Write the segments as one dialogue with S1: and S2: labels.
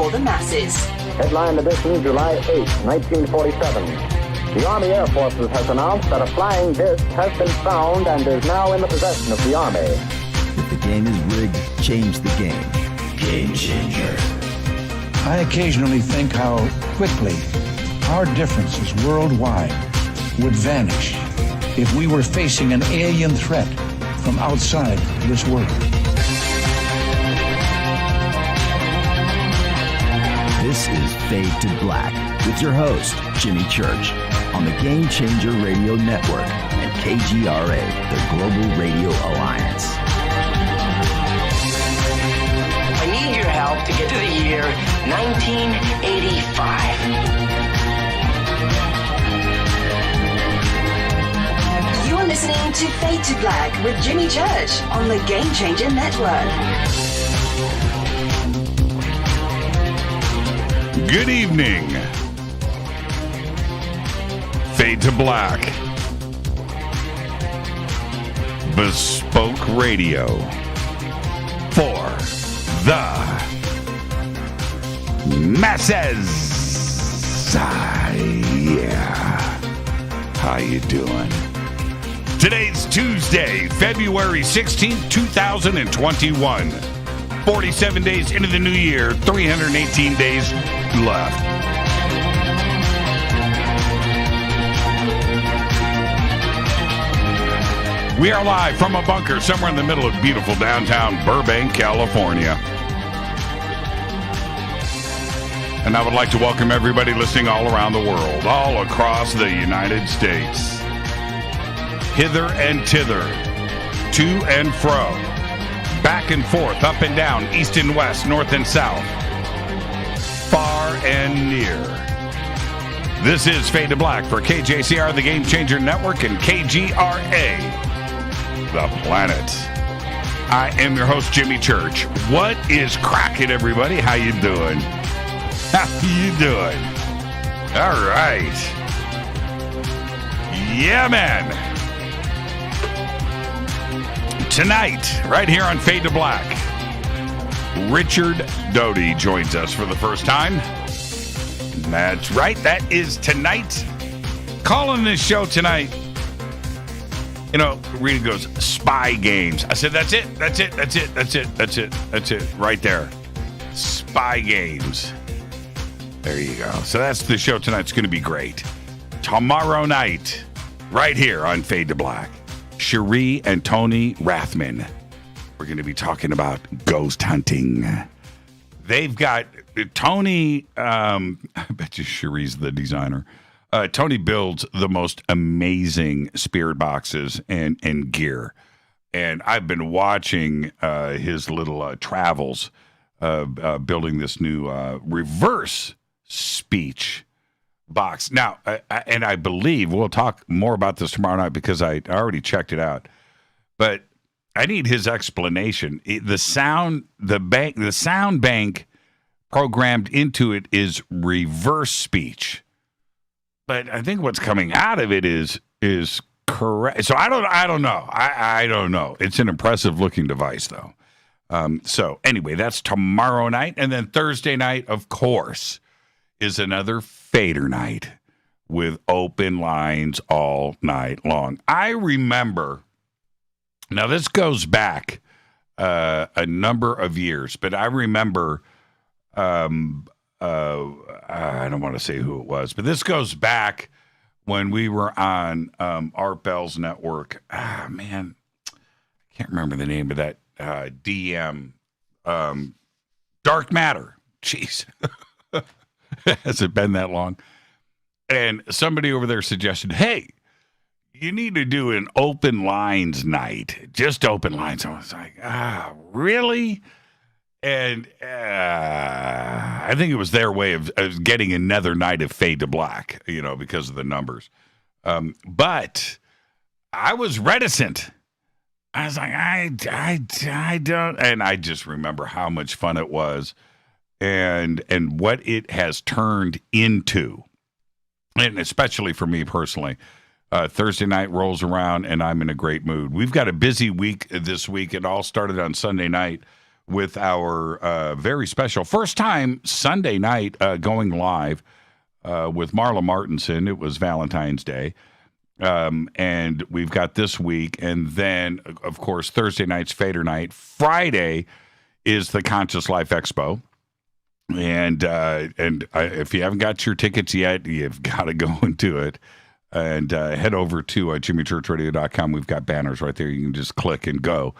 S1: for the masses.
S2: Headline edition, July 8, 1947. The Army Air Forces has announced that a flying disc has been found and is now in the possession of the Army.
S3: If the game is rigged, change the game. Game changer.
S4: I occasionally think how quickly our differences worldwide would vanish if we were facing an alien threat from outside this world.
S3: This is Fade to Black with your host, Jimmy Church, on the Game Changer Radio Network and KGRA, the Global Radio Alliance.
S5: I need your help to get to the year 1985.
S1: You're listening to Fade to Black with Jimmy Church on the Game Changer Network.
S6: Good evening. Fade to Black. Bespoke Radio for the masses. Yeah. How you doing? Today's Tuesday, February 16th, 2021. 47 days into the new year, 318 days left. We are live from a bunker somewhere in the middle of beautiful downtown Burbank, California. And I would like to welcome everybody listening all around the world, all across the United States. Hither and thither, to and fro, back and forth, up and down, east and west, north and south, far and near. This is Fade to Black for KJCR, the Game Changer Network, and KGRA, the planet. I am your host, Jimmy Church. What is cracking, everybody? How you doing? How you doing? All right. Yeah, man. Tonight, right here on Fade to Black, Richard Doty joins us for the first time. That's right, that is tonight. Calling this show tonight, you know, Rita goes, spy games. I said, that's it, right there. Spy games. There you go. So that's the show tonight. It's going to be great. Tomorrow night, right here on Fade to Black, Cherie and Tony Rathman. We're going to be talking about ghost hunting. They've got Tony, I bet you Cherie's the designer. Tony builds the most amazing spirit boxes and gear. And I've been watching his little travels building this new reverse speech box. Now, and I believe we'll talk more about this tomorrow night because I already checked it out. But I need his explanation. The sound bank programmed into it is reverse speech. But I think what's coming out of it is correct. So I don't know. I don't know. It's an impressive looking device though. So anyway, that's tomorrow night, and then Thursday night, of course, is another Fader night with open lines all night long. I remember, now this goes back a number of years, but I remember, I don't want to say who it was, but this goes back when we were on Art Bell's network. Man, I can't remember the name of that DM. Dark Matter. Jeez. Has it been that long? And somebody over there suggested, hey, you need to do an open lines night. Just open lines. I was like, really? And I think it was their way of getting another night of Fade to Black, you know, because of the numbers. But I was reticent. I was like, I don't. And I just remember how much fun it was and what it has turned into. And especially for me personally. Thursday night rolls around and I'm in a great mood. We've got a busy week this week. It all started on Sunday night with our very special first time Sunday night going live with Marla Martinson. It was Valentine's Day. And we've got this week. And then, of course, Thursday night's Fader Night. Friday is the Conscious Life Expo. And if you haven't got your tickets yet, you've got to go and do it. And head over to jimmychurchradio.com. We've got banners right there. You can just click and go.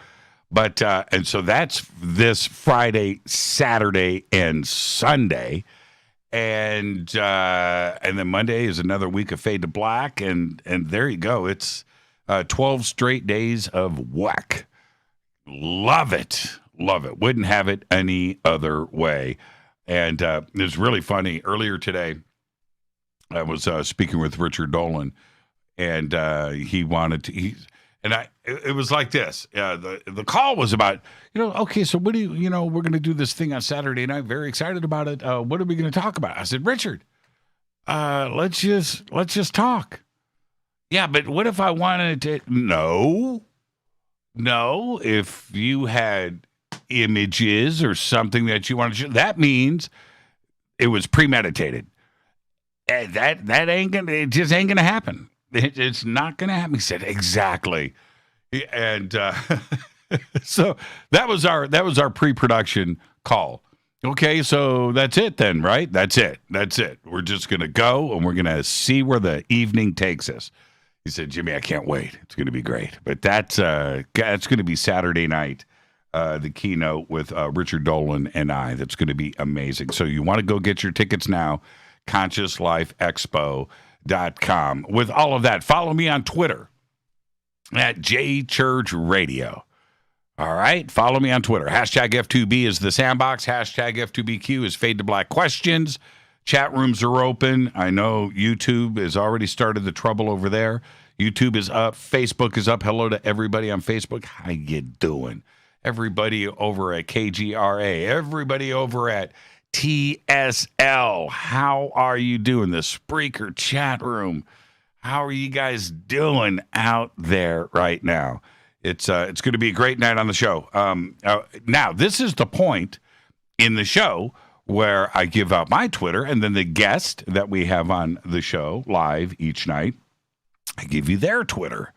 S6: But and so that's this Friday, Saturday, and Sunday. And then Monday is another week of Fade to Black. And there you go. It's 12 straight days of whack. Love it. Love it. Wouldn't have it any other way. And it's really funny. Earlier today, I was speaking with Richard Dolan, and he wanted to. It was like this. The call was about, okay, so what do you, we're going to do this thing on Saturday night. Very excited about it. What are we going to talk about? I said, Richard, let's just talk. Yeah, but what if I wanted to? No. If you had images or something that you wanted to show, that means it was premeditated. That ain't gonna. It just ain't gonna happen. It's not gonna happen. He said exactly, and so that was our pre-production call. Okay, so that's it then, right? That's it. We're just gonna go and we're gonna see where the evening takes us. He said, Jimmy, I can't wait. It's gonna be great. But that's gonna be Saturday night. The keynote with Richard Dolan and I. That's going to be amazing. So you want to go get your tickets now, ConsciousLifeExpo.com. With all of that, follow me on Twitter at JChurchRadio. All right, follow me on Twitter. Hashtag F2B is the sandbox. Hashtag F2BQ is Fade to Black questions. Chat rooms are open. I know YouTube has already started the trouble over there. YouTube is up. Facebook is up. Hello to everybody on Facebook. How you doing? Everybody over at KGRA, everybody over at TSL, how are you doing? The Spreaker chat room, how are you guys doing out there right now? It's going to be a great night on the show. Now, this is the point in the show where I give out my Twitter, and then the guest that we have on the show live each night, I give you their Twitter.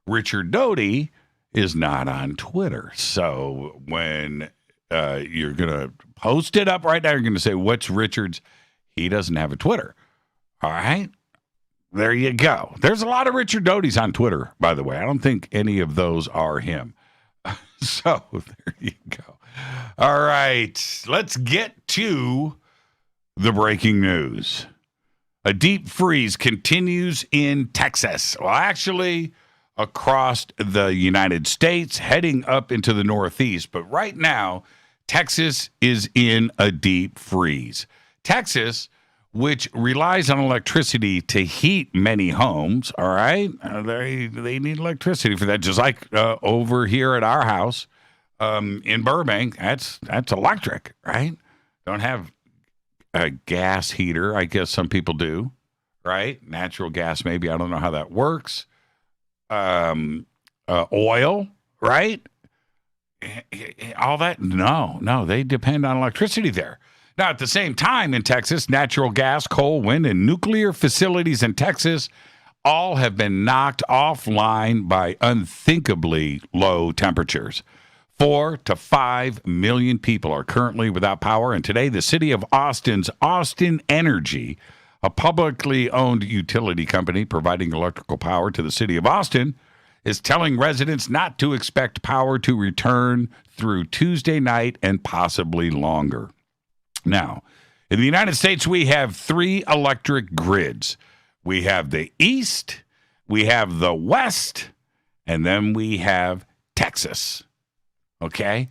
S6: Richard Doty is not on Twitter. So when you're going to post it up right now, you're going to say, what's Richard's? He doesn't have a Twitter. All right. There you go. There's a lot of Richard Doty's on Twitter, by the way. I don't think any of those are him. So there you go. All right. Let's get to the breaking news. A deep freeze continues in Texas. Well, actually, across the United States, heading up into the Northeast. But right now, Texas is in a deep freeze. Texas, which relies on electricity to heat many homes, all right? They need electricity for that, just like over here at our house in Burbank. That's electric, right? Don't have a gas heater. I guess some people do, right? Natural gas, maybe. I don't know how that works. Oil, right? All that? No, they depend on electricity there. Now, at the same time in Texas, natural gas, coal, wind, and nuclear facilities in Texas all have been knocked offline by unthinkably low temperatures. 4 to 5 million people are currently without power, and today the city of Austin's Austin Energy, a publicly owned utility company providing electrical power to the city of Austin, is telling residents not to expect power to return through Tuesday night and possibly longer. Now, in the United States, we have 3 electric grids. We have the East, we have the West, and then we have Texas. Okay?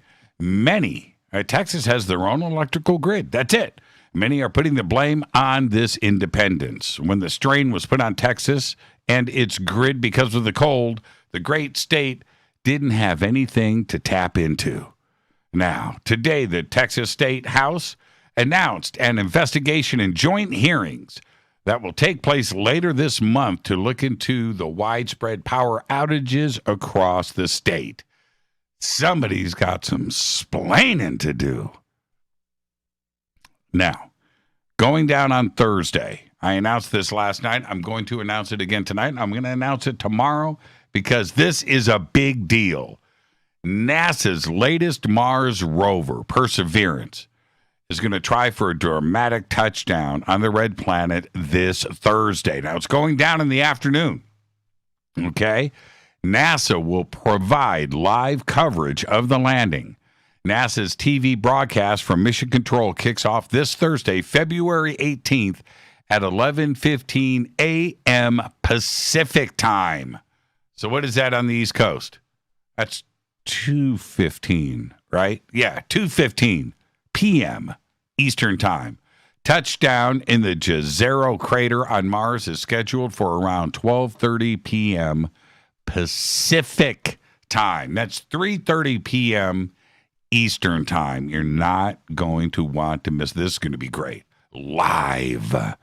S6: Texas has their own electrical grid. That's it. Many are putting the blame on this independence. When the strain was put on Texas and its grid because of the cold, the great state didn't have anything to tap into. Now, today, the Texas State House announced an investigation and joint hearings that will take place later this month to look into the widespread power outages across the state. Somebody's got some splaining to do. Now, going down on Thursday, I announced this last night. I'm going to announce it again tonight. I'm going to announce it tomorrow because this is a big deal. NASA's latest Mars rover, Perseverance, is going to try for a dramatic touchdown on the red planet this Thursday. Now, it's going down in the afternoon. Okay? NASA will provide live coverage of the landing. NASA's TV broadcast from Mission Control kicks off this Thursday, February 18th at 11:15 a.m. Pacific time. So what is that on the East Coast? That's 2:15, right? Yeah, 2:15 p.m. Eastern time. Touchdown in the Jezero crater on Mars is scheduled for around 12:30 p.m. Pacific time. That's 3:30 p.m. Eastern time. You're not going to want to miss this. This is going to be great. Live.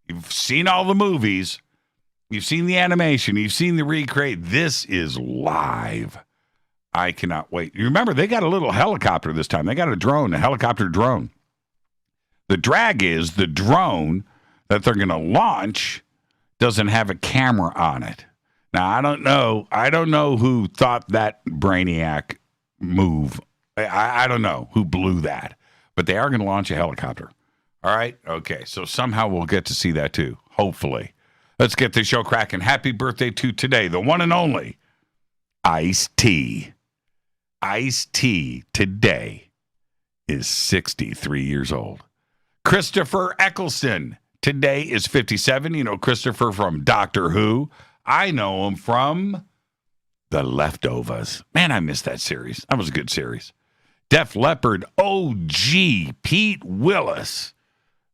S6: You've seen all the movies. You've seen the animation. You've seen the recreate. This is live. I cannot wait. You remember, they got a little helicopter this time. They got a drone, a helicopter drone. The drag is the drone that they're going to launch doesn't have a camera on it. Now, I don't know who thought that brainiac move. I don't know who blew that, but they are going to launch a helicopter. All right? Okay, so somehow we'll get to see that too, hopefully. Let's get the show cracking. Happy birthday to today, the one and only Ice-T. Ice-T today is 63 years old. Christopher Eccleston today is 57. You know Christopher from Doctor Who. I know him from The Leftovers. Man, I missed that series. That was a good series. Def Leppard OG Pete Willis.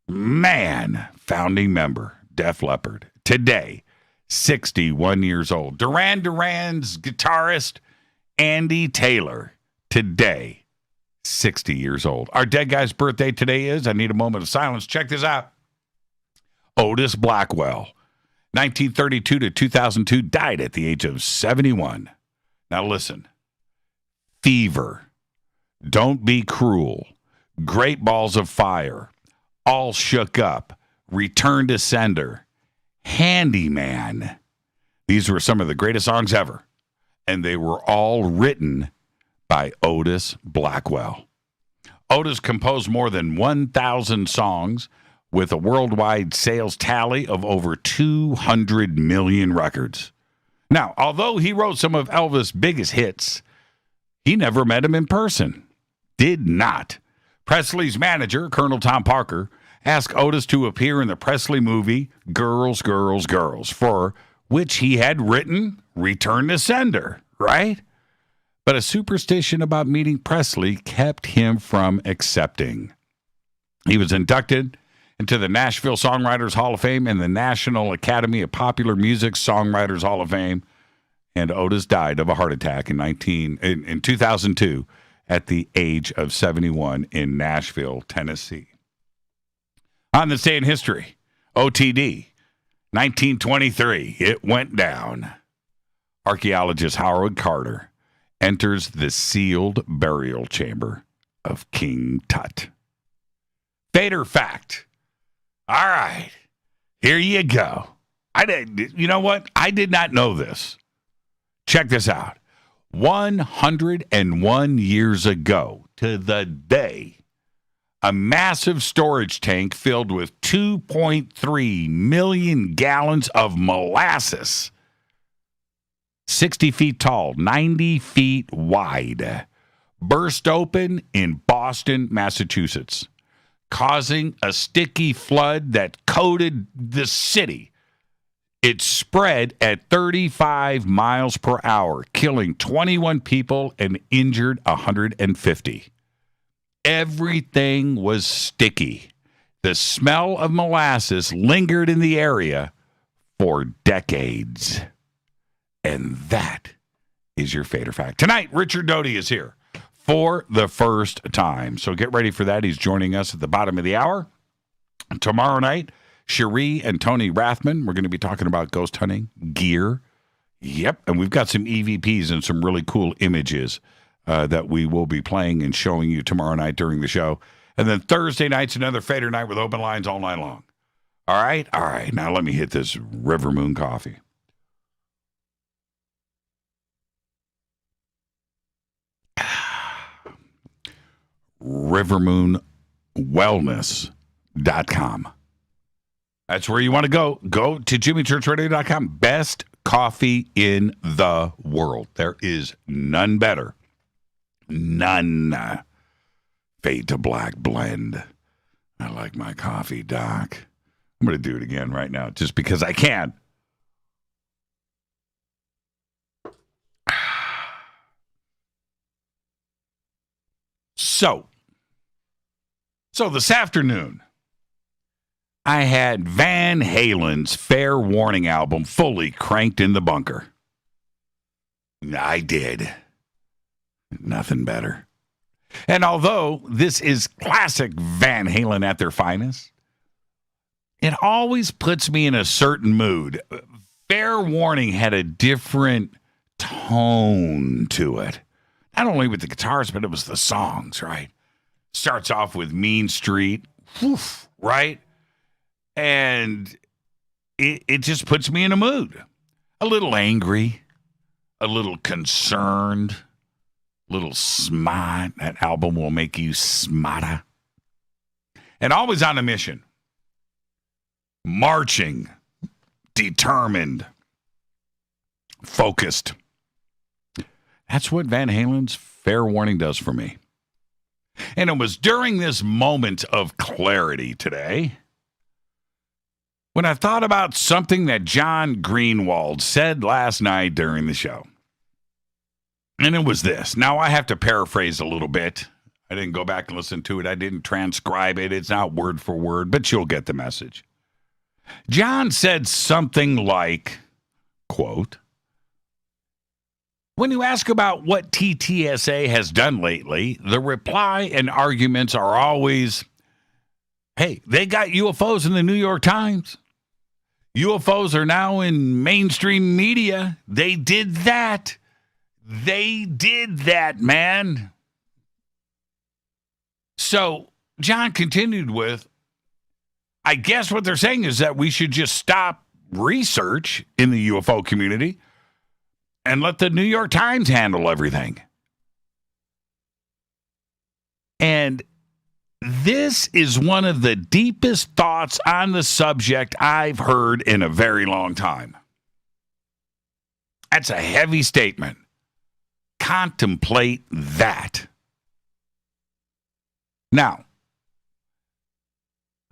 S6: Man, founding member, Def Leppard. Today, 61 years old. Duran Duran's guitarist, Andy Taylor. Today, 60 years old. Our dead guy's birthday today is, I need a moment of silence. Check this out. Otis Blackwell, 1932 to 2002, died at the age of 71. Now listen. Fever. Don't Be Cruel. Great Balls of Fire. All Shook Up. Return to Sender. Handyman. These were some of the greatest songs ever. And they were all written by Otis Blackwell. Otis composed more than 1,000 songs with a worldwide sales tally of over 200 million records. Now, although he wrote some of Elvis' biggest hits, he never met him in person. Did not. Presley's manager, Colonel Tom Parker, asked Otis to appear in the Presley movie Girls, Girls, Girls, for which he had written Return to Sender, right? But a superstition about meeting Presley kept him from accepting. He was inducted into the Nashville Songwriters Hall of Fame and the National Academy of Popular Music Songwriters Hall of Fame, and Otis died of a heart attack in 2002 at the age of 71 in Nashville, Tennessee. On this day in history, OTD, 1923, it went down. Archaeologist Howard Carter enters the sealed burial chamber of King Tut. Fader fact. All right, here you go. You know what? I did not know this. Check this out. 101 years ago to the day, a massive storage tank filled with 2.3 million gallons of molasses, 60 feet tall, 90 feet wide, burst open in Boston, Massachusetts, causing a sticky flood that coated the city. It spread at 35 miles per hour, killing 21 people and injured 150. Everything was sticky. The smell of molasses lingered in the area for decades. And that is your Fader Fact. Tonight, Richard Doty is here for the first time. So get ready for that. He's joining us at the bottom of the hour. Tomorrow night, Cherie and Tony Rathman, we're going to be talking about ghost hunting gear. Yep, and we've got some EVPs and some really cool images that we will be playing and showing you tomorrow night during the show. And then Thursday night's another Fader night with open lines all night long. All right? All right. Now let me hit this River Moon coffee. rivermoonwellness.com. That's where you want to go. Go to jimmychurchradio.com. Best coffee in the world. There is none better. None. Fade to Black blend. I like my coffee, Doc. I'm going to do it again right now just because I can. So this afternoon, I had Van Halen's Fair Warning album fully cranked in the bunker. I did. Nothing better. And although this is classic Van Halen at their finest, it always puts me in a certain mood. Fair Warning had a different tone to it. Not only with the guitars, but it was the songs, right? Starts off with Mean Street, right? And it just puts me in a mood. A little angry, a little concerned, a little smart. That album will make you smarter. And always on a mission. Marching, determined, focused. That's what Van Halen's Fair Warning does for me. And it was during this moment of clarity today when I thought about something that John Greenwald said last night during the show. And it was this. Now, I have to paraphrase a little bit. I didn't go back and listen to it. I didn't transcribe it. It's not word for word, but you'll get the message. John said something like, quote, when you ask about what TTSA has done lately, the reply and arguments are always, hey, they got UFOs in the New York Times. UFOs are now in mainstream media. They did that. They did that, man. So John continued with, I guess what they're saying is that we should just stop research in the UFO community and let the New York Times handle everything. And this is one of the deepest thoughts on the subject I've heard in a very long time. That's a heavy statement. Contemplate that. Now,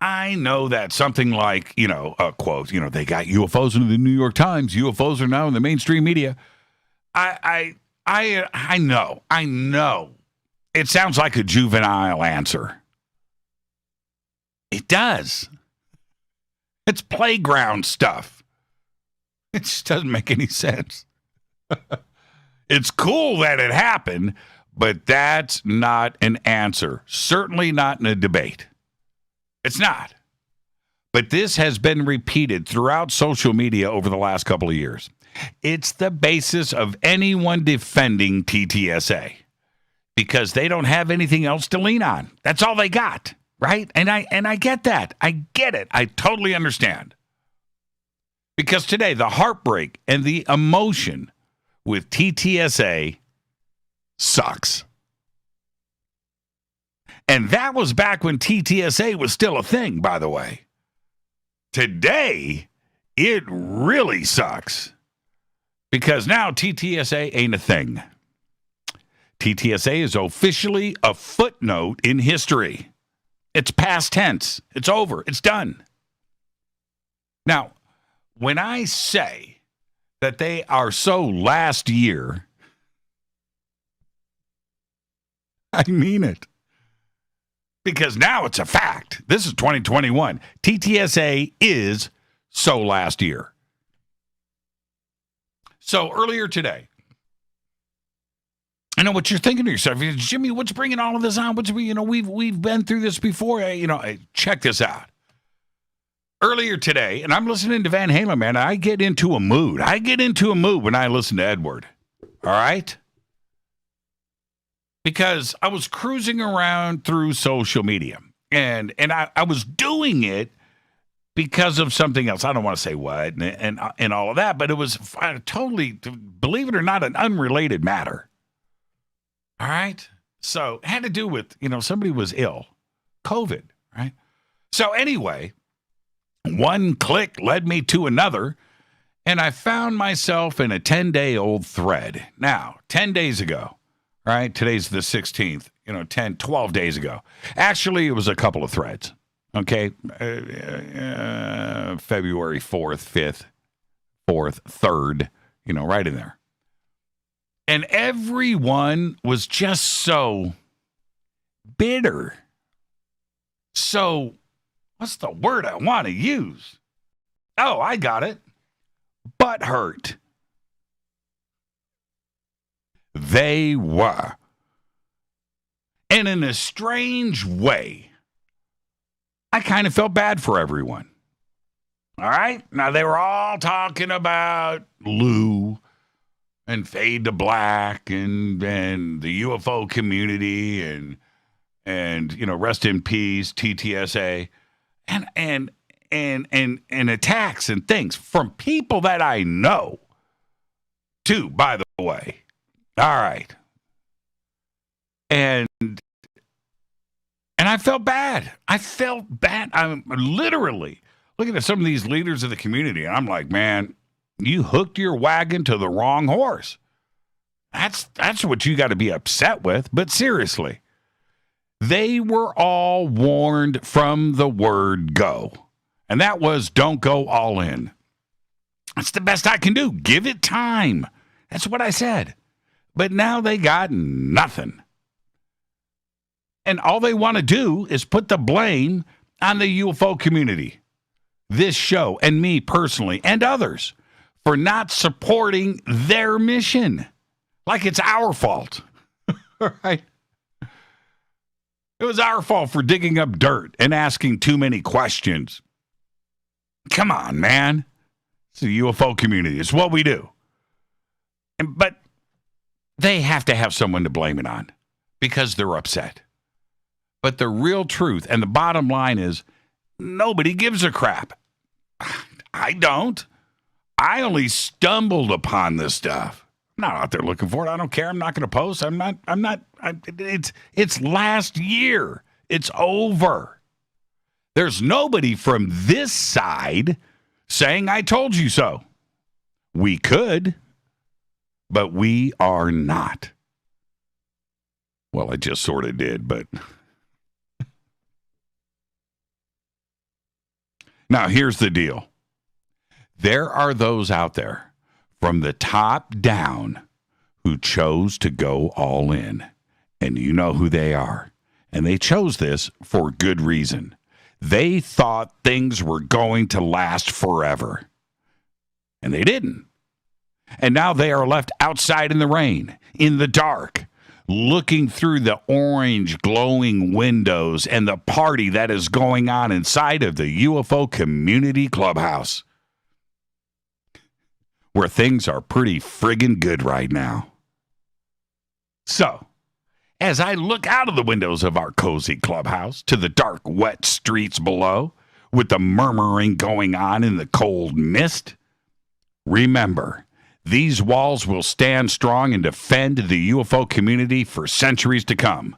S6: I know that something like, a quote, they got UFOs in the New York Times. UFOs are now in the mainstream media. I know. It sounds like a juvenile answer. It does. It's playground stuff. It just doesn't make any sense. It's cool that it happened, but that's not an answer. Certainly not in a debate. It's not. But this has been repeated throughout social media over the last couple of years. It's the basis of anyone defending TTSA because they don't have anything else to lean on. That's all they got, right? And I get that. I get it. I totally understand. Because today, the heartbreak and the emotion with TTSA sucks. And that was back when TTSA was still a thing, by the way. Today, it really sucks. Because now TTSA ain't a thing. TTSA is officially a footnote in history. It's past tense. It's over. It's done. Now, when I say that they are so last year, I mean it. Because now it's a fact. This is 2021. TTSA is so last year. So earlier today, I know what you're thinking to yourself. Jimmy, what's bringing all of this on? We've been through this before. Check this out. Earlier today, and I'm listening to Van Halen, man, I get into a mood. I get into a mood when I listen to Edward. All right? because I was cruising around through social media, and I was doing it because of something else. I don't want to say what and all of that, but it was totally, believe it or not, an unrelated matter. All right? So it had to do with, somebody was ill, COVID, right? So anyway, one click led me to another, and I found myself in a 10-day-old thread. Now, 10 days ago, right? Today's the 16th, 12 days ago. Actually, it was a couple of threads. Okay, February 4th, 5th, 4th, 3rd, right in there. And everyone was just so bitter. So, what's the word I want to use? Oh, I got it. Butthurt. They were. And in a strange way, I kind of felt bad for everyone. All right? Now, they were all talking about Lou and Fade to Black and the UFO community and rest in peace, TTSA, and attacks and things from people that I know, too, by the way. All right. And I felt bad. I'm literally looking at some of these leaders of the community, and I'm like, man, you hooked your wagon to the wrong horse. That's what you got to be upset with. But seriously, they were all warned from the word go. And that was don't go all in. That's the best I can do. Give it time. That's what I said. But now they got nothing. And all they want to do is put the blame on the UFO community, this show, and me personally, and others, for not supporting their mission. Like it's our fault. Right? It was our fault for digging up dirt and asking too many questions. Come on, man. It's the UFO community. It's what we do. But they have to have someone to blame it on because they're upset. But the real truth and the bottom line is nobody gives a crap. I don't. I only stumbled upon this stuff. I'm not out there looking for it. I don't care. I'm not going to post. It's last year. It's over. There's nobody from this side saying, I told you so. We could, but we are not. Well, I just sort of did, but... Now, here's the deal. There are those out there from the top down who chose to go all in. And you know who they are. And they chose this for good reason. They thought things were going to last forever. And they didn't. And now they are left outside in the rain, in the dark, looking through the orange glowing windows and the party that is going on inside of the UFO community clubhouse, where things are pretty friggin' good right now. So, as I look out of the windows of our cozy clubhouse to the dark, wet streets below, with the murmuring going on in the cold mist, remember, these walls will stand strong and defend the UFO community for centuries to come.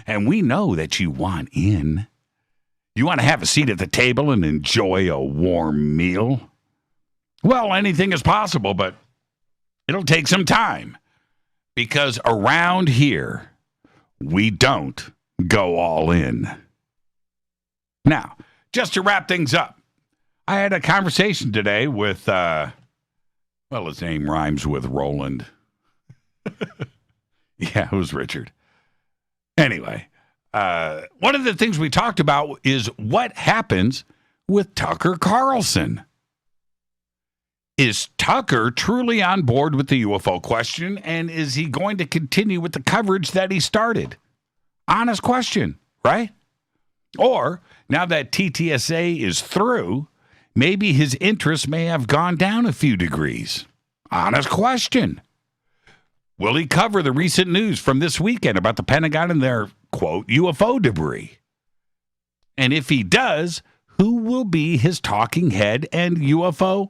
S6: And we know that you want in. You want to have a seat at the table and enjoy a warm meal? Well, anything is possible, but it'll take some time. Because around here, we don't go all in. Now, just to wrap things up, I had a conversation today with... well, his name rhymes with Roland. Yeah, it was Richard. Anyway, one of the things we talked about is what happens with Tucker Carlson. Is Tucker truly on board with the UFO question, and is he going to continue with the coverage that he started? Honest question, right? Or, now that TTSA is through, maybe his interest may have gone down a few degrees. Honest question. Will he cover the recent news from this weekend about the Pentagon and their, quote, UFO debris? And if he does, who will be his talking head and UFO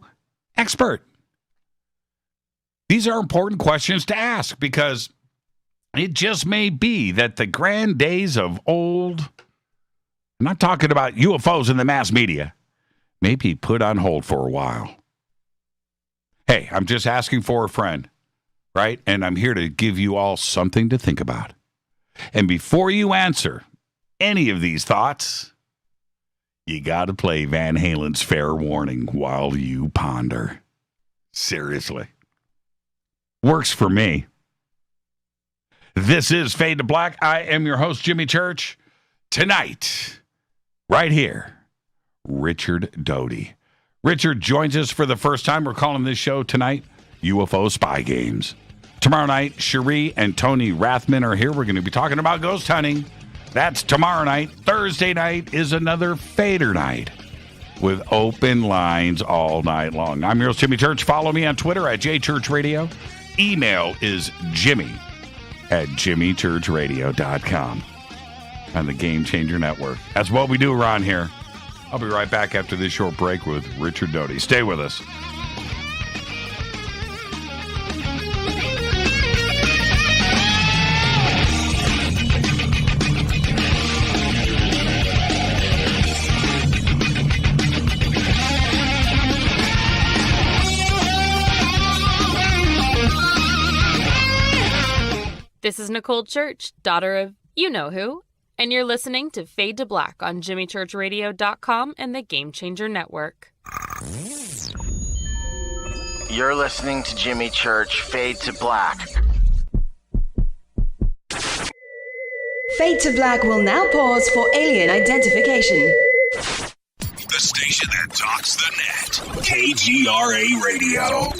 S6: expert? These are important questions to ask because it just may be that the grand days of old, I'm not talking about UFOs in the mass media, may be put on hold for a while. Hey, I'm just asking for a friend, right? And I'm here to give you all something to think about. And before you answer any of these thoughts, you got to play Van Halen's Fair Warning while you ponder. Seriously. Works for me. This is Fade to Black. I am your host, Jimmy Church. Tonight, right here, Richard Doty. Richard joins us for the first time. We're calling this show tonight UFO Spy Games. Tomorrow night, Cherie and Tony Rathman are here. We're going to be talking about ghost hunting. That's tomorrow night. Thursday night is another Fader night with open lines all night long. I'm your host, Jimmy Church. Follow me on Twitter at JChurchRadio. Email is jimmy@jimmychurchradio.com on the Game Changer Network. That's what we do around here. I'll be right back after this short break with Richard Doty. Stay with us.
S7: This is Nicole Church, daughter of you-know-who, and you're listening to Fade to Black on JimmyChurchRadio.com and the Game Changer Network.
S5: You're listening to Jimmy Church, Fade to Black.
S1: Fade to Black will now pause for alien identification.
S3: The station that talks the net. KGRA Radio.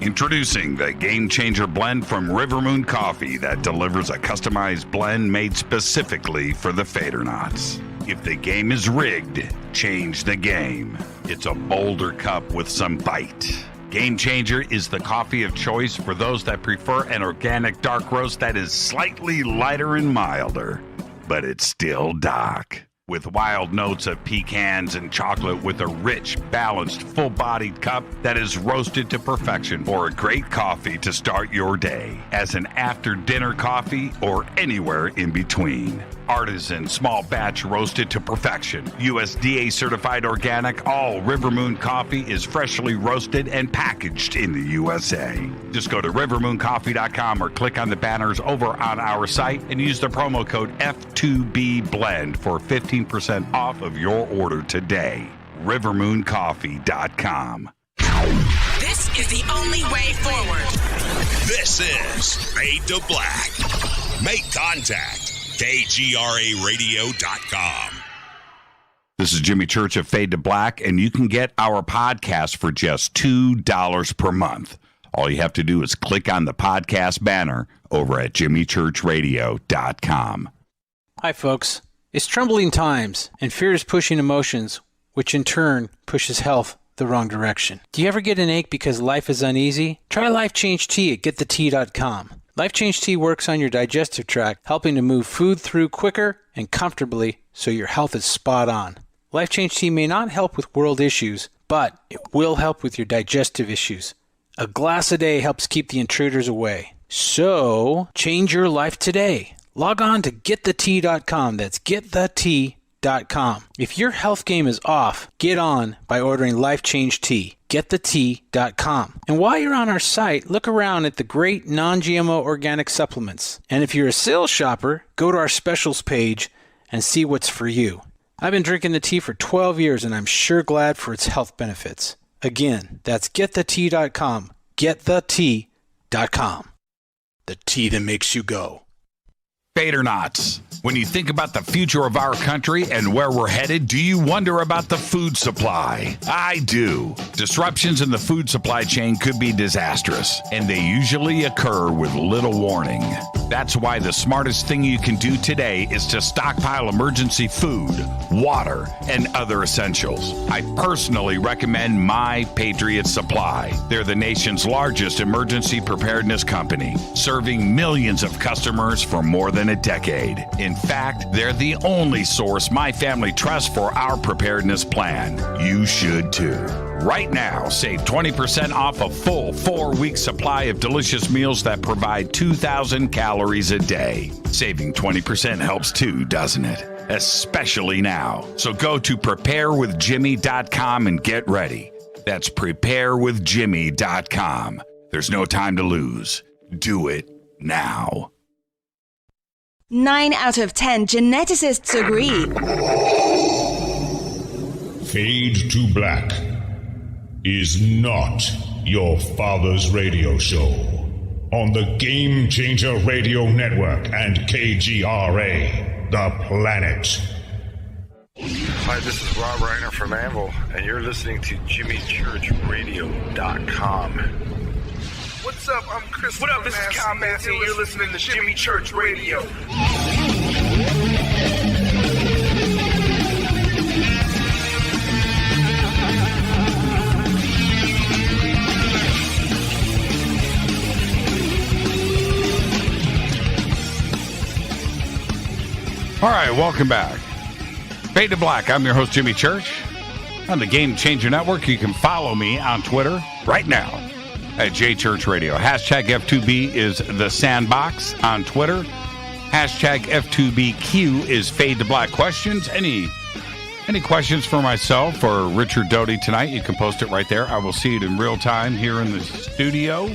S6: Introducing the Game Changer blend from River Moon Coffee that delivers a customized blend made specifically for the Fadernauts. If the game is rigged, change the game. It's a bolder cup with some bite. Game Changer is the coffee of choice for those that prefer an organic dark roast that is slightly lighter and milder, but it's still dark. With wild notes of pecans and chocolate with a rich, balanced, full-bodied cup that is roasted to perfection for a great coffee to start your day, as an after-dinner coffee or anywhere in between. Artisan, small batch roasted to perfection. USDA certified organic, all River Moon coffee is freshly roasted and packaged in the USA. Just go to rivermooncoffee.com or click on the banners over on our site and use the promo code F2BBLEND for 15% off of your order today. rivermooncoffee.com.
S8: This is the only way forward.
S9: This is Fade to Black. Make contact. KGRARadio.com.
S6: This is Jimmy Church of Fade to Black, and you can get our podcast for just $2 per month. All you have to do is click on the podcast banner over at jimmychurchradio.com.
S10: Hi, folks. It's troubling times, and fear is pushing emotions, which in turn pushes health the wrong direction. Do you ever get an ache because life is uneasy? Try Life Change Tea at getthetea.com. Life Change Tea works on your digestive tract, helping to move food through quicker and comfortably so your health is spot on. Life Change Tea may not help with world issues, but it will help with your digestive issues. A glass a day helps keep the intruders away. So, change your life today. Log on to getthetea.com. That's getthetea.com. If your health game is off, get on by ordering Life Change Tea. Getthetea.com. And while you're on our site, look around at the great non-GMO organic supplements. And if you're a sales shopper, go to our specials page and see what's for you. I've been drinking the tea for 12 years and I'm sure glad for its health benefits. Again, that's getthetea.com. Getthetea.com. The tea that makes you go.
S6: Fadernauts, when you think about the future of our country and where we're headed, do you wonder about the food supply? I do. Disruptions in the food supply chain could be disastrous, and they usually occur with little warning. That's why the smartest thing you can do today is to stockpile emergency food, water, and other essentials. I personally recommend My Patriot Supply. They're the nation's largest emergency preparedness company, serving millions of customers for more than a decade. In fact, they're the only source my family trusts for our preparedness plan. You should too. Right now, save 20% off a full 4-week supply of delicious meals that provide 2,000 calories a day. Saving 20% helps too, doesn't it? Especially now. So go to preparewithjimmy.com and get ready. That's preparewithjimmy.com. There's no time to lose. Do it now.
S1: 9 out of 10 geneticists agree.
S9: Fade to Black is not your father's radio show on the Game Changer Radio Network and KGRA, The Planet.
S11: Hi, this is Rob Reiner from Anvil, and you're listening to JimmyChurchRadio.com.
S12: What's up? I'm Chris. What up? This is Kyle Massey, and you're listening to Jimmy Church Radio.
S6: All right, welcome back. Fade to Black. I'm your host, Jimmy Church. On the Game Changer Network, you can follow me on Twitter right now at JChurchRadio. Hashtag F2B is the sandbox on Twitter. Hashtag F2BQ is Fade to Black questions. Any questions for myself or Richard Doty tonight, you can post it right there. I will see it in real time here in the studio.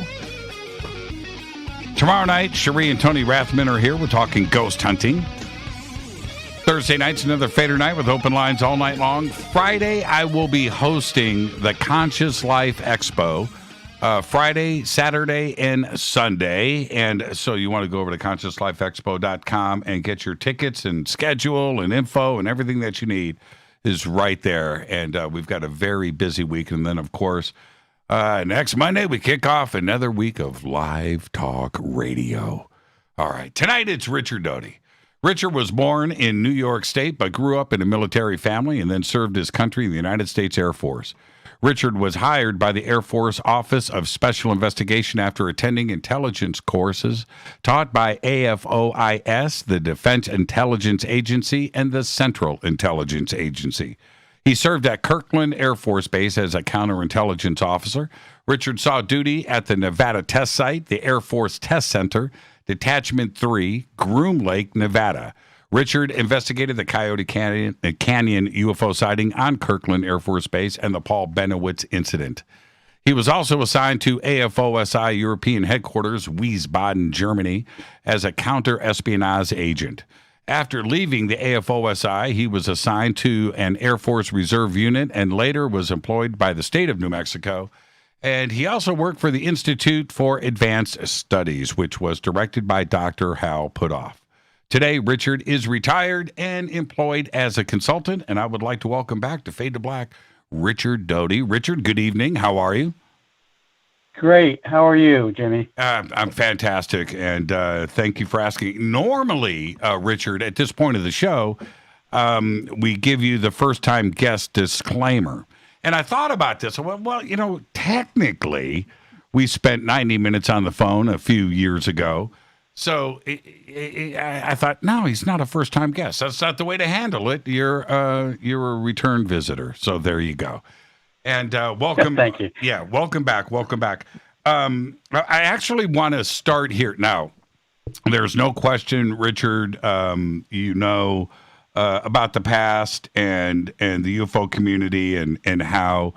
S6: Tomorrow night, Cherie and Tony Rathman are here. We're talking ghost hunting. Thursday night's another Fader night with open lines all night long. Friday, I will be hosting the Conscious Life Expo. Friday, Saturday, and Sunday. And so you want to go over to consciouslifeexpo.com and get your tickets and schedule and info and everything that you need is right there. And we've got a very busy week. And then, of course, next Monday, we kick off another week of live talk radio. All right. Tonight, it's Richard Doty. Richard was born in New York State, but grew up in a military family and then served his country in the United States Air Force. Richard was hired by the Air Force Office of Special Investigation after attending intelligence courses taught by AFOIS, the Defense Intelligence Agency, and the Central Intelligence Agency. He served at Kirtland Air Force Base as a counterintelligence officer. Richard saw duty at the Nevada Test Site, the Air Force Test Center, Detachment 3, Groomlake, Nevada. Richard investigated the Coyote Canyon UFO sighting on Kirtland Air Force Base and the Paul Bennewitz incident. He was also assigned to AFOSI European Headquarters, Wiesbaden, Germany, as a counterespionage agent. After leaving the AFOSI, he was assigned to an Air Force Reserve unit and later was employed by the state of New Mexico. And he also worked for the Institute for Advanced Studies, which was directed by Dr. Hal Puthoff. Today, Richard is retired and employed as a consultant, and I would like to welcome back to Fade to Black, Richard Doty. Richard, good evening. How are you?
S13: Great. How are you, Jimmy?
S6: I'm fantastic, and thank you for asking. Normally, Richard, at this point of the show, we give you the first-time guest disclaimer. And I thought about this. Well, you know, technically, we spent 90 minutes on the phone a few years ago. So I thought, no, he's not a first-time guest. That's not the way to handle it. You're a return visitor. So there you go. And welcome.
S13: Thank you.
S6: Yeah, welcome back. Welcome back. I actually want to start here. Now, there's no question, Richard, you know about the past and the UFO community and how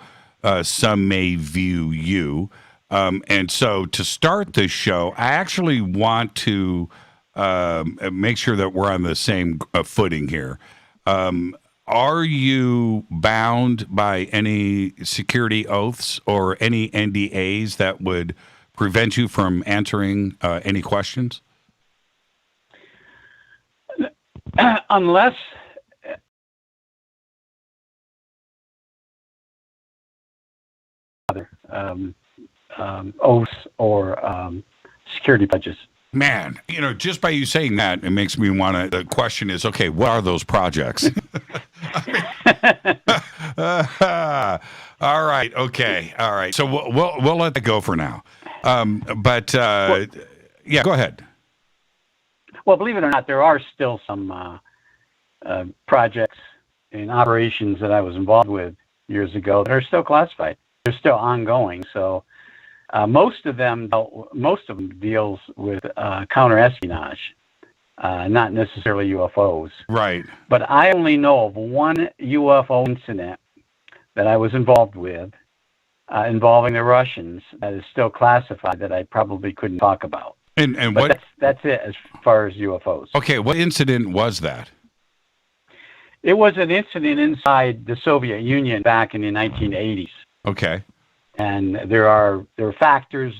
S6: some may view you. And so to start this show, I actually want to make sure that we're on the same footing here. Are you bound by any security oaths or any NDAs that would prevent you from answering any questions?
S13: unless oaths or security pledges.
S6: Man, just by you saying that, it makes me want to. The question is, okay, what are those projects? All right, okay, all right. So we'll let that go for now. Yeah, go ahead.
S13: Well, believe it or not, there are still some projects and operations that I was involved with years ago that are still classified. They're still ongoing. So most of them deals with counterespionage, not necessarily UFOs.
S6: Right.
S13: But I only know of one UFO incident that I was involved with involving the Russians that is still classified that I probably couldn't talk about.
S6: And
S13: but that's it as far as UFOs.
S6: Okay, what incident was that?
S13: It was an incident inside the Soviet Union back in the 1980s.
S6: Okay.
S13: And there are factors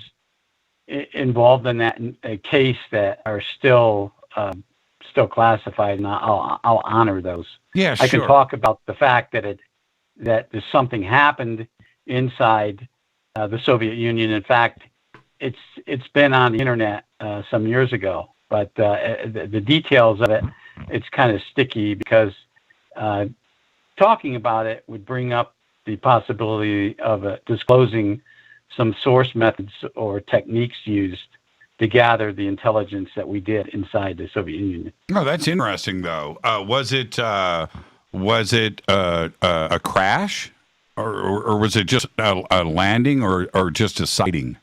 S13: involved in that case that are still classified, and I'll honor those.
S6: Yeah, sure.
S13: I can talk about the fact that there's something happened inside the Soviet Union. In fact, it's been on the internet some years ago, but the details of it, it's kind of sticky because talking about it would bring up the possibility of disclosing some source methods or techniques used to gather the intelligence that we did inside the Soviet Union.
S6: No, that's interesting, though. Was it a crash, or was it just a landing, or just a sighting?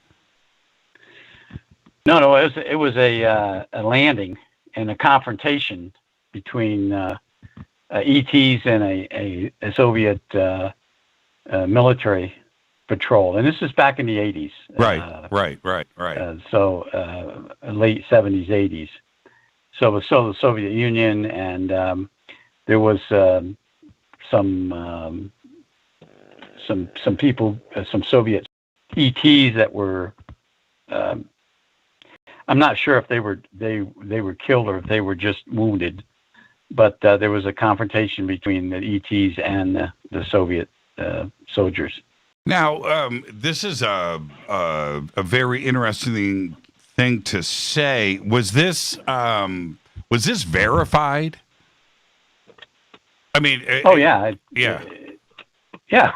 S13: No, it was a landing and a confrontation between ETs and a Soviet military patrol, and this is back in the 80s. Right. So late 70s, 80s. So the Soviet Union, and there was some people, some Soviet ETs that were. I'm not sure if they were killed or if they were just wounded, but there was a confrontation between the ETs and the Soviet soldiers.
S6: Now, this is a very interesting thing to say. Was this verified? I mean,
S13: yeah.
S6: Yeah,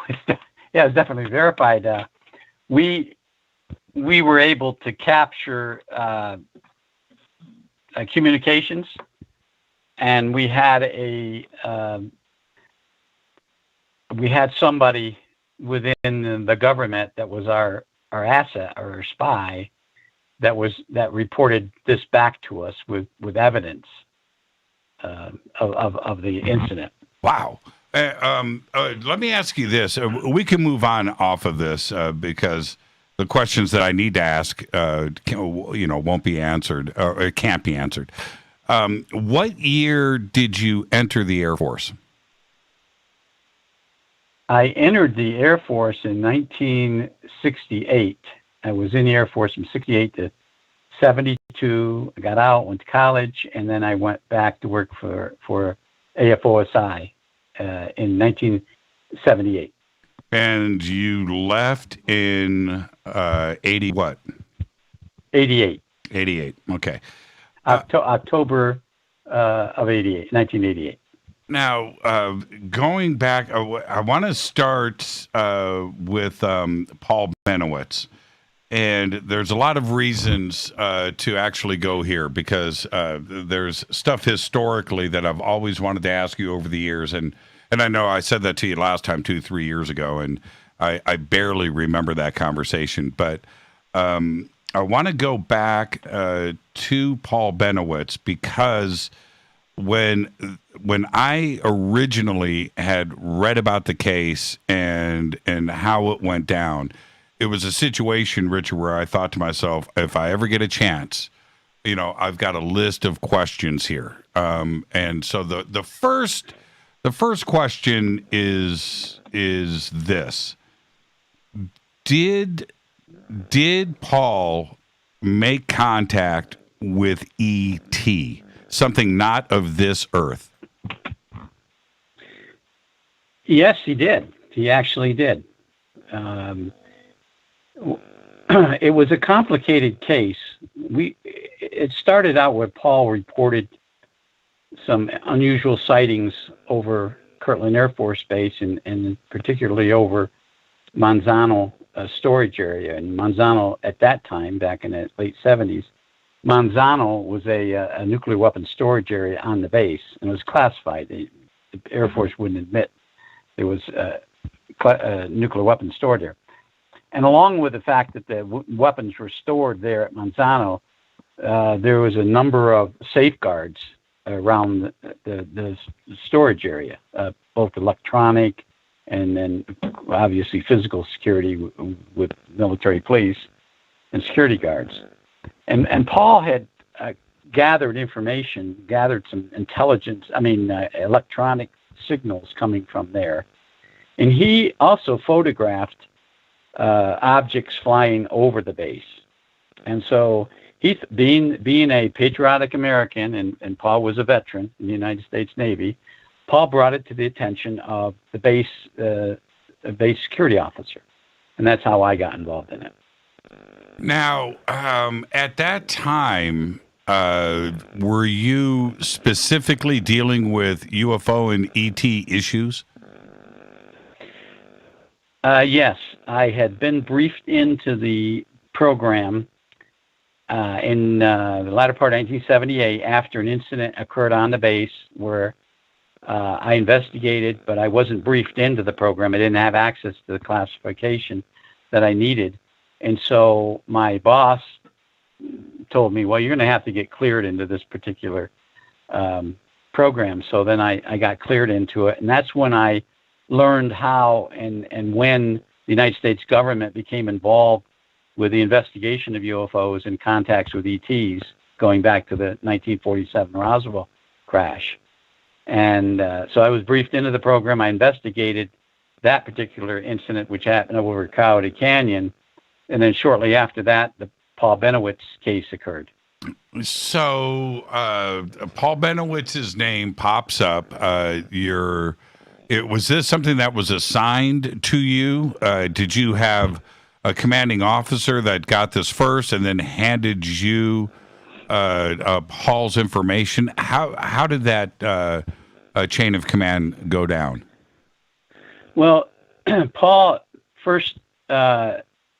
S13: it's definitely verified. We were able to capture communications, and we had somebody within the government that was our asset or our spy that reported this back to us with evidence of the incident.
S6: Wow. Let me ask you this. We can move on off of this because the questions that I need to ask, won't be answered, or it can't be answered. What year did you enter the Air Force?
S13: I entered the Air Force in 1968. I was in the Air Force from 68 to 72. I got out, went to college, and then I went back to work for AFOSI in 1978.
S6: And you left in 80 what?
S13: 88.
S6: 88. Okay.
S13: October of 88, 1988.
S6: Now, going back, I want to start with Paul Bennewitz. And there's a lot of reasons to actually go here because there's stuff historically that I've always wanted to ask you over the years. And I know I said that to you last time 2-3 years ago, and I barely remember that conversation. But I want to go back to Paul Bennewitz because when I originally had read about the case and how it went down, it was a situation, Richard, where I thought to myself, if I ever get a chance, I've got a list of questions here. And so the first question is this: Did Paul make contact with ET? something not of this earth?
S13: Yes, he did. He actually did. It was a complicated case. It started out where Paul reported some unusual sightings over Kirtland Air Force Base and particularly over Manzano storage area. And Manzano at that time, back in the late 70s, Manzano was a nuclear weapons storage area on the base, and it was classified. The Air Force wouldn't admit there was nuclear weapons stored there. And along with the fact that the weapons were stored there at Manzano, there was a number of safeguards around the storage area, both electronic and then obviously physical security with military police and security guards. And Paul had gathered some intelligence, electronic signals coming from there. And he also photographed objects flying over the base. And so he, being a patriotic American, and Paul was a veteran in the United States Navy, Paul brought it to the attention of the base security officer. And that's how I got involved in it.
S6: Now, at that time, were you specifically dealing with UFO and ET issues?
S13: Yes, I had been briefed into the program in the latter part of 1978 after an incident occurred on the base where I investigated, but I wasn't briefed into the program. I didn't have access to the classification that I needed. And so my boss told me, well, you're going to have to get cleared into this particular program. So then I got cleared into it. And that's when I learned how and when the United States government became involved with the investigation of UFOs and contacts with ETs going back to the 1947 Roswell crash. And so I was briefed into the program. I investigated that particular incident, which happened over Coyote Canyon. And then shortly after that, the Paul Bennewitz case occurred.
S6: So Paul Bennowitz's name pops up. Was this something that was assigned to you? Did you have a commanding officer that got this first and then handed you Paul's information? How did that chain of command go down?
S13: Well, Paul first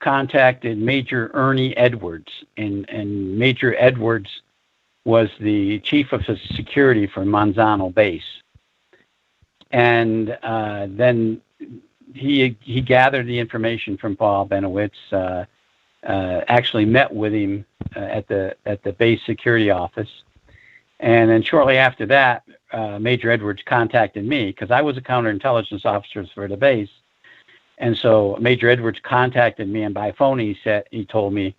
S13: contacted Major Ernie Edwards, and Major Edwards was the chief of security for Manzano Base. And then he gathered the information from Paul Bennewitz, actually met with him at the base security office. And then shortly after that, Major Edwards contacted me because I was a counterintelligence officer for the base. And so Major Edwards contacted me, and by phone he told me,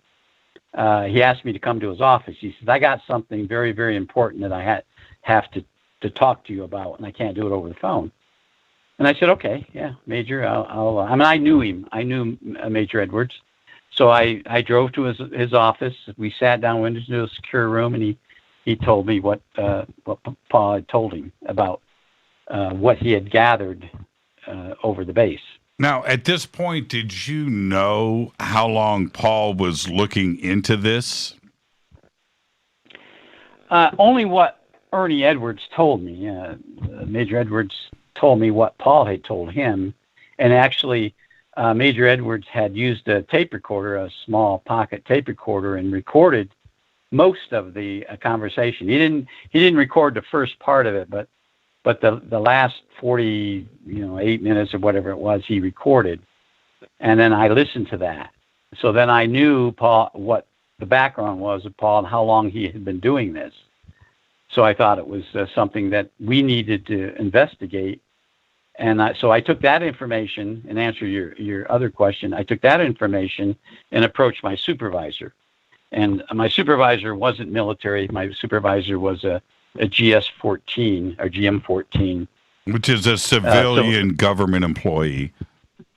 S13: he asked me to come to his office. He says, I got something very, very important that I have to talk to you about, and I can't do it over the phone. And I said, okay, yeah, Major, I knew him. I knew Major Edwards. So I drove to his office. We sat down, went into a secure room, and he told me what Paul had told him about what he had gathered over the base.
S6: Now, at this point, did you know how long Paul was looking into this?
S13: Only what Ernie Edwards told me. Major Edwards told me what Paul had told him. And actually, Major Edwards had used a tape recorder, a small pocket tape recorder, and recorded most of the conversation. He didn't record the first part of it, but the last 8 minutes or whatever it was, he recorded. And then I listened to that. So then I knew Paul, what the background was of Paul and how long he had been doing this. So I thought it was something that we needed to investigate. And so I took that information, and answer your other question, I took that information and approached my supervisor. And my supervisor wasn't military. My supervisor was a GS-14 or GM-14.
S6: Which is a civilian government employee.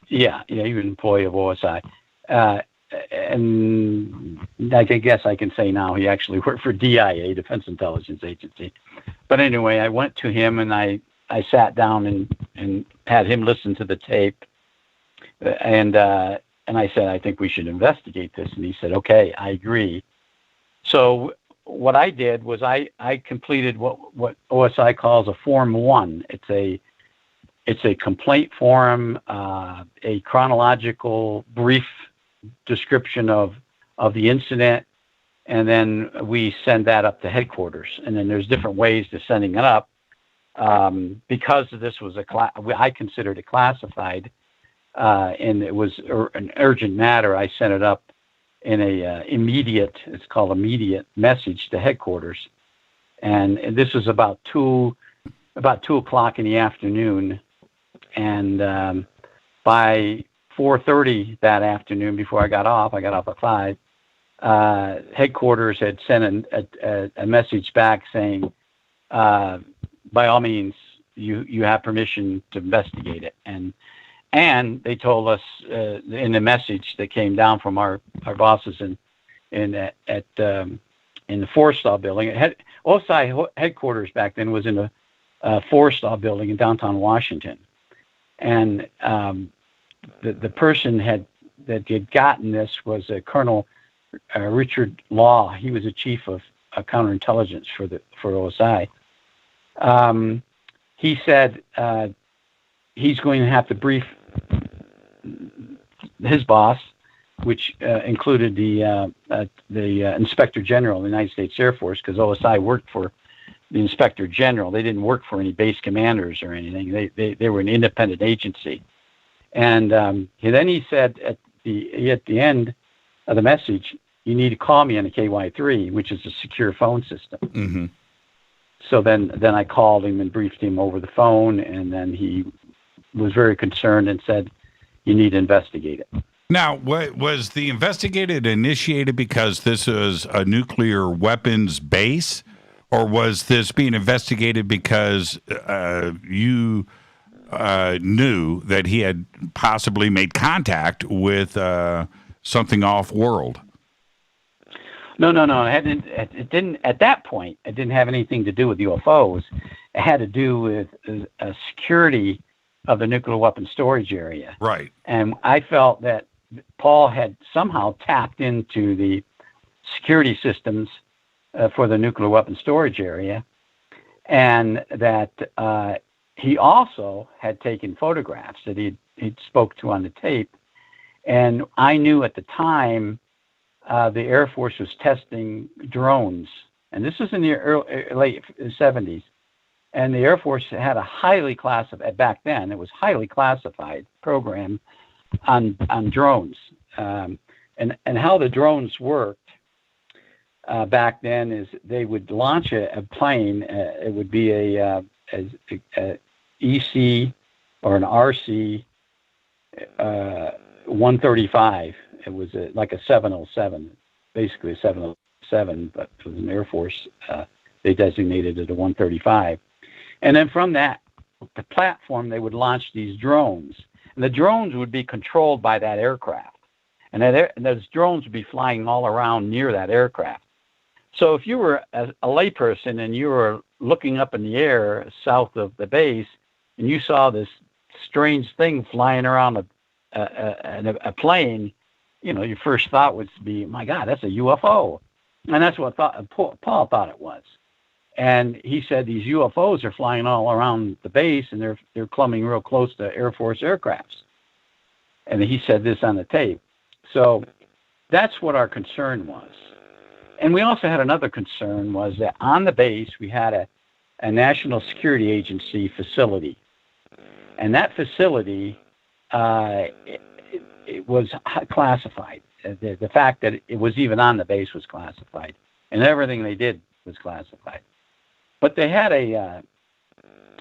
S13: Yeah, he was an employee of OSI. and I guess I can say now he actually worked for DIA, Defense Intelligence Agency. But anyway, I went to him and I sat down and had him listen to the tape. And I said, I think we should investigate this. And he said, okay, I agree. So what I did was I completed what OSI calls a Form 1. It's a complaint form, a chronological brief description of the incident, and then we send that up to headquarters. And then there's different ways to sending it up. Because this was I considered it classified, and it was an urgent matter. I sent it up in it's called immediate message to headquarters, and this was about 2:00 in the afternoon, and by 4:30 that afternoon, before I got off at 5. Headquarters had sent a message back saying, by all means, you have permission to investigate it, and they told us in the message that came down from our bosses in the Forrestal building. OSI headquarters back then was in a Forrestal building in downtown Washington, and the person that had gotten this was a Colonel Richard Law. He was a chief of counterintelligence for OSI. He said he's going to have to brief his boss, which included the Inspector General of the United States Air Force, because OSI worked for the Inspector General. They didn't work for any base commanders or anything. They were an independent agency. And then he said at the end of the message, you need to call me on a KY3, which is a secure phone system.
S6: Mm-hmm.
S13: So then I called him and briefed him over the phone, and then he was very concerned and said, you need to investigate it.
S6: Now, was the investigated initiated because this was a nuclear weapons base, or was this being investigated because you knew that he had possibly made contact with something off-world?
S13: No. It didn't. At that point, it didn't have anything to do with UFOs. It had to do with security of the nuclear weapon storage area.
S6: Right.
S13: And I felt that Paul had somehow tapped into the security systems for the nuclear weapon storage area, and that he also had taken photographs that he'd spoke to on the tape. And I knew at the time the Air Force was testing drones, and this was in the late 70s. And the Air Force had a highly classified, back then, it was highly classified program on drones. And how the drones worked back then is they would launch a plane. It would be a EC or an RC 135. It was like a 707, basically a 707, but it was an Air Force. They designated it a 135. And then from the platform, they would launch these drones. And the drones would be controlled by that aircraft. And those drones would be flying all around near that aircraft. So if you were a layperson and you were looking up in the air south of the base, and you saw this strange thing flying around a plane, your first thought would be, my God, that's a UFO. And that's what Paul thought it was. And he said these UFOs are flying all around the base, and they're coming real close to Air Force aircrafts. And he said this on the tape. So that's what our concern was. And we also had another concern, was that on the base we had a National Security Agency facility. And that facility, it was classified. The fact that it was even on the base was classified. And everything they did was classified. But they had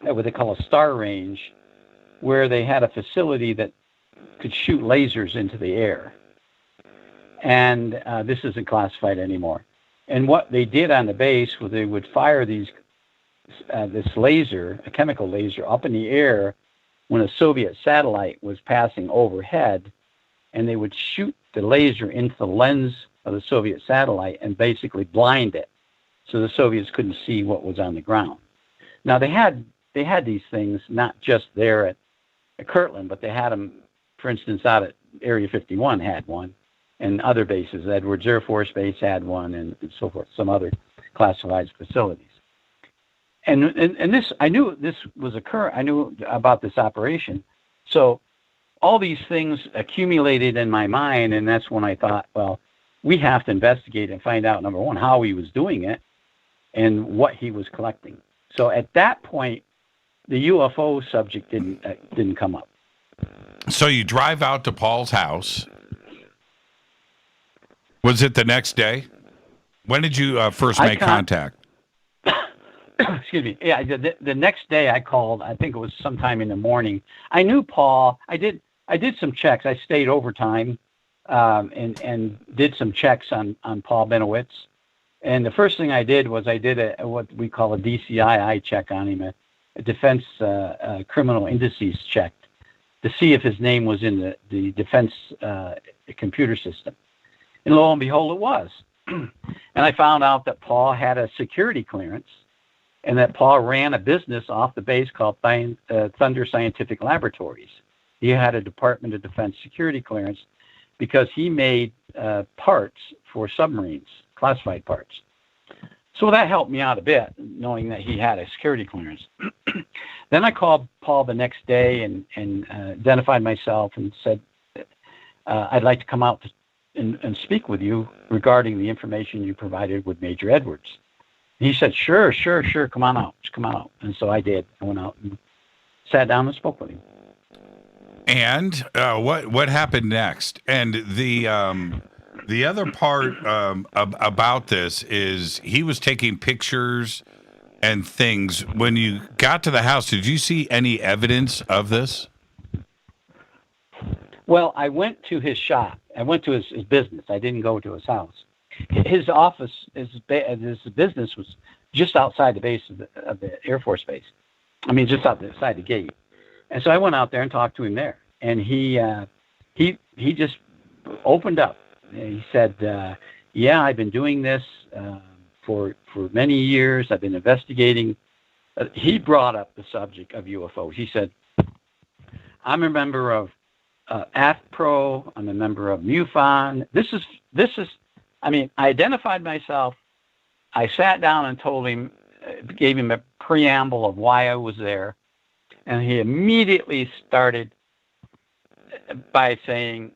S13: what they call a star range, where they had a facility that could shoot lasers into the air. And this isn't classified anymore. And what they did on the base was they would fire this laser, a chemical laser, up in the air when a Soviet satellite was passing overhead. and they would shoot the laser into the lens of the Soviet satellite and basically blind it, so the Soviets couldn't see what was on the ground. Now they had these things not just there at Kirtland, but they had them, for instance, out at Area 51 had one, and other bases. Edwards Air Force Base had one, and so forth. Some other classified facilities. And this, I knew this was I knew about this operation. So all these things accumulated in my mind, and that's when I thought, well, we have to investigate and find out, number one, how he was doing it and what he was collecting. So at that point, the UFO subject didn't come up.
S6: So you drive out to Paul's house. Was it the next day? When did you first make contact?
S13: Excuse me. Yeah, the next day I called. I think it was sometime in the morning. I knew Paul. I did some checks. I stayed overtime and did some checks on Paul Bennewitz. And the first thing I did was what we call a DCII check on him, a defense criminal indices check, to see if his name was in the defense computer system. And lo and behold, it was. And I found out that Paul had a security clearance, and that Paul ran a business off the base called Thunder Scientific Laboratories. He had a Department of Defense security clearance because he made parts for submarines, classified parts. So that helped me out a bit, knowing that he had a security clearance. Then I called Paul the next day and identified myself and said, I'd like to come out and speak with you regarding the information you provided with Major Edwards. He said, sure, come on out. Just come on out. And so I did. I went out and sat down and spoke with him.
S6: And what happened next? And the other part about this is he was taking pictures and things. When you got to the house, did you see any evidence of this?
S13: Well, I went to his shop. I went to his business. I didn't go to his house. His office, his business was just outside the base of the Air Force Base. I mean, just outside the gate. And so I went out there and talked to him there. And he just opened up. He said, yeah, I've been doing this for many years. I've been investigating. He brought up the subject of UFOs. He said, I'm a member of AFPRO. I'm a member of MUFON. This is. I mean, I identified myself. I sat down and told him, gave him a preamble of why I was there, and he immediately started by saying,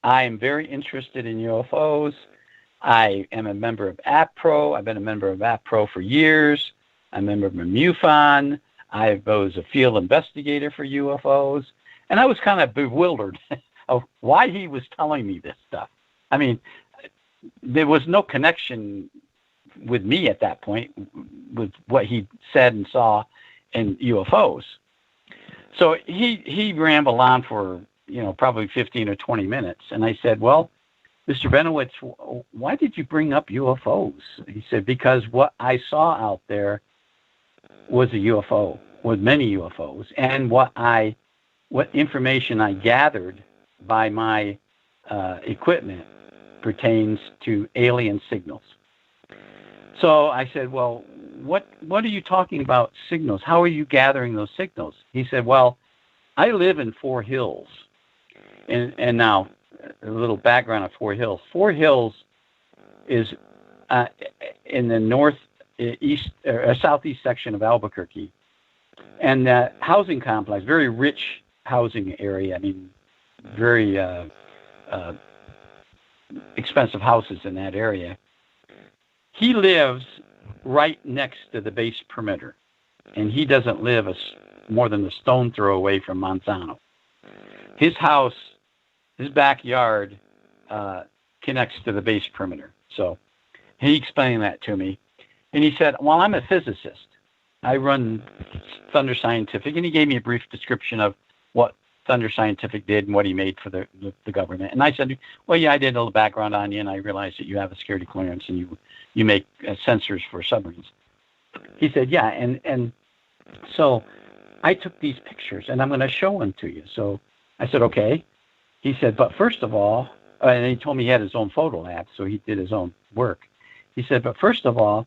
S13: I am very interested in UFOs. I am a member of AFPRO. I've been a member of AFPRO for years. I'm a member of MUFON. I was a field investigator for UFOs. And I was kind of bewildered of why he was telling me this stuff. I mean, there was no connection with me at that point with what he said and saw in UFOs. So he rambled on for, probably 15 or 20 minutes. And I said, well, Mr. Benowitz, why did you bring up UFOs? He said, because what I saw out there was a UFO, was many UFOs. And what information I gathered by my equipment pertains to alien signals. So I said, well, what are you talking about signals? How are you gathering those signals? He said, well, I live in Four Hills. And now a little background of Four Hills. Four Hills is in the northeast or southeast section of Albuquerque. And that housing complex, very rich housing area. I mean, very expensive houses in that area. He lives right next to the base perimeter, and he doesn't live more than a stone throw away from Monsanto. His house, his backyard, connects to the base perimeter. So he explained that to me, and he said, well, I'm a physicist. I run Thunder Scientific, and he gave me a brief description of what Thunder Scientific did and what he made for the government. And I said, well, yeah, I did a little background on you, and I realized that you have a security clearance and you make sensors for submarines. He said, yeah, and so I took these pictures, and I'm going to show them to you. So I said, okay. he said, but first of all, and he told me he had his own photo lab, so he did his own work. He said, but first of all,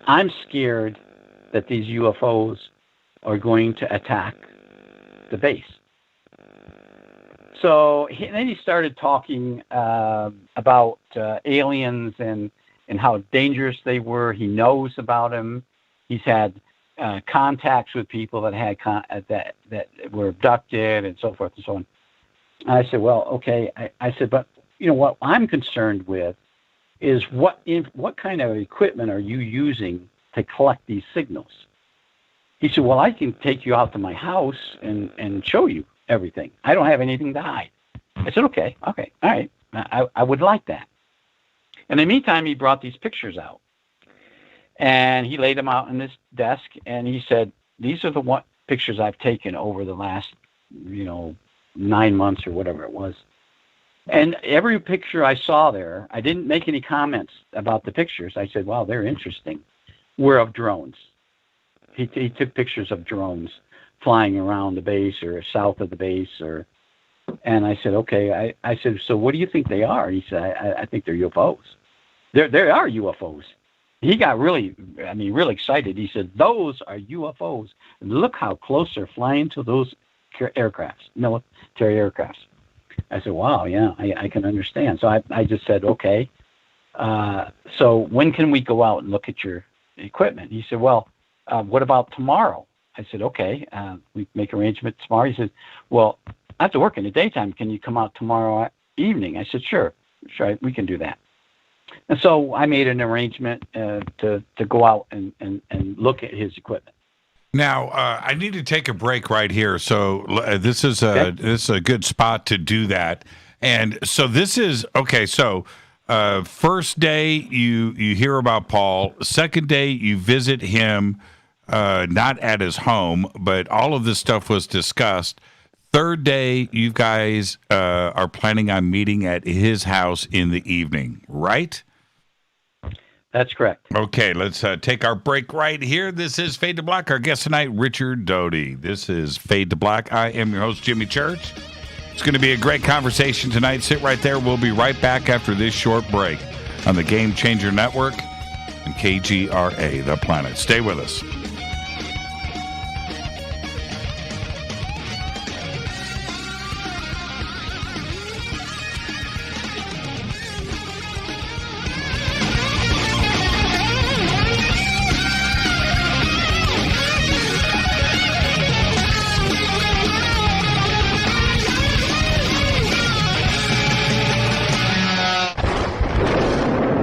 S13: I'm scared that these UFOs are going to attack the base. So then he started talking about aliens and how dangerous they were. He knows about them. He's had contacts with people that had that were abducted and so forth and so on. And I said, well, okay. I said, but what I'm concerned with is what kind of equipment are you using to collect these signals? He said, well, I can take you out to my house and show you everything. I don't have anything to hide. I said, okay, all right. I would like that. In the meantime, he brought these pictures out. And he laid them out on his desk, and he said, these are the pictures I've taken over the last, 9 months or whatever it was. And every picture I saw there, I didn't make any comments about the pictures. I said, wow, they're interesting. Were of drones. He took pictures of drones flying around the base or south of the base. And I said, okay. I said, so what do you think they are? He said, I think they're UFOs. There are UFOs. He got really excited. He said, those are UFOs. Look how close they're flying to those aircrafts, military aircrafts. I said, wow, yeah, I can understand. So I just said, okay. So when can we go out and look at your equipment? He said, well, what about tomorrow? I said, okay, we make arrangements tomorrow. He said, well, I have to work in the daytime. Can you come out tomorrow evening? I said, sure, we can do that. And so I made an arrangement to go out and look at his equipment.
S6: Now, I need to take a break right here. So this is a good spot to do that. And so this is, okay, so first day you hear about Paul. Second day you visit him, not at his home, but all of this stuff was discussed. Third day, you guys are planning on meeting at his house in the evening, right?
S13: That's correct.
S6: Okay, let's take our break right here. This is Fade to Black. Our guest tonight, Richard Doty. This is Fade to Black. I am your host, Jimmy Church. It's going to be a great conversation tonight. Sit right there. We'll be right back after this short break on the Game Changer Network and KGRA, The Planet. Stay with us.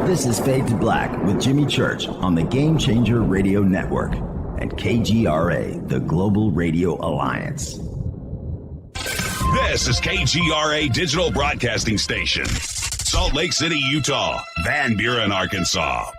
S3: This is Fade to Black with Jimmy Church on the Game Changer Radio Network and KGRA, the Global Radio Alliance.
S9: This is KGRA Digital Broadcasting Station, Salt Lake City, Utah, Van Buren, Arkansas.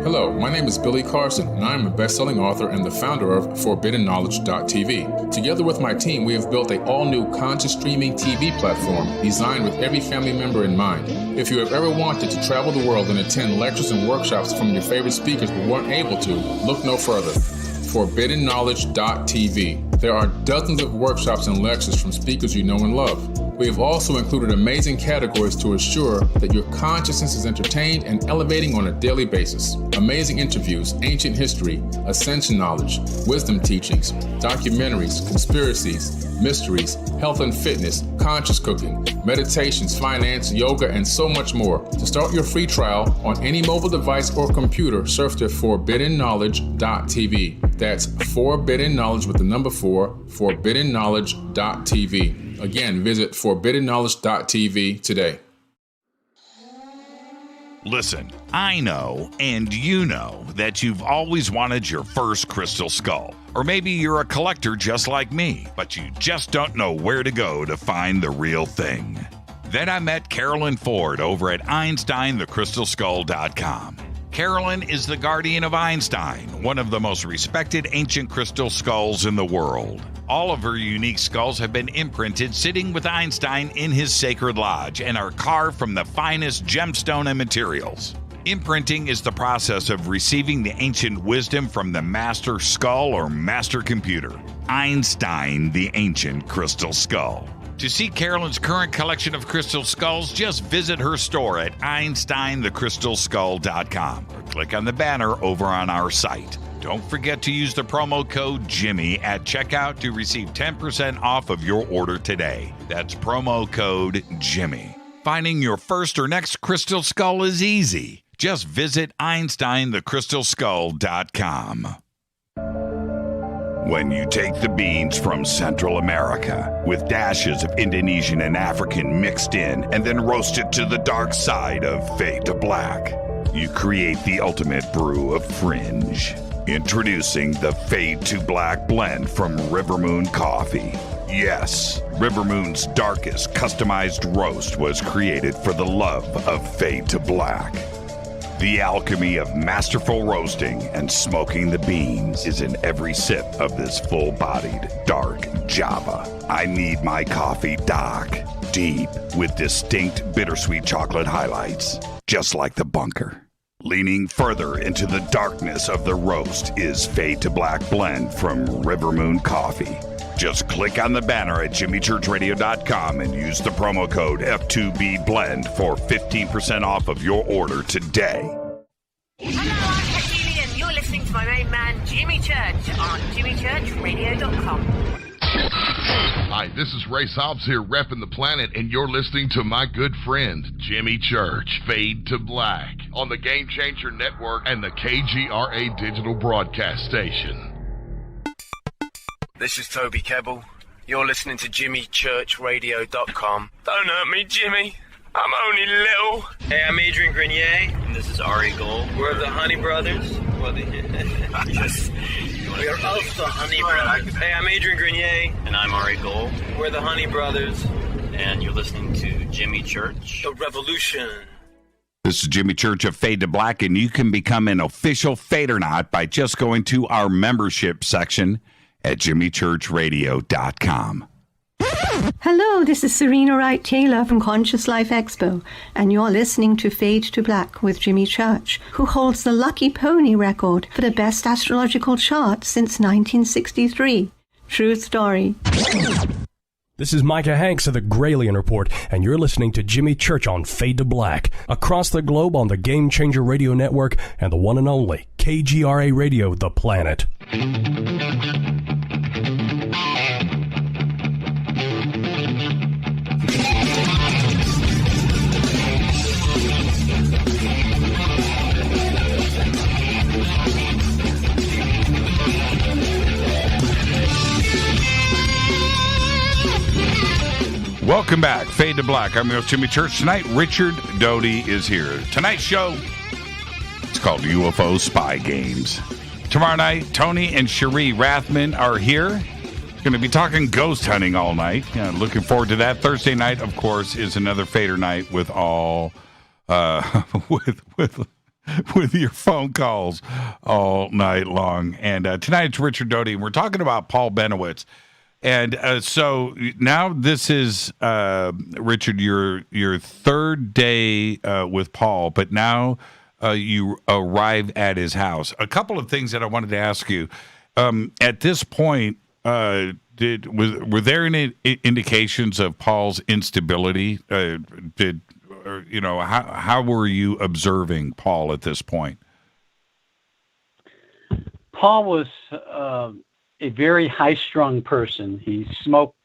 S14: Hello, my name is Billy Carson, and I am a best-selling author and the founder of ForbiddenKnowledge.tv. Together with my team, we have built an all-new conscious streaming TV platform designed with every family member in mind. If you have ever wanted to travel the world and attend lectures and workshops from your favorite speakers but weren't able to, look no further. ForbiddenKnowledge.tv. There are dozens of workshops and lectures from speakers you know and love. We have also included amazing categories to assure that your consciousness is entertained and elevating on a daily basis. Amazing interviews, ancient history, ascension knowledge, wisdom teachings, documentaries, conspiracies, mysteries, health and fitness, conscious cooking, meditations, finance, yoga, and so much more. To start your free trial on any mobile device or computer, surf to ForbiddenKnowledge.tv. That's Forbidden Knowledge with the number 4, ForbiddenKnowledge.tv. Again, visit ForbiddenKnowledge.tv today.
S6: Listen, I know, and you know, that you've always wanted your first crystal skull. Or maybe you're a collector just like me, but you just don't know where to go to find the real thing. Then I met Carolyn Ford over at EinsteinTheCrystalSkull.com. Carolyn is the guardian of Einstein, one of the most respected ancient crystal skulls in the world. All of her unique skulls have been imprinted sitting with Einstein in his sacred lodge and are carved from the finest gemstone and materials. Imprinting is the process of receiving the ancient wisdom from the master skull or master computer, Einstein the Ancient Crystal Skull. To see Carolyn's current collection of crystal skulls, just visit her store at EinsteinTheCrystalSkull.com or click on the banner over on our site. Don't forget to use the promo code Jimmy at checkout to receive 10% off of your order today. That's promo code Jimmy. Finding your first or next crystal skull is easy. Just visit EinsteinTheCrystalSkull.com. When you take the beans from Central America with dashes of Indonesian and African mixed in and then roast it to the dark side of Fade to Black, you create the ultimate brew of fringe. Introducing the Fade to Black blend from Rivermoon Coffee. Yes, Rivermoon's darkest customized roast was created for the love of Fade to Black. The alchemy of masterful roasting and smoking the beans is in every sip of this full-bodied, dark Java. I need my coffee dark, deep, with distinct bittersweet chocolate highlights, just like the bunker. Leaning further into the darkness of the roast is Fade to Black blend from Rivermoon Coffee. Just click on the banner at jimmychurchradio.com and use the promo code F2BBLEND for 15% off of your order today.
S8: Hello, I'm Katie, and you're listening to my main man, Jimmy Church, on jimmychurchradio.com.
S15: Hi, this is Ray Hobbs here, repping the planet, and you're listening to my good friend, Jimmy Church, Fade to Black, on the Game Changer Network and the KGRA Digital Broadcast Station.
S16: This is Toby Kebbell. You're listening to JimmyChurchRadio.com. Don't hurt me, Jimmy. I'm only little.
S17: Hey, I'm Adrian Grenier. And this is Ari Gold. We're the Honey Brothers. We are also Honey Brothers. Hey, I'm Adrian Grenier.
S18: And I'm Ari Gold.
S17: We're the Honey Brothers.
S18: And you're listening to Jimmy Church.
S17: The Revolution.
S6: This is Jimmy Church of Fade to Black, and you can become an official Fadernaut by just going to our membership section at jimmychurchradio.com.
S19: Hello, this is Serena Wright Taylor from Conscious Life Expo, and you're listening to Fade to Black with Jimmy Church, who holds the Lucky Pony record for the best astrological chart since 1963. True story.
S20: This is Micah Hanks of the Gralien Report, and you're listening to Jimmy Church on Fade to Black, across the globe on the Game Changer Radio Network and the one and only KGRA Radio, The Planet.
S6: Welcome back, Fade to Black. I'm your host, Jimmy Church. Tonight, Richard Doty is here. Tonight's show, it's called UFO Spy Games. Tomorrow night, Tony and Cherie Rathman are here. Going to be talking ghost hunting all night. Looking forward to that. Thursday night, of course, is another Fader night with all with your phone calls all night long. And tonight it's Richard Doty, and we're talking about Paul Bennewitz. And so now this is, Richard, your third day with Paul, but now you arrive at his house. A couple of things that I wanted to ask you. At this point, were there any indications of Paul's instability? How were you observing Paul at this point?
S13: Paul was a very high-strung person. He smoked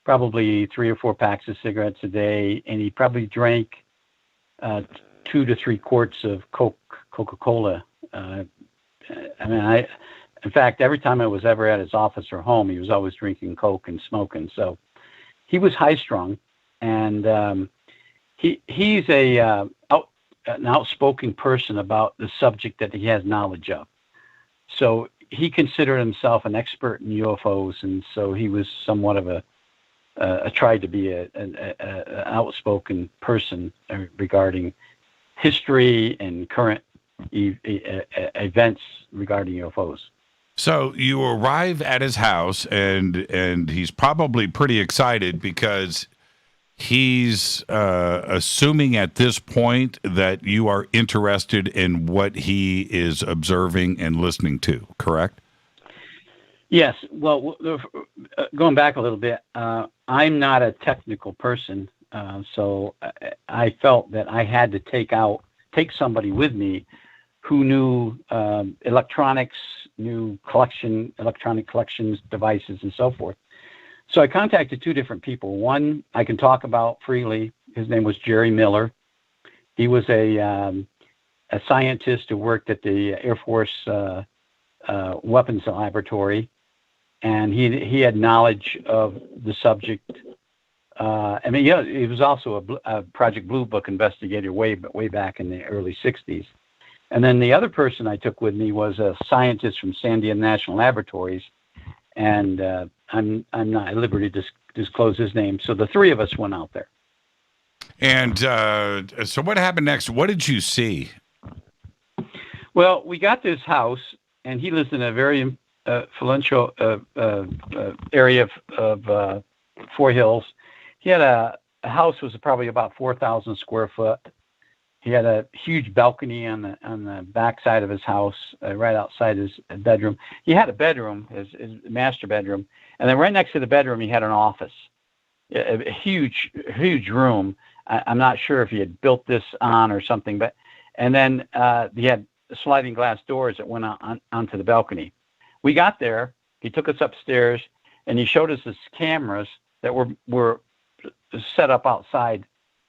S13: probably 3 or 4 packs of cigarettes a day, and he probably drank 2 to 3 quarts of Coca-Cola. In fact, every time I was ever at his office or home, he was always drinking Coke and smoking. So he was high-strung, and he's an outspoken person about the subject that he has knowledge of. So he considered himself an expert in UFOs, and so he was somewhat of tried to be an outspoken person regarding history and current events regarding UFOs.
S6: So you arrive at his house, and he's probably pretty excited because he's assuming at this point that you are interested in what he is observing and listening to, correct?
S13: Yes. Well, going back a little bit, I'm not a technical person, so I felt that I had to take somebody with me who knew electronics, knew electronic collections devices, and so forth. So I contacted two different people. One I can talk about freely. His name was Jerry Miller. He was a scientist who worked at the Air Force weapons laboratory, and he had knowledge of the subject. I mean, yeah, he was also a Project Blue Book investigator way back in the early 60s. And then the other person I took with me was a scientist from Sandia National Laboratories, and I'm not at liberty to disclose his name. So the three of us went out there.
S6: And so what happened next? What did you see?
S13: Well, we got this house, and he lives in a very influential area of Four Hills. He had a house was probably about 4,000 square foot. He had a huge balcony on the back side of his house, right outside his bedroom. He had a bedroom, his master bedroom, and then right next to the bedroom he had an office, a huge room. I'm not sure if he had built this on or something, but and then he had sliding glass doors that went onto the balcony. We got there. He took us upstairs, and he showed us his cameras that were set up outside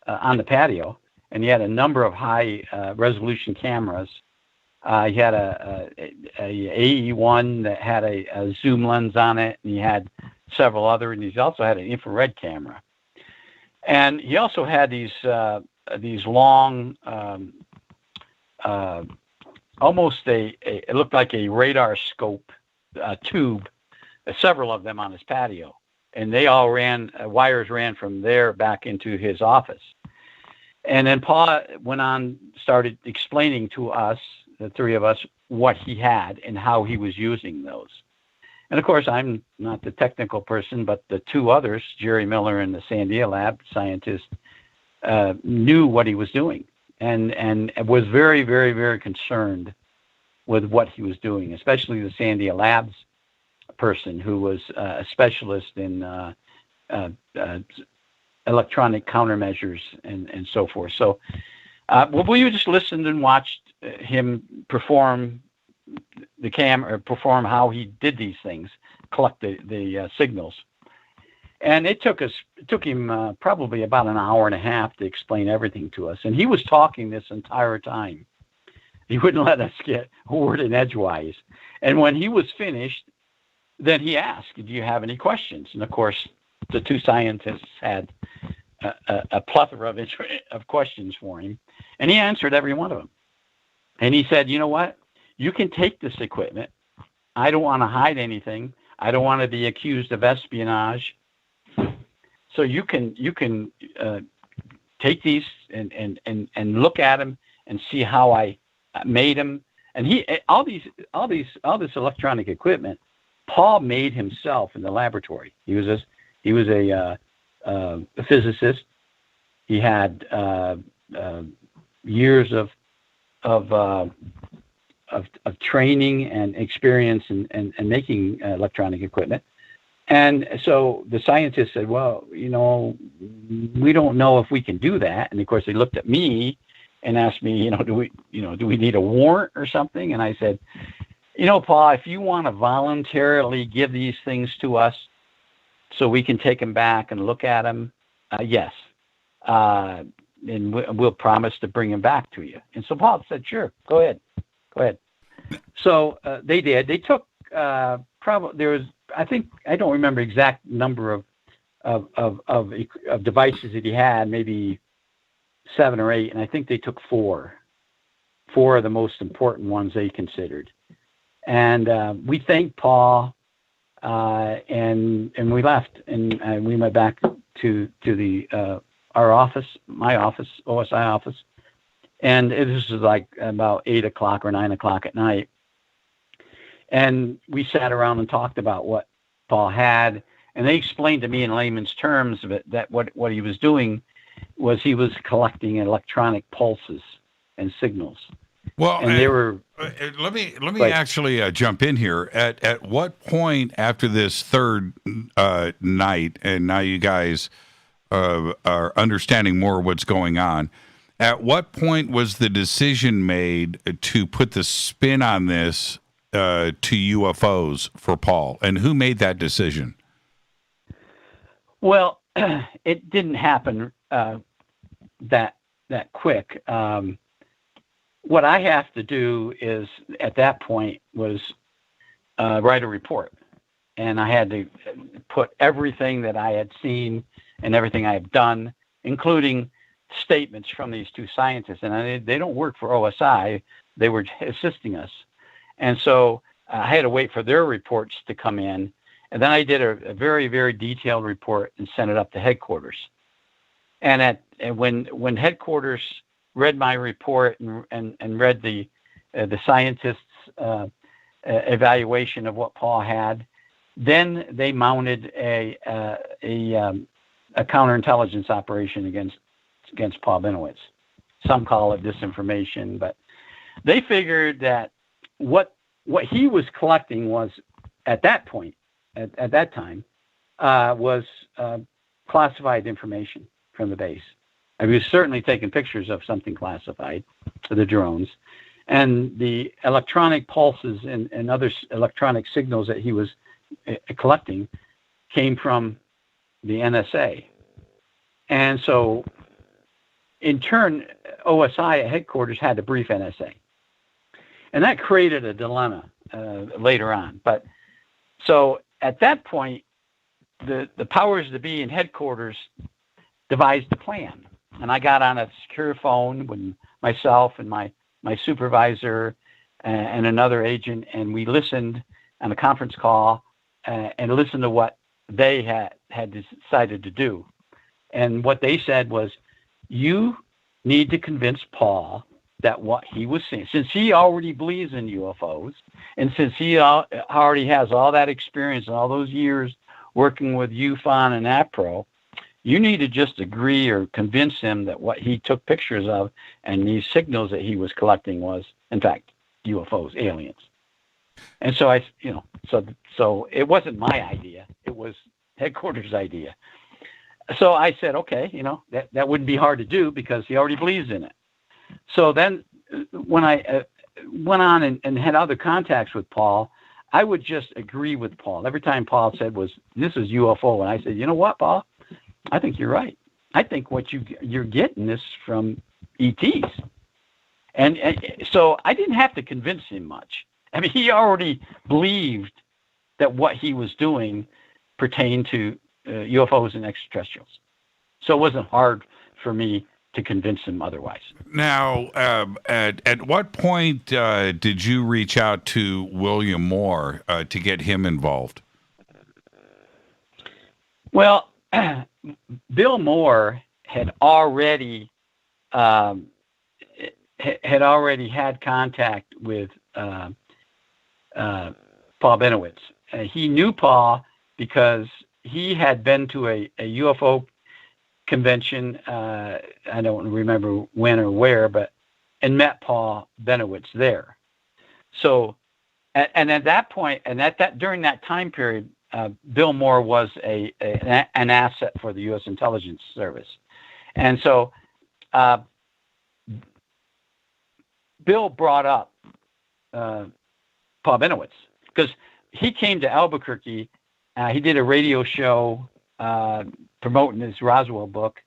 S13: on the patio. And he had a number of high resolution cameras. He had a AE1 that had a zoom lens on it, and he had several other, and he also had an infrared camera. And he also had these long, almost it looked like a radar scope tube, several of them on his patio, and they all wires ran from there back into his office. And then Paul went on, started explaining to us, the three of us, what he had and how he was using those. And of course, I'm not the technical person, but the two others, Jerry Miller and the Sandia Lab scientist, knew what he was doing and was very, very, very concerned with what he was doing, especially the Sandia Labs person who was a specialist in electronic countermeasures and so forth. So we just listened and watched him perform perform how he did these things, collect the signals. And it took him probably about an hour and a half to explain everything to us. And he was talking this entire time. He wouldn't let us get a word in edgewise. And when he was finished, then he asked, "Do you have any questions?" And of course, the two scientists had a plethora of questions for him, and he answered every one of them. And he said, "You know what? You can take this equipment. I don't want to hide anything. I don't want to be accused of espionage. So you can take these and look at them and see how I made them." And all this electronic equipment, Paul made himself in the laboratory. He was a physicist. He had years of training and experience in making electronic equipment. And so the scientist said, "Well, we don't know if we can do that." And of course, they looked at me and asked me, do we need a warrant or something? And I said, Paul, if you want to voluntarily give these things to us so we can take them back and look at them, yes. And we'll promise to bring them back to you. And so Paul said, "Sure, go ahead. So they did. They took I don't remember exact number of devices that he had, maybe 7 or 8, and I think they took 4 of the most important ones they considered. And we thanked Paul, and we left, and we went back to our office, my office, OSI office, and this was like about 8 o'clock or 9 o'clock at night. And we sat around and talked about what Paul had, and they explained to me in layman's terms that what he was doing was he was collecting electronic pulses and signals.
S6: Well,
S13: and they were.
S6: Let me actually jump in here. At what point after this third night, and now you guys are understanding more what's going on, at what point was the decision made to put the spin on this to UFOs for Paul, and who made that decision?
S13: Well, it didn't happen that quick. What I have to do is, at that point, was write a report. And I had to put everything that I had seen and everything I have done, including statements from these two scientists. And they don't work for OSI. They were assisting us. And so I had to wait for their reports to come in. And then I did a very, very detailed report and sent it up to headquarters. And when headquarters read my report and read the scientists' evaluation of what Paul had, then they mounted a counterintelligence operation against Paul Bennewitz. Some call it disinformation, but they figured that what he was collecting was, at that point, at that time, was classified information from the base. I was certainly taking pictures of something classified for the drones, and the electronic pulses and other electronic signals that he was collecting came from the NSA. And so, in turn, OSI at headquarters had to brief NSA. And that created a dilemma later on. But so at that point, the powers that be in headquarters devised a plan. And I got on a secure phone with myself and my supervisor and another agent, and we listened on a conference call and listened to what they had decided to do. And what they said was, you need to convince Paul that what he was seeing, since he already believes in UFOs, and since he already has all that experience and all those years working with UFON and APRO, you need to just agree or convince him that what he took pictures of and these signals that he was collecting was, in fact, UFOs, aliens. And so so it wasn't my idea; it was headquarters' idea. So I said, okay, that wouldn't be hard to do because he already believes in it. So then, when I went on and had other contacts with Paul, I would just agree with Paul. Every time Paul said this is UFO, and I said, you know what, Paul? I think you're right. I think what you're getting is from ETs. And so I didn't have to convince him much. I mean, he already believed that what he was doing pertained to UFOs and extraterrestrials. So it wasn't hard for me to convince him otherwise.
S6: Now, at what point did you reach out to William Moore to get him involved?
S13: Well, Bill Moore had already had contact with Paul Bennewitz. He knew Paul because he had been to a UFO convention. I don't remember when or where, and met Paul Bennewitz there. So, and at that point, and during that time period, Bill Moore was an asset for the U.S. Intelligence Service. And so Bill brought up Paul Bennewitz because he came to Albuquerque. He did a radio show promoting his Roswell book,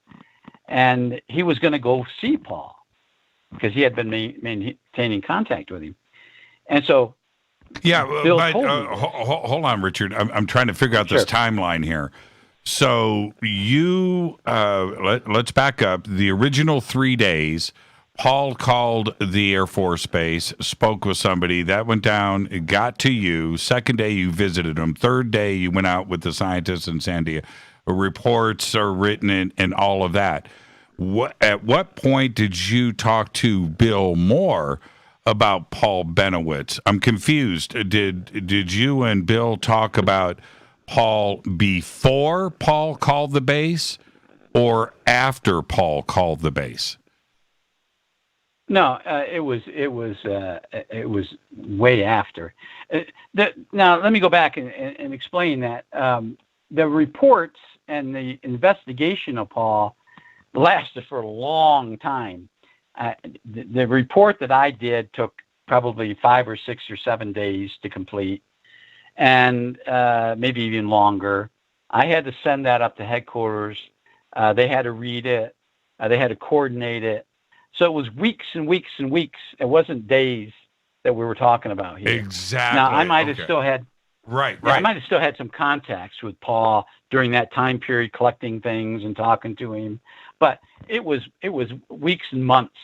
S13: and he was going to go see Paul because he had been maintaining contact with him. And so
S6: yeah, but hold on, Richard. I'm trying to figure out this timeline here. So you let's back up. The original 3 days, Paul called the Air Force Base, spoke with somebody. That went down, it got to you. Second day, you visited him. Third day, you went out with the scientists in San Diego. Reports are written and all of that. At what point did you talk to Bill Moore about Paul Bennewitz? I'm confused. Did you and Bill talk about Paul before Paul called the base or after Paul called the base?
S13: No, it was way after. Now let me go back and explain that the reports and the investigation of Paul lasted for a long time. The report that I did took probably 5 or 6 or 7 days to complete, and maybe even longer. I had to send that up to headquarters. They had to read it. They had to coordinate it. So it was weeks and weeks and weeks. It wasn't days that we were talking about here.
S6: Exactly.
S13: Now, I might have still had
S6: Right.
S13: I might have still had some contacts with Paul during that time period, collecting things and talking to him, but it was weeks and months.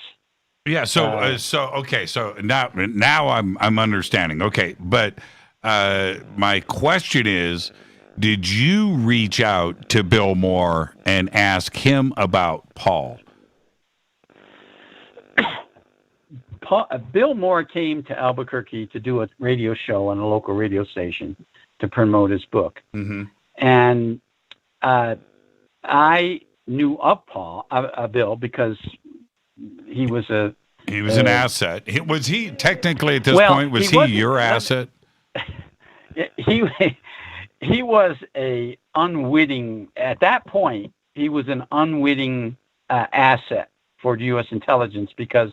S6: Yeah. So okay. So now I'm understanding. Okay, but my question is, did you reach out to Bill Moore and ask him about Paul?
S13: Bill Moore came to Albuquerque to do a radio show on a local radio station to promote his book.
S6: Mm-hmm.
S13: And I knew of Bill, because he was an
S6: asset. Was he technically at this point? Was he your asset?
S13: He was a unwitting at that point. He was an unwitting asset for U.S. intelligence, because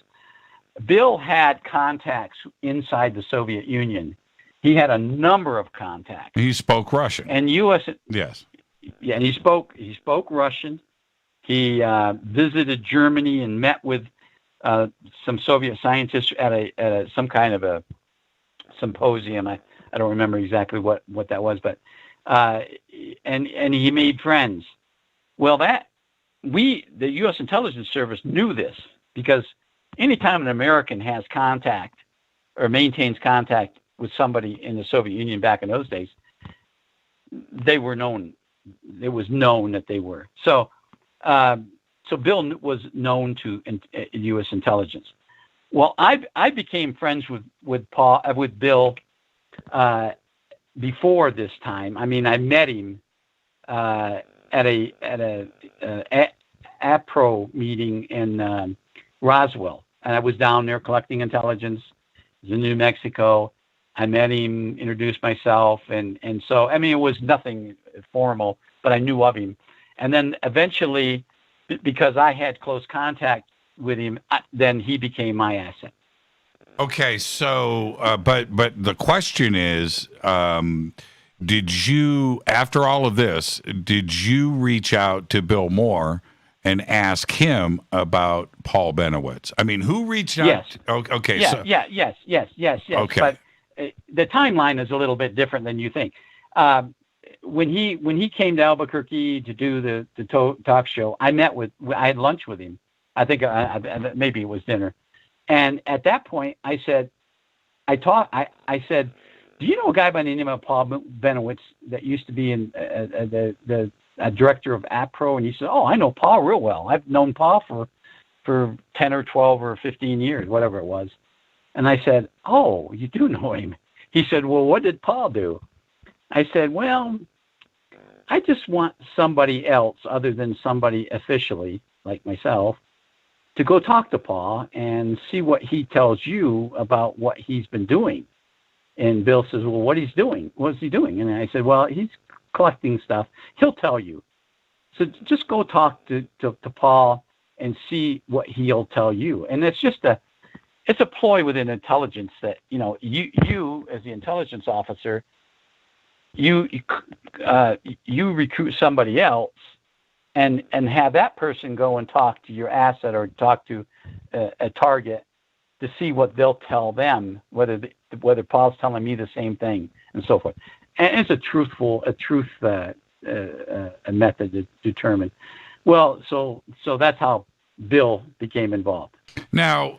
S13: Bill had contacts inside the Soviet Union. He had a number of contacts.
S6: He spoke Russian.
S13: And U.S.
S6: Yes.
S13: Yeah, and he spoke Russian. He visited Germany and met with some Soviet scientists at some kind of a symposium. I don't remember exactly what that was, but and he made friends. Well, the U.S. intelligence service knew this, because anytime an American has contact or maintains contact with somebody in the Soviet Union back in those days, they were known. It was known that they were. So Bill was known to U.S. intelligence. Well, I became friends with Bill before this time. I mean, I met him at a APRO meeting in Roswell, and I was down there collecting intelligence. It was in New Mexico. I met him, introduced myself, and so, I mean, it was nothing formal, but I knew of him. And then eventually, because I had close contact with him, then he became my asset.
S6: Okay, so, but the question is, did you, after all of this, did you reach out to Bill Moore and ask him about Paul Bennewitz? I mean, who reached out?
S13: Yes.
S6: Okay.
S13: Yes.
S6: Okay.
S13: But the timeline is a little bit different than you think. When he came to Albuquerque to do the talk show, I had lunch with him. I think maybe it was dinner. And at that point, I said, I said, do you know a guy by the name of Paul Bennewitz that used to be in the director of APRO? And he said, oh, I know Paul real well. I've known Paul for 10 or 12 or 15 years, whatever it was. And I said, oh, you do know him. He said, well, what did Paul do? I said, well, I just want somebody else other than somebody officially, like myself, to go talk to Paul and see what he tells you about what he's been doing. And Bill says, well, what he's doing? What's he doing? And I said, well, he's collecting stuff. He'll tell you. So just go talk to Paul and see what he'll tell you. And it's just a ploy within intelligence that, you as the intelligence officer, you recruit somebody else and have that person go and talk to your asset or talk to a target to see what they'll tell them, whether Paul's telling me the same thing and so forth. And it's a truth method to determine. Well, so that's how Bill became involved.
S6: Now,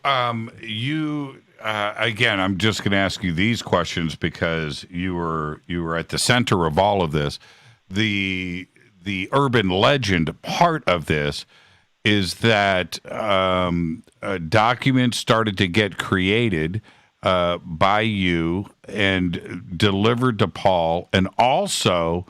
S6: you again, I'm just going to ask you these questions because you were at the center of all of this. The urban legend part of this is that documents started to get created by you and delivered to Paul, and also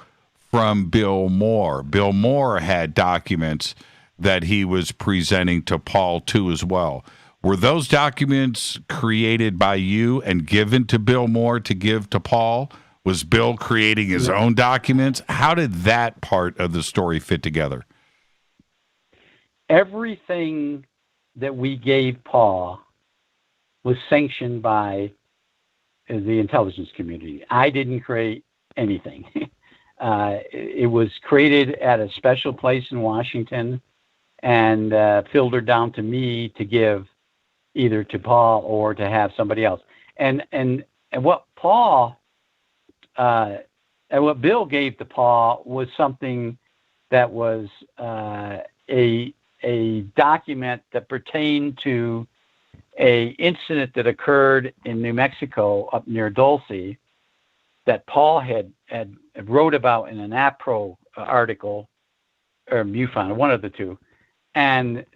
S6: from Bill Moore. Bill Moore had documents that he was presenting to Paul too as well. Were those documents created by you and given to Bill Moore to give to Paul? Was Bill creating his own documents? How did that part of the story fit together?
S13: Everything that we gave Paul was sanctioned by the intelligence community. I didn't create anything. It was created at a special place in Washington and filtered down to me to give either to Paul or to have somebody else. And what Paul and what Bill gave to Paul was something that was a document that pertained to a incident that occurred in New Mexico up near Dulce that Paul had wrote about in an APRO article, or MUFON, one of the two. And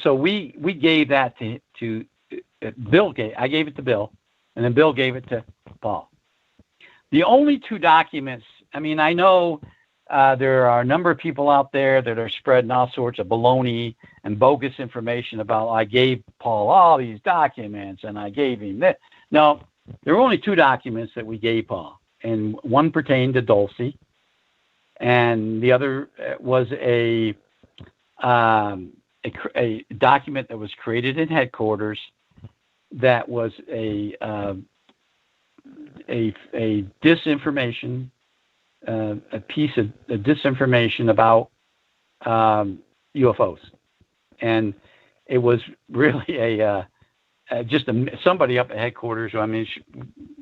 S13: so we gave that to Bill. I gave it to Bill, and then Bill gave it to Paul. The only two documents, I mean, I know there are a number of people out there that are spreading all sorts of baloney and bogus information about, I gave Paul all these documents and I gave him this. No, there were only two documents that we gave Paul, and one pertained to Dulce, and the other was a document that was created in headquarters that was a disinformation, a piece of disinformation about UFOs, and it was really somebody up at headquarters. I mean,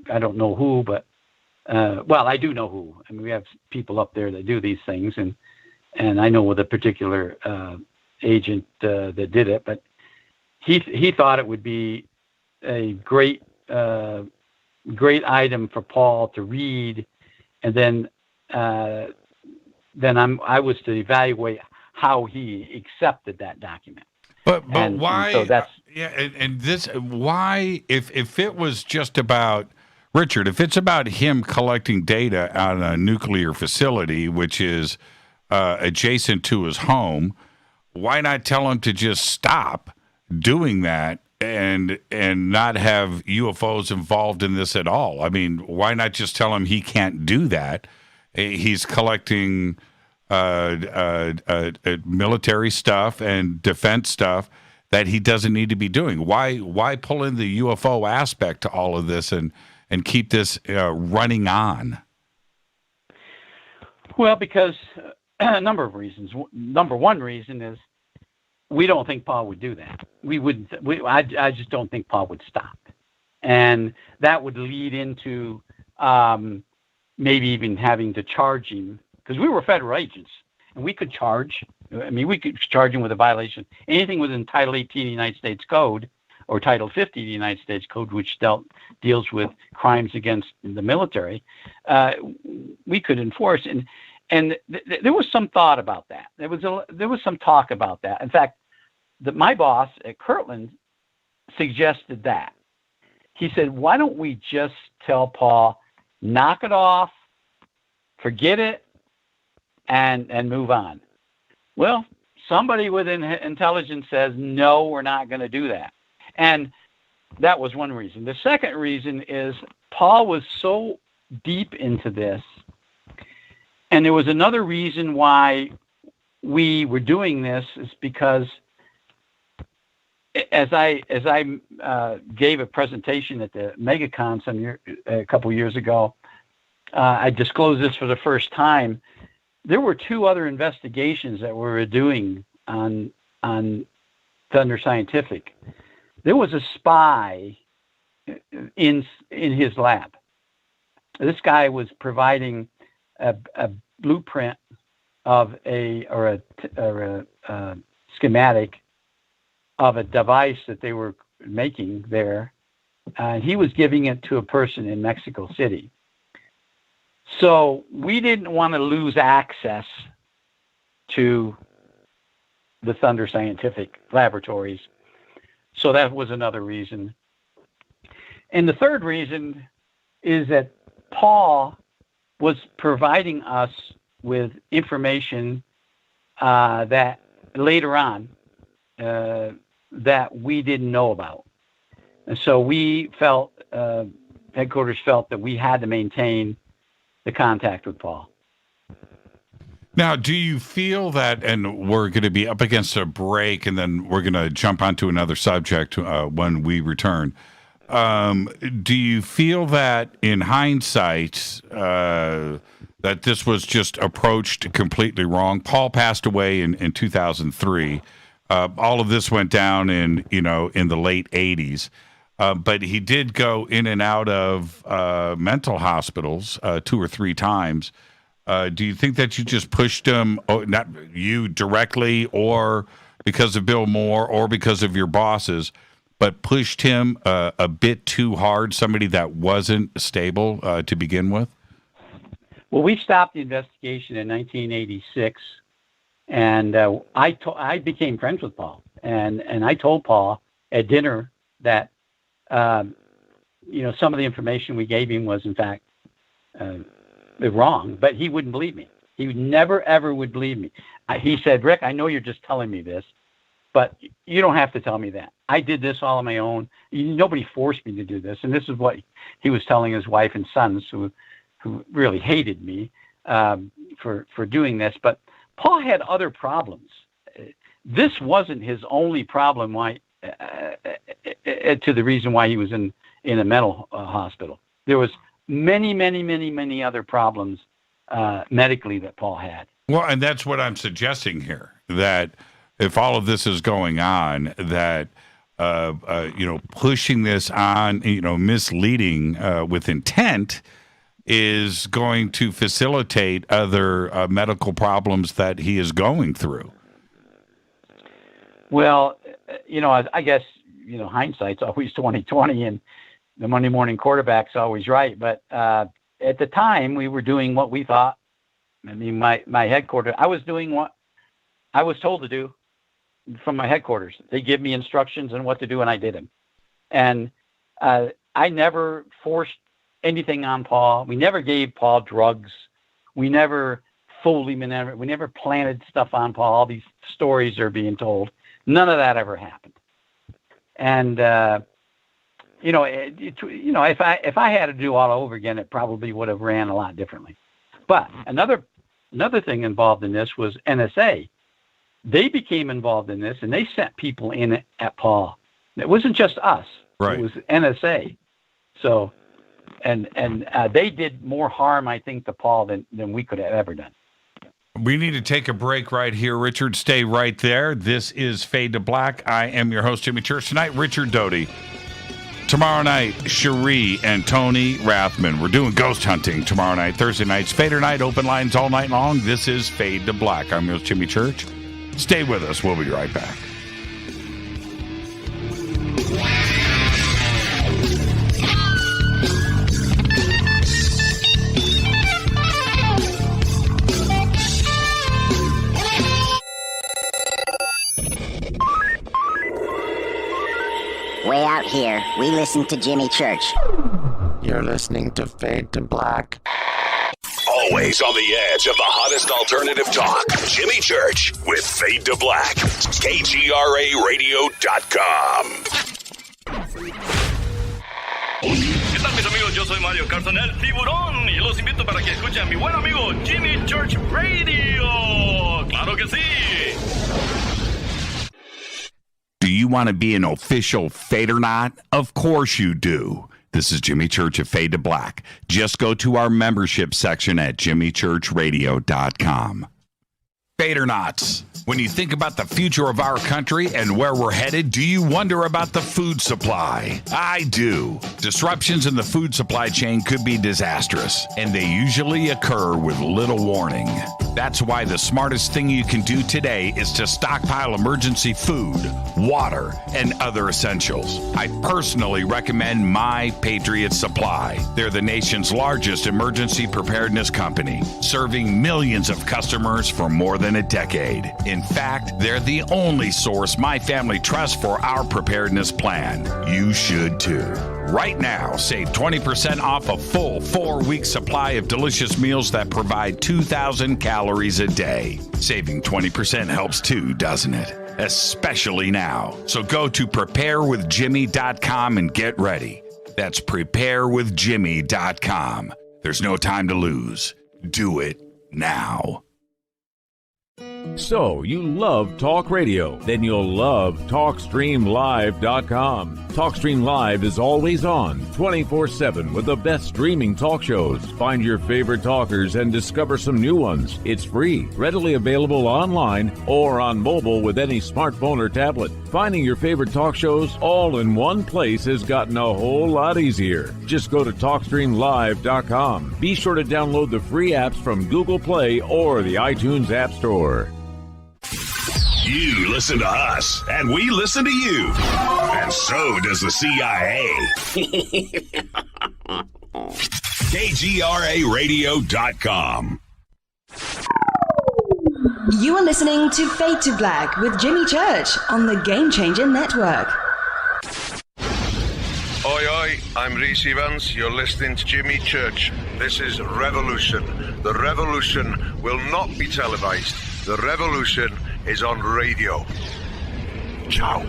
S13: I don't know who, but well, I do know who. I mean, we have people up there that do these things, and I know with a particular agent that did it, but he thought it would be a great item for Paul to read, and then I was to evaluate how he accepted that document.
S6: But why? And so that's and this why if it was just about Richard, if it's about him collecting data on a nuclear facility, which is adjacent to his home, why not tell him to just stop doing that and not have UFOs involved in this at all? I mean, why not just tell him he can't do that? He's collecting military stuff and defense stuff that he doesn't need to be doing. Why pull in the UFO aspect to all of this and keep this running on?
S13: Well, because a number of reasons. Number one reason is we don't think Paul would do that. We wouldn't. I just don't think Paul would stop, and that would lead into maybe even having to charge him, because we were federal agents and we could charge. I mean, we could charge him with a violation. Anything within Title 18 of the United States Code or Title 50 of the United States Code, which deals with crimes against the military, we could enforce. And there was some thought about that. There was some talk about that. In fact, my boss at Kirtland suggested that. He said, "Why don't we just tell Paul, knock it off, forget it, and move on?" Well, somebody within intelligence says, "No, we're not going to do that," and that was one reason. The second reason is Paul was so deep into this. And there was another reason why we were doing this, is because as I gave a presentation at the MegaCon a couple years ago, I disclosed this for the first time. There were two other investigations that we were doing on Thunder Scientific. There was a spy in his lab. This guy was providing a blueprint of a schematic of a device that they were making there. He was giving it to a person in Mexico City. So we didn't want to lose access to the Thunder Scientific laboratories. So that was another reason. And the third reason is that Paul was providing us with information that later on that we didn't know about. And so we felt, headquarters felt that we had to maintain the contact with Paul.
S6: Now, do you feel that, and we're going to be up against a break, and then we're going to jump onto another subject when we return. Do you feel that in hindsight that this was just approached completely wrong? Paul passed away in 2003. All of this went down in the late 80s. But he did go in and out of mental hospitals 2 or 3 times. Do you think that you just pushed him, not you directly or because of Bill Moore or because of your bosses, but pushed him a bit too hard, somebody that wasn't stable to begin with?
S13: Well, we stopped the investigation in 1986, and I became friends with Paul. And I told Paul at dinner that, some of the information we gave him was, in fact, wrong, but he wouldn't believe me. He never, ever would believe me. He said, Rick, I know you're just telling me this, but you don't have to tell me that. I did this all on my own. Nobody forced me to do this. And this is what he was telling his wife and sons who really hated me for doing this. But Paul had other problems. This wasn't his only problem to the reason why he was in a mental hospital. There was many other problems medically that Paul had.
S6: Well, and that's what I'm suggesting here, that if all of this is going on, that, pushing this on, misleading with intent is going to facilitate other medical problems that he is going through.
S13: Well, I guess, hindsight's always 20/20, and the Monday morning quarterback's always right. But at the time, we were doing what we thought. I mean, my headquarters, I was doing what I was told to do from my headquarters. They give me instructions on what to do, and I did them. And I never forced anything on Paul. We never gave Paul drugs. We never fooled him. We never planted stuff on Paul. All these stories are being told. None of that ever happened. And if I had to do all over again, it probably would have ran a lot differently. But another thing involved in this was NSA. They became involved in this, and they sent people in at Paul. It wasn't just us.
S6: Right.
S13: It was NSA. So, and they did more harm, I think, to Paul than we could have ever done.
S6: We need to take a break right here, Richard. Stay right there. This is Fade to Black. I am your host, Jimmy Church. Tonight, Richard Doty. Tomorrow night, Cherie and Tony Rathman. We're doing ghost hunting tomorrow night. Thursday nights, Fader night, open lines all night long. This is Fade to Black. I'm your host, Jimmy Church. Stay with us. We'll be right back.
S21: Way out here, we listen to Jimmy Church.
S5: You're listening to Fade to Black.
S9: Always on the edge of the hottest alternative talk. Jimmy Church with Fade to Black. KGRARadio.com.
S22: ¿Qué tal, mis amigos? Yo soy Mario Carson, el tiburón, y los invito para que escuchen a mi buen amigo Jimmy Church Radio. ¡Claro que sí!
S6: Do you want to be an official Fadernaut? Of course you do. This is Jimmy Church of Fade to Black. Just go to our membership section at jimmychurchradio.com. Fadernauts. When you think about the future of our country and where we're headed, do you wonder about the food supply? I do. Disruptions in the food supply chain could be disastrous, and they usually occur with little warning. That's why the smartest thing you can do today is to stockpile emergency food, water, and other essentials. I personally recommend My Patriot Supply. They're the nation's largest emergency preparedness company, serving millions of customers for more than a decade. In fact, they're the only source my family trusts for our preparedness plan. You should too. Right now, save 20% off a full 4-week supply of delicious meals that provide 2,000 calories a day. Saving 20% helps too, doesn't it? especially now. So go to preparewithjimmy.com and get ready. That's preparewithjimmy.com. There's no time to lose. Do it now.
S2: So, you love talk radio? Then you'll love TalkStreamLive.com. TalkStream Live is always on, 24/7, with the best streaming talk shows. Find your favorite talkers and discover some new ones. It's free, readily available online or on mobile with any smartphone or tablet. Finding your favorite talk shows all in one place has gotten a whole lot easier. Just go to TalkStreamLive.com. Be sure to download the free apps from Google Play or the iTunes App Store.
S9: You listen to us, and we listen to you. And so does the CIA. KGRARadio.com.
S1: You are listening to Fade to Black with Jimmy Church on the Game Changer Network.
S12: Oi, oi, I'm Reese Evans. You're listening to Jimmy Church. This is Revolution. The revolution will not be televised. The revolution is on radio. Ciao.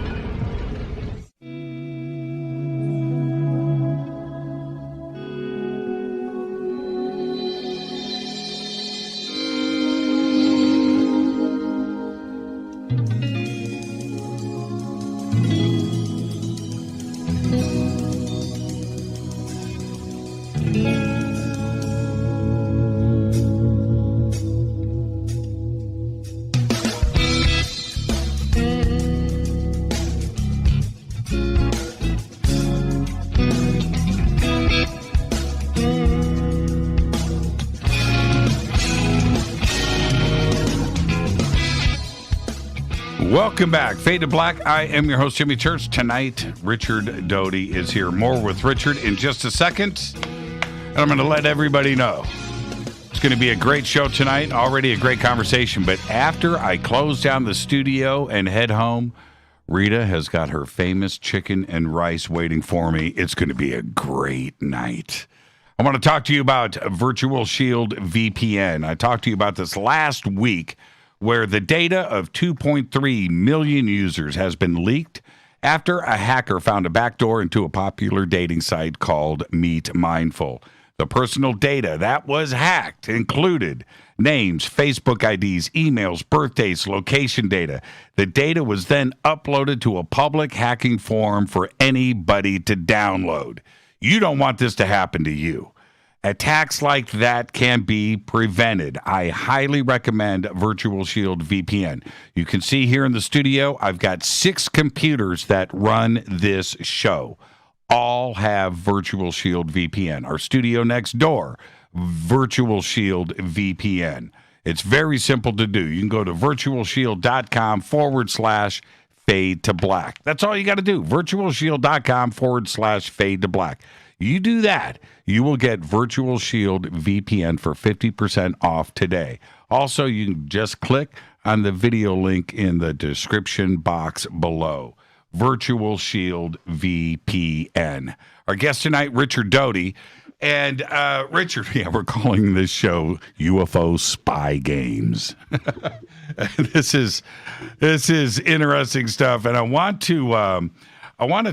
S6: Welcome back. Fade to Black. I am your host, Jimmy Church. Tonight, Richard Doty is here. More with Richard in just a second. And I'm going to let everybody know. It's going to be a great show tonight. Already a great conversation. But after I close down the studio and head home, Rita has got her famous chicken and rice waiting for me. It's going to be a great night. I want to talk to you about Virtual Shield VPN. I talked to you about this last week, where the data of 2.3 million users has been leaked after a hacker found a backdoor into a popular dating site called Meet Mindful. The personal data that was hacked included names, Facebook IDs, emails, birthdays, location data. The data was then uploaded to a public hacking forum for anybody to download. You don't want this to happen to you. Attacks like that can be prevented. I highly recommend Virtual Shield VPN. You can see here in the studio, I've got 6 computers that run this show. All have Virtual Shield VPN. Our studio next door, Virtual Shield VPN. It's very simple to do. You can go to virtualshield.com/fade to black. That's all you got to do. virtualshield.com/fade to black. You do that, you will get Virtual Shield VPN for 50% off today. Also, you can just click on the video link in the description box below. Virtual Shield VPN. Our guest tonight, Richard Doty. And Richard, we're calling this show UFO Spy Games. This is interesting stuff, and I want to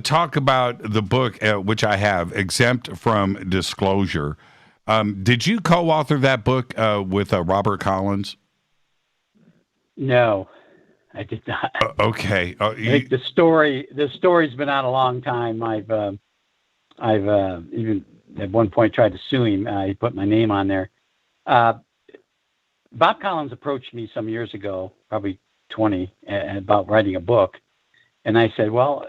S6: talk about the book, which I have, Exempt from Disclosure. Did you co-author that book with Robert Collins?
S13: No, I did not.
S6: Okay.
S13: I think the story's been out a long time. I've even at one point tried to sue him. He put my name on there. Bob Collins approached me some years ago, probably 20, about writing a book. And I said, well,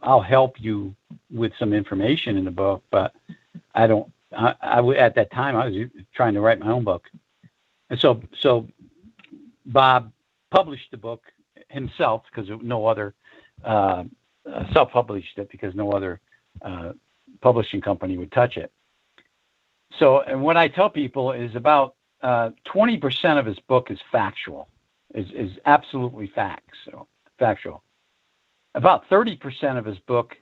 S13: I'll help you with some information in the book, but at that time I was trying to write my own book. And so Bob published the book himself because no other, self-published it because no other publishing company would touch it. So, and what I tell people is about 20% of his book is factual, is absolutely factual. About 30% of his book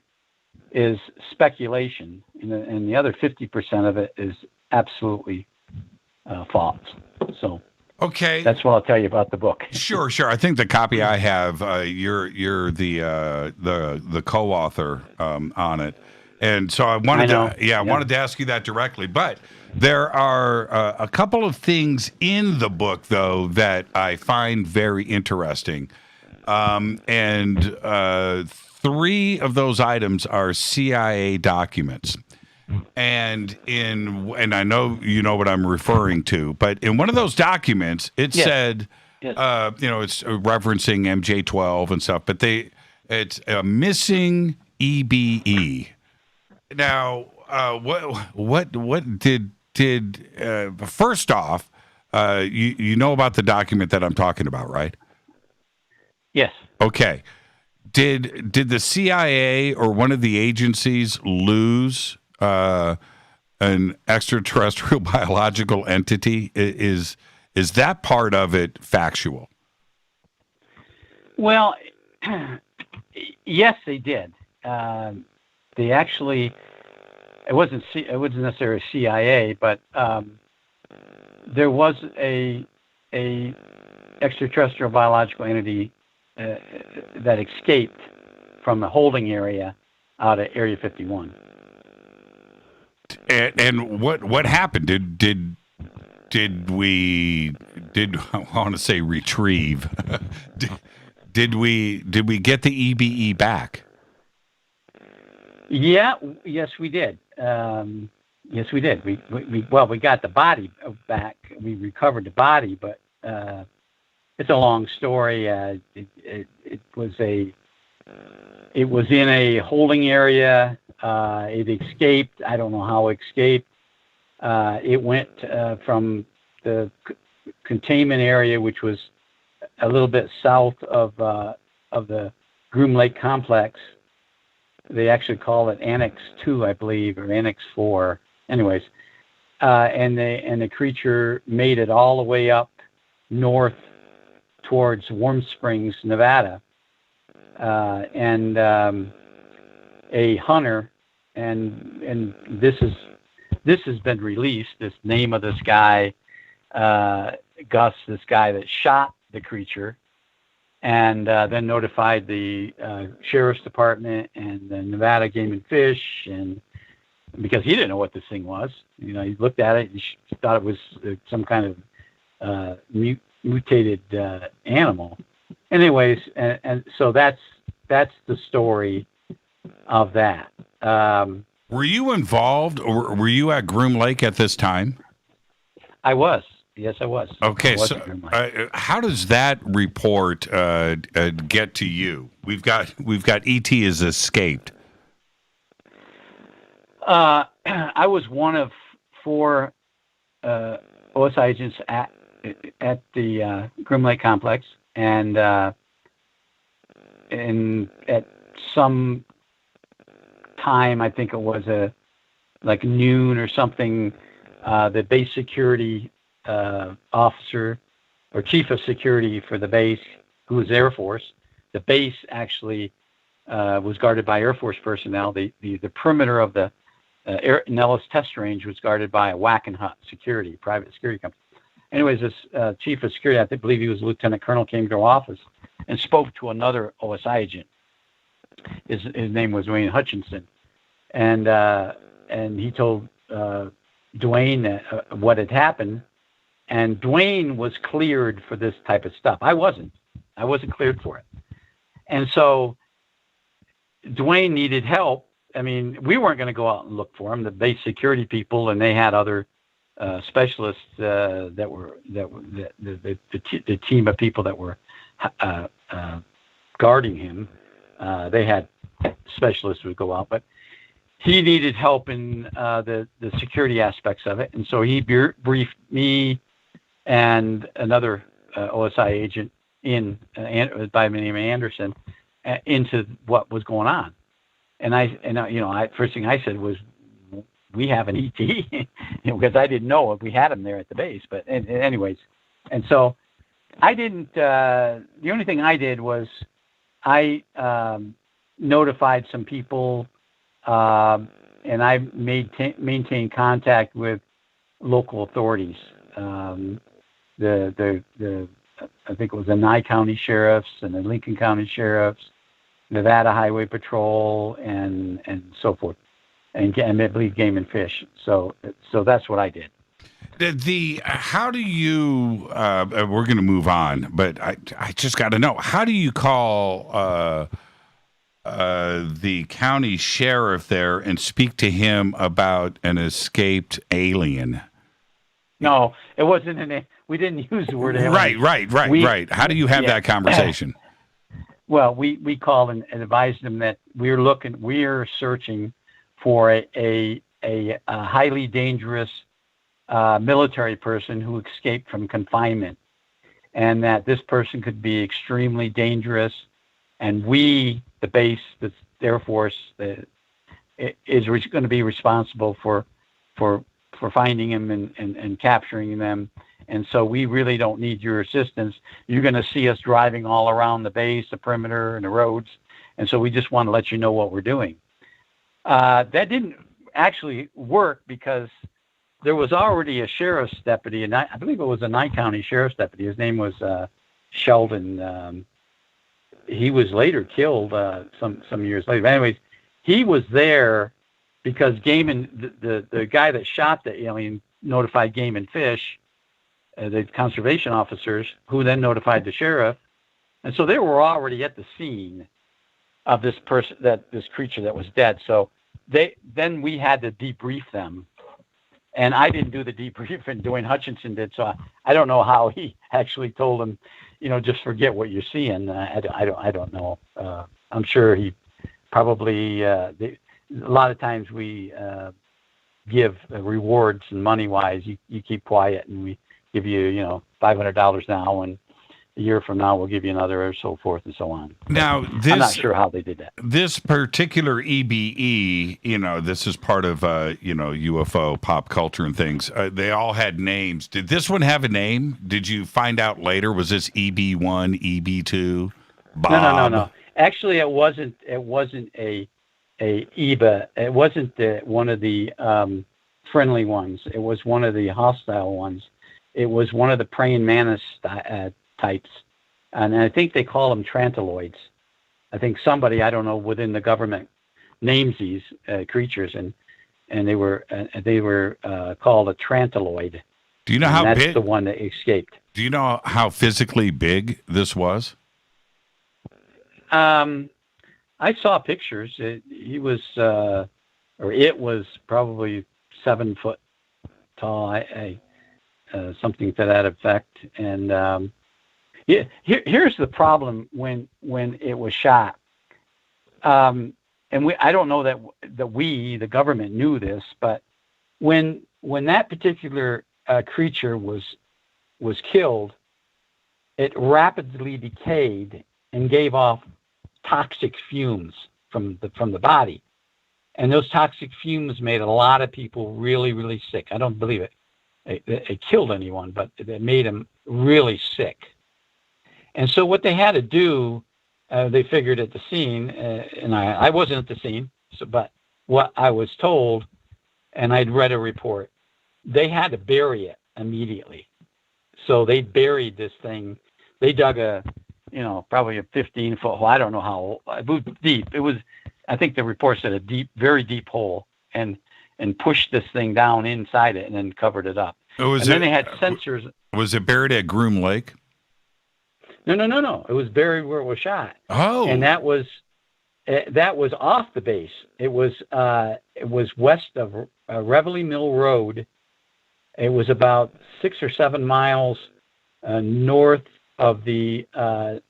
S13: is speculation, and the other 50% of it is absolutely false. So
S6: Okay.
S13: That's what I'll tell you about the book.
S6: Sure. I think the copy I have, you're the co-author on it, and so I wanted to ask you that directly. But there are a couple of things in the book, though, that I find very interesting, and 3 of those items are CIA documents. And I know you know what I'm referring to, but in one of those documents, it said, it's referencing MJ12 and stuff, but it's a missing EBE. Now, what did first off, you know about the document that I'm talking about, right?
S13: Yes.
S6: Okay. Did the CIA or one of the agencies lose an extraterrestrial biological entity? Is that part of it factual?
S13: Well, yes, they did. They actually, it wasn't necessarily CIA, but there was a extraterrestrial biological entity that escaped from the holding area out at Area 51.
S6: And what happened? Did we I want to say retrieve? did we get the EBE back?
S13: Yes, we did. Yes, we did. We got the body back. We recovered the body, but it's a long story. It was in a holding area. It escaped. I don't know how it escaped. It went from the containment area, which was a little bit south of the Groomlake complex. They actually call it Annex 2, I believe, or Annex 4. Anyways, and the creature made it all the way up north towards Warm Springs, Nevada, and a hunter, and this has been released. This name of this guy, Gus, this guy that shot the creature, and then notified the sheriff's department and the Nevada Game and Fish, and because he didn't know what this thing was, he looked at it and thought it was some kind of mutated animal. Anyways, and so that's the story of that.
S6: Were you involved, or were you at Groom Lake at this time?
S13: I was. Yes, I was.
S6: Okay, so how does that report get to you? We've got ET has escaped.
S13: I was one of 4 OSI agents at the Groomlake complex, and at some time, I think it was like noon or something, the base security officer or chief of security for the base, who was Air Force. The base actually was guarded by Air Force personnel. The perimeter of the Nellis test range was guarded by a Wackenhut security, private security company. Anyways, this chief of security, I believe he was a lieutenant colonel, came to our office and spoke to another OSI agent. His name was Dwayne Hutchinson, and he told Dwayne that, what had happened, and Dwayne was cleared for this type of stuff. I wasn't cleared for it, and so Dwayne needed help. I mean, we weren't going to go out and look for him. The base security people, and they had other specialists that were the team of people that were guarding him. They had specialists who would go out, but he needed help in the security aspects of it, and so he briefed me and another OSI agent by the name of Anderson into what was going on. And I first thing I said was, we have an ET, because I didn't know if we had him there at the base. But anyways, and so I didn't. The only thing I did was I notified some people, and I maintained contact with local authorities. I think it was the Nye County sheriffs and the Lincoln County sheriffs, Nevada Highway Patrol, and so forth, and I believe Game and Fish. So that's what I did.
S6: How do you? We're going to move on, but I just got to know, how do you call the county sheriff there and speak to him about an escaped alien?
S13: No, it wasn't we didn't use the word alien.
S6: Right. How do you have that conversation?
S13: Well, we called and advised them that we're searching for a highly dangerous military person who escaped from confinement, and that this person could be extremely dangerous, and the base, the Air Force, is going to be responsible for finding him and capturing them. And so we really don't need your assistance. You're going to see us driving all around the base, the perimeter, and the roads. And so we just want to let you know what we're doing. That didn't actually work because there was already a sheriff's deputy, and I believe it was a Nye County sheriff's deputy. His name was Sheldon. He was later killed some years later. But anyways, he was there because the guy that shot the alien notified Game and Fish, the conservation officers, who then notified the sheriff, and so they were already at the scene of this creature that was dead. So then we had to debrief them, and I didn't do the debriefing. Dwayne Hutchinson did, so I don't know how he actually told them, just forget what you're seeing. I don't know. I'm sure he probably. A lot of times we give rewards and money wise. You keep quiet, and we give you, $500 now, and a year from now we'll give you another, or so forth and so on.
S6: Now,
S13: I'm not sure how they did that.
S6: This particular EBE, this is part of, UFO pop culture and things. They all had names. Did this one have a name? Did you find out later? Was this EB1, EB2, Bob?
S13: No. Actually, it wasn't a EBA. It wasn't one of the friendly ones. It was one of the hostile ones. It was one of the praying mantis types, and I think they call them trantiloids. I think somebody, I don't know, within the government names these creatures, and they were called a trantiloid.
S6: Do you know how
S13: that's
S6: big?
S13: The one that escaped.
S6: Do you know how physically big this was?
S13: I saw pictures. It was probably 7 foot tall. Something to that effect. And here's the problem when it was shot. And I don't know that the government knew this, but when that particular creature was killed, it rapidly decayed and gave off toxic fumes from the body, and those toxic fumes made a lot of people really, really sick. I don't believe it killed anyone, but it made them really sick. And so what they had to do, they figured at the scene, and I wasn't at the scene, but what I was told, and I'd read a report, they had to bury it immediately. So they buried this thing. They dug probably a 15-foot hole. I don't know how deep. It was, I think the report said a deep, very deep hole, and pushed this thing down inside it and then covered it up. Then they had sensors.
S6: Was it buried at Groomlake?
S13: No. It was buried where it was shot.
S6: Oh.
S13: And that was off the base. It was west of Reveille Mill Road. It was about 6 or 7 miles north of the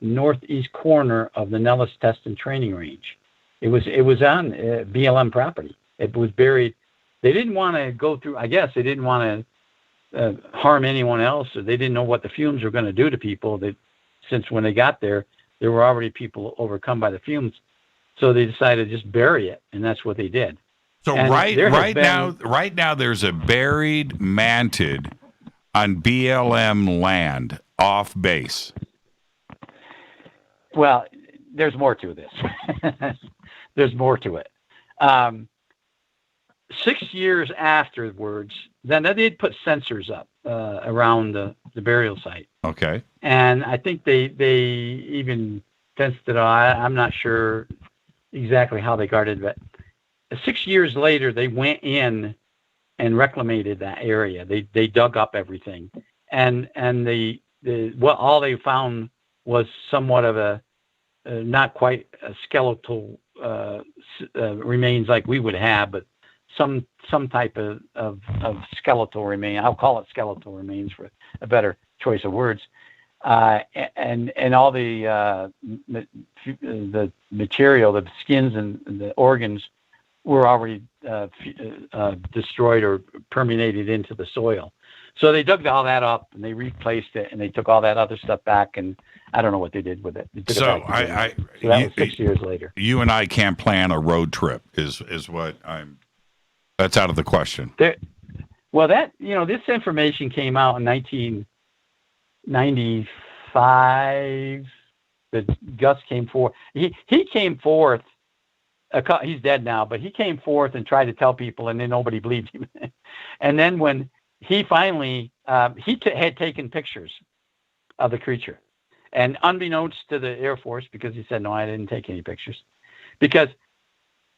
S13: northeast corner of the Nellis Test and Training Range. It was on BLM property. It was buried. They didn't want to go through. I guess they didn't want to harm anyone else, or they didn't know what the fumes were going to do to people. Since when they got there were already people overcome by the fumes, so they decided to just bury it, and that's what they did.
S6: So
S13: and
S6: right now, there's a buried mantid on BLM land off base.
S13: Well, there's more to this. There's more to it. 6 years afterwards, then they'd put sensors up around the burial site.
S6: Okay.
S13: And I think they even fenced it out. I'm not sure exactly how they guarded it. But 6 years later, they went in and reclamated that area. They dug up everything, and all they found was somewhat of a not quite a skeletal remains like we would have, but some type of skeletal remain. I'll call it skeletal remains for a better choice of words. And all the material, the skins and the organs were already destroyed or permeated into the soil. So they dug all that up and they replaced it and they took all that other stuff back, and I don't know what they did with it.
S6: So
S13: that was 6 years later.
S6: You and I can't plan a road trip is what that's out of the question.
S13: Well, this information came out in 1995. That Gus came forth. He came forth. He's dead now, but he came forth and tried to tell people, and then nobody believed him. And then when he finally had taken pictures of the creature, and unbeknownst to the Air Force, because he said, no, I didn't take any pictures, because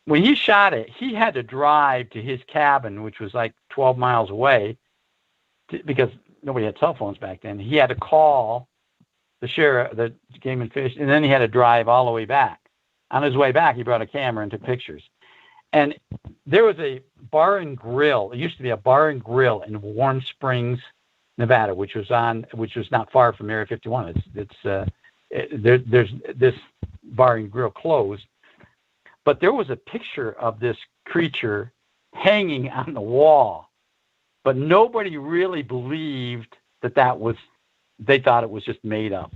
S13: when he shot it, he had to drive to his cabin, which was like 12 miles away, because nobody had cell phones back then. He had to call the sheriff, the Game and Fish, and then he had to drive all the way back. On his way back, he brought a camera and took pictures. And there was a bar and grill. It used to be a bar and grill in Warm Springs, Nevada, which was not far from Area 51. There's this bar and grill closed, but there was a picture of this creature hanging on the wall, but nobody really believed that was. They thought it was just made up.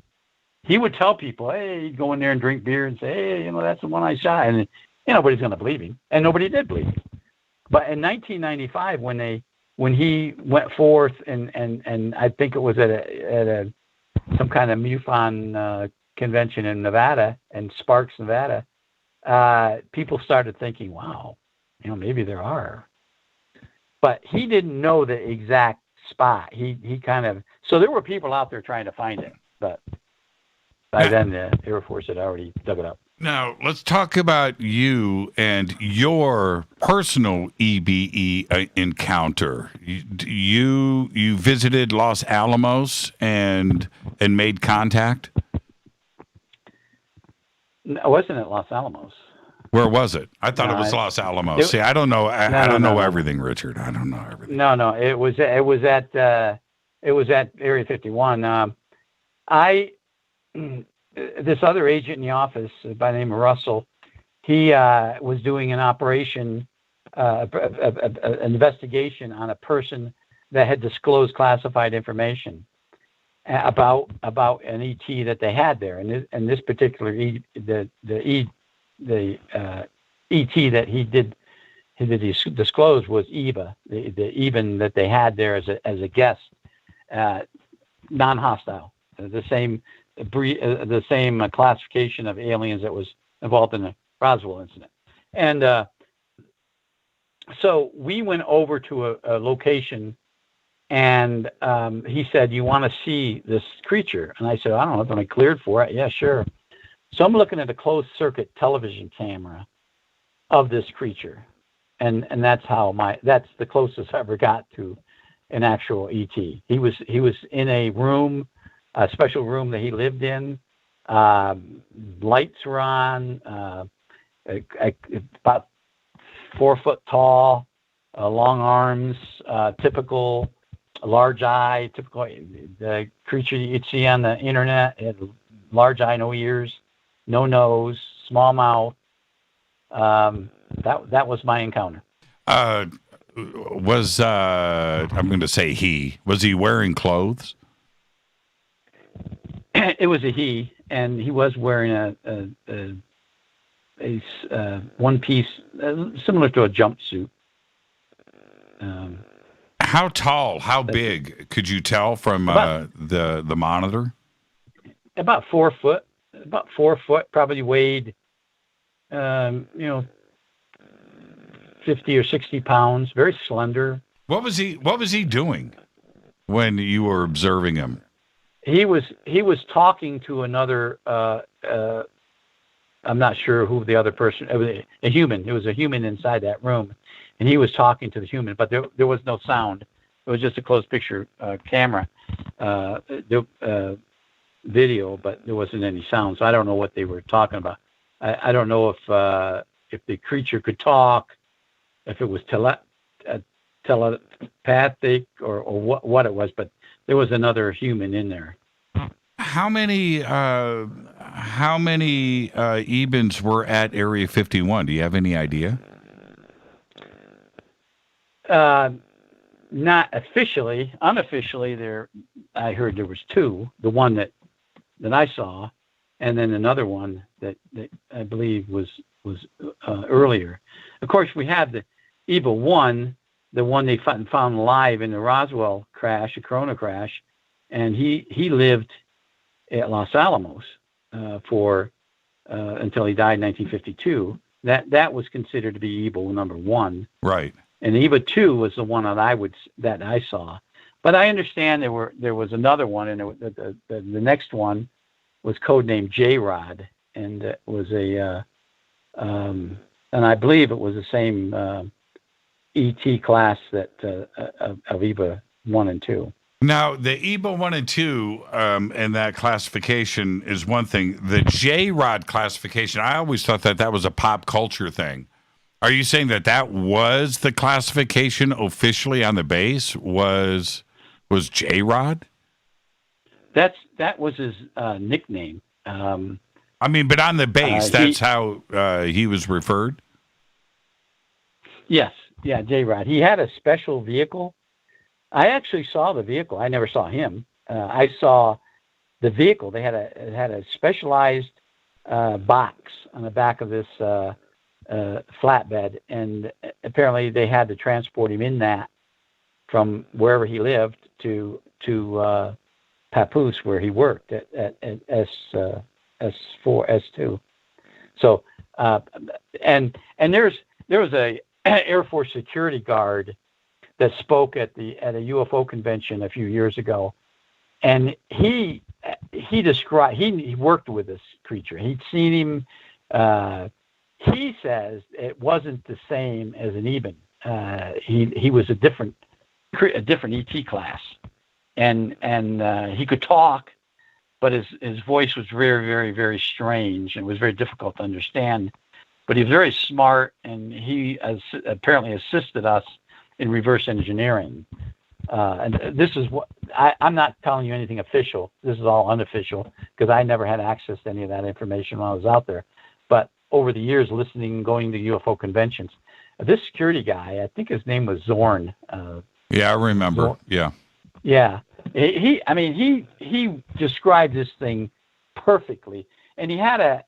S13: He would tell people, hey, he'd go in there and drink beer and say, hey, that's the one I shot, and nobody's going to believe him, and nobody did believe him. But in 1995, when he went forth and I think it was at some kind of MUFON convention in Nevada, in Sparks, Nevada, people started thinking, wow, maybe there are. But he didn't know the exact spot. He kind of, so there were people out there trying to find it, but by then the Air Force had already dug it up.
S6: Now, let's talk about you and your personal EBE encounter. You visited Los Alamos and made contact?
S13: I wasn't at Los Alamos.
S6: Where was it? I thought it was Los Alamos. See, I don't know. I don't know everything, Richard. I don't know everything.
S13: No. It was at Area 51. This other agent in the office by the name of Russell, he was doing an operation, an investigation on a person that had disclosed classified information about an ET that they had there, and this particular the ET that he did disclose was Eva, the even that they had there as a guest, non-hostile, the same classification of aliens that was involved in the Roswell incident. And so we went over to a location, and he said, you want to see this creature? And I said, I don't know, am I cleared for it? Yeah, sure. So I'm looking at a closed circuit television camera of this creature. And that's that's the closest I ever got to an actual ET. He was in a room, a special room that he lived in. Lights were on, about 4 foot tall, long arms, typical large eye, typical the creature you'd see on the internet. It had large eye, no ears, no nose, small mouth. That was my encounter.
S6: I'm going to say was he wearing clothes?
S13: It was a he, and he was wearing a one piece similar to a jumpsuit.
S6: How tall? How big? Could you tell from the monitor?
S13: About 4 foot. About 4 foot. Probably weighed, 50 or 60 pounds, very slender.
S6: What was he doing when you were observing him?
S13: He was talking to another. I'm not sure who the other person. It was a human. It was a human inside that room, and he was talking to the human, but there was no sound. It was just a closed picture camera video, but there wasn't any sound. So I don't know what they were talking about. I don't know if the creature could talk, if it was telepathic or what it was, but there was another human in there.
S6: How many Ebens were at Area 51? Do you have any idea?
S13: Not officially. Unofficially, I heard there was 2. The one that I saw, and then another one that I believe was earlier. Of course, we have the EVA 1, the one they found alive in the Roswell crash, the Corona crash, and he lived at Los Alamos for until he died in 1952. That was considered to be EVA number 1.
S6: Right.
S13: And EVA 2 was the one that I saw. But I understand there was another one, and the next one was codenamed J-Rod, and it was and I believe it was the same ET class that of EVA 1 and 2.
S6: Now, the EVA 1 and 2 and that classification is one thing. The J-Rod classification, I always thought that was a pop culture thing. Are you saying that was the classification officially on the base? Was J-Rod?
S13: That was his nickname.
S6: I mean, but on the base, that's how he was referred?
S13: Yes. Yeah, J-Rod. He had a special vehicle. I actually saw the vehicle. I never saw him. I saw the vehicle. They had a specialized box on the back of this flatbed, and apparently they had to transport him in that from wherever he lived to Papoose, where he worked at S4, S2. So and there was a Air Force security guard that spoke at a UFO convention a few years ago, and he described he worked with this creature. He'd seen him. He says it wasn't the same as an Eben. He was a different ET class, and he could talk, but his voice was very, very, very strange and was very difficult to understand. But he was very smart, and he apparently assisted us in reverse engineering. And this is what I'm not telling you anything official. This is all unofficial because I never had access to any of that information when I was out there. But over the years, listening, going to UFO conventions, this security guy, I think his name was Zorn.
S6: Yeah, I remember.
S13: Zorn.
S6: Yeah.
S13: Yeah. He described this thing perfectly, and he had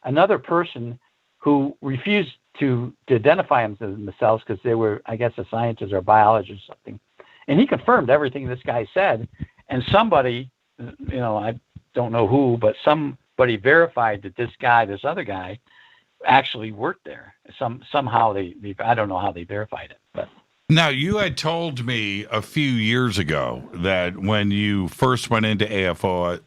S13: another person who refused to identify themselves because they were, I guess, a scientist or a biologist or something. And he confirmed everything this guy said. And somebody, I don't know who, but somebody verified that this other guy, actually worked there. Somehow I don't know how they verified it. But
S6: now, you had told me a few years ago that when you first went into AFOSI,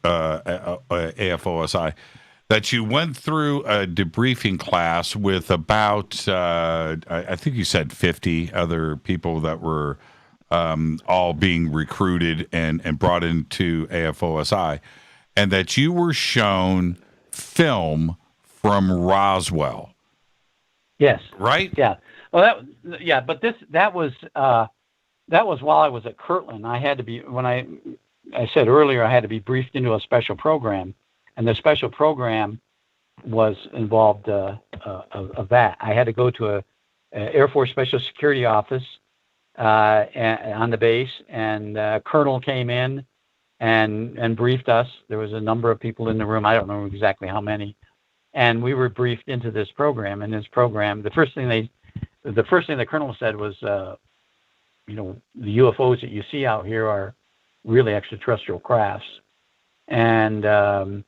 S6: that you went through a debriefing class with about, I think you said 50 other people that were all being recruited and brought into AFOSI, and that you were shown film from Roswell.
S13: Yes.
S6: Right?
S13: Yeah. Well, but that was while I was at Kirtland. I had to be, when I said earlier, I had to be briefed into a special program. And the special program was involved of that. I had to go to a Air Force Special Security office on the base, and Colonel came in and briefed us. There was a number of people in the room. I don't know exactly how many. And we were briefed into this program. And this program, the first thing the Colonel said was, the UFOs that you see out here are really extraterrestrial crafts. And I'm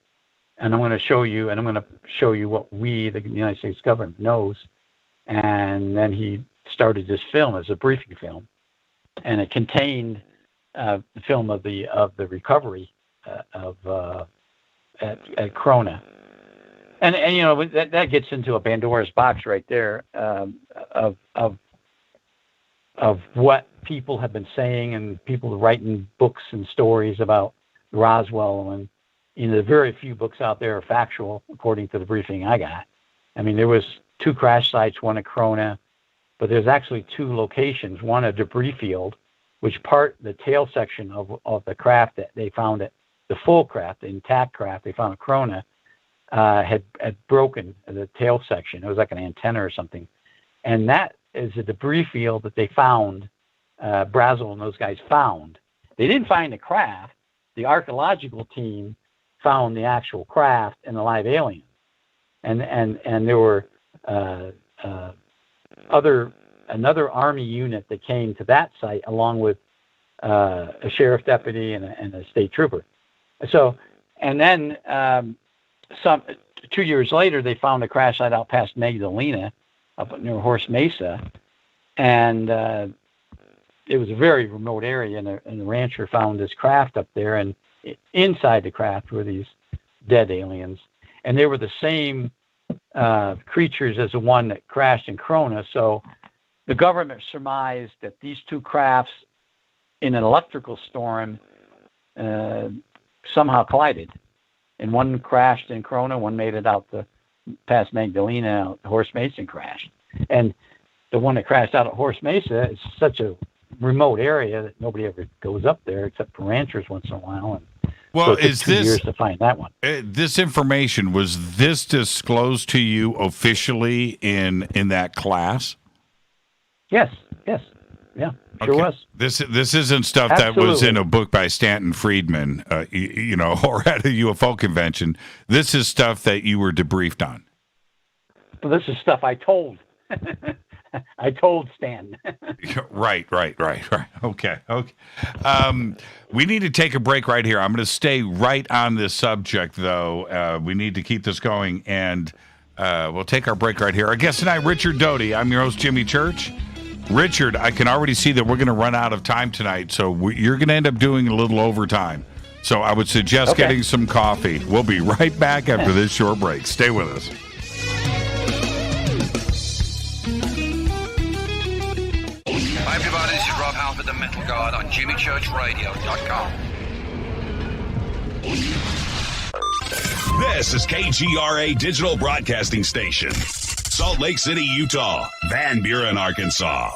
S13: going to show you, what we, the United States government, knows. And then he started this film as a briefing film, and it contained the film of the recovery at Krona. And you know, that gets into a Pandora's box right there of what people have been saying, and people writing books and stories about Roswell. And you know, the very few books out there are factual, according to the briefing I got. I mean, there was 2 crash sites, one at Krona, but there's actually 2 locations. One, a debris field, which the tail section of the craft that they found it, the full craft, the intact craft they found at Krona, had broken the tail section. It was like an antenna or something. And that is a debris field that they found, Brazel and those guys found. They didn't find the craft. The archaeological team found the actual craft and the live aliens. And there were another Army unit that came to that site, along with a sheriff deputy and a state trooper. So, and then 2 years later, they found a crash site out past Magdalena, up near Horse Mesa, and it was a very remote area, and the rancher found this craft up there, and inside the craft were these dead aliens, and they were the same creatures as the one that crashed in Krona. So the government surmised that these 2 crafts, in an electrical storm, somehow collided, and one crashed in Krona, one made it out past Magdalena. Horse Mesa crashed, and the one that crashed out at Horse Mesa is such a remote area that nobody ever goes up there except for ranchers once in a while. And
S6: well,
S13: so it took
S6: is
S13: 2
S6: this
S13: years to find that one?
S6: This information, was this disclosed to you officially in that class?
S13: Yes. Yeah, sure was.
S6: This isn't stuff that was in a book by Stanton Friedman, you know, or at a UFO convention. This is stuff that you were debriefed on.
S13: Well, this is stuff I told. I told Stan.
S6: Right. Okay. We need to take a break right here. I'm going to stay right on this subject, though. We need to keep this going, and we'll take our break right here. Our guest tonight, Richard Doty. I'm your host, Jimmy Church. Richard, I can already see that we're going to run out of time tonight, so you're going to end up doing a little overtime. So I would suggest getting some coffee. We'll be right back after this short break. Stay with us.
S4: Hi, everybody. This is Rob Halford, the Metal Guard, on JimmyChurchRadio.com.
S9: This is KGRA Digital Broadcasting Station. Salt Lake City, Utah. Van Buren, Arkansas.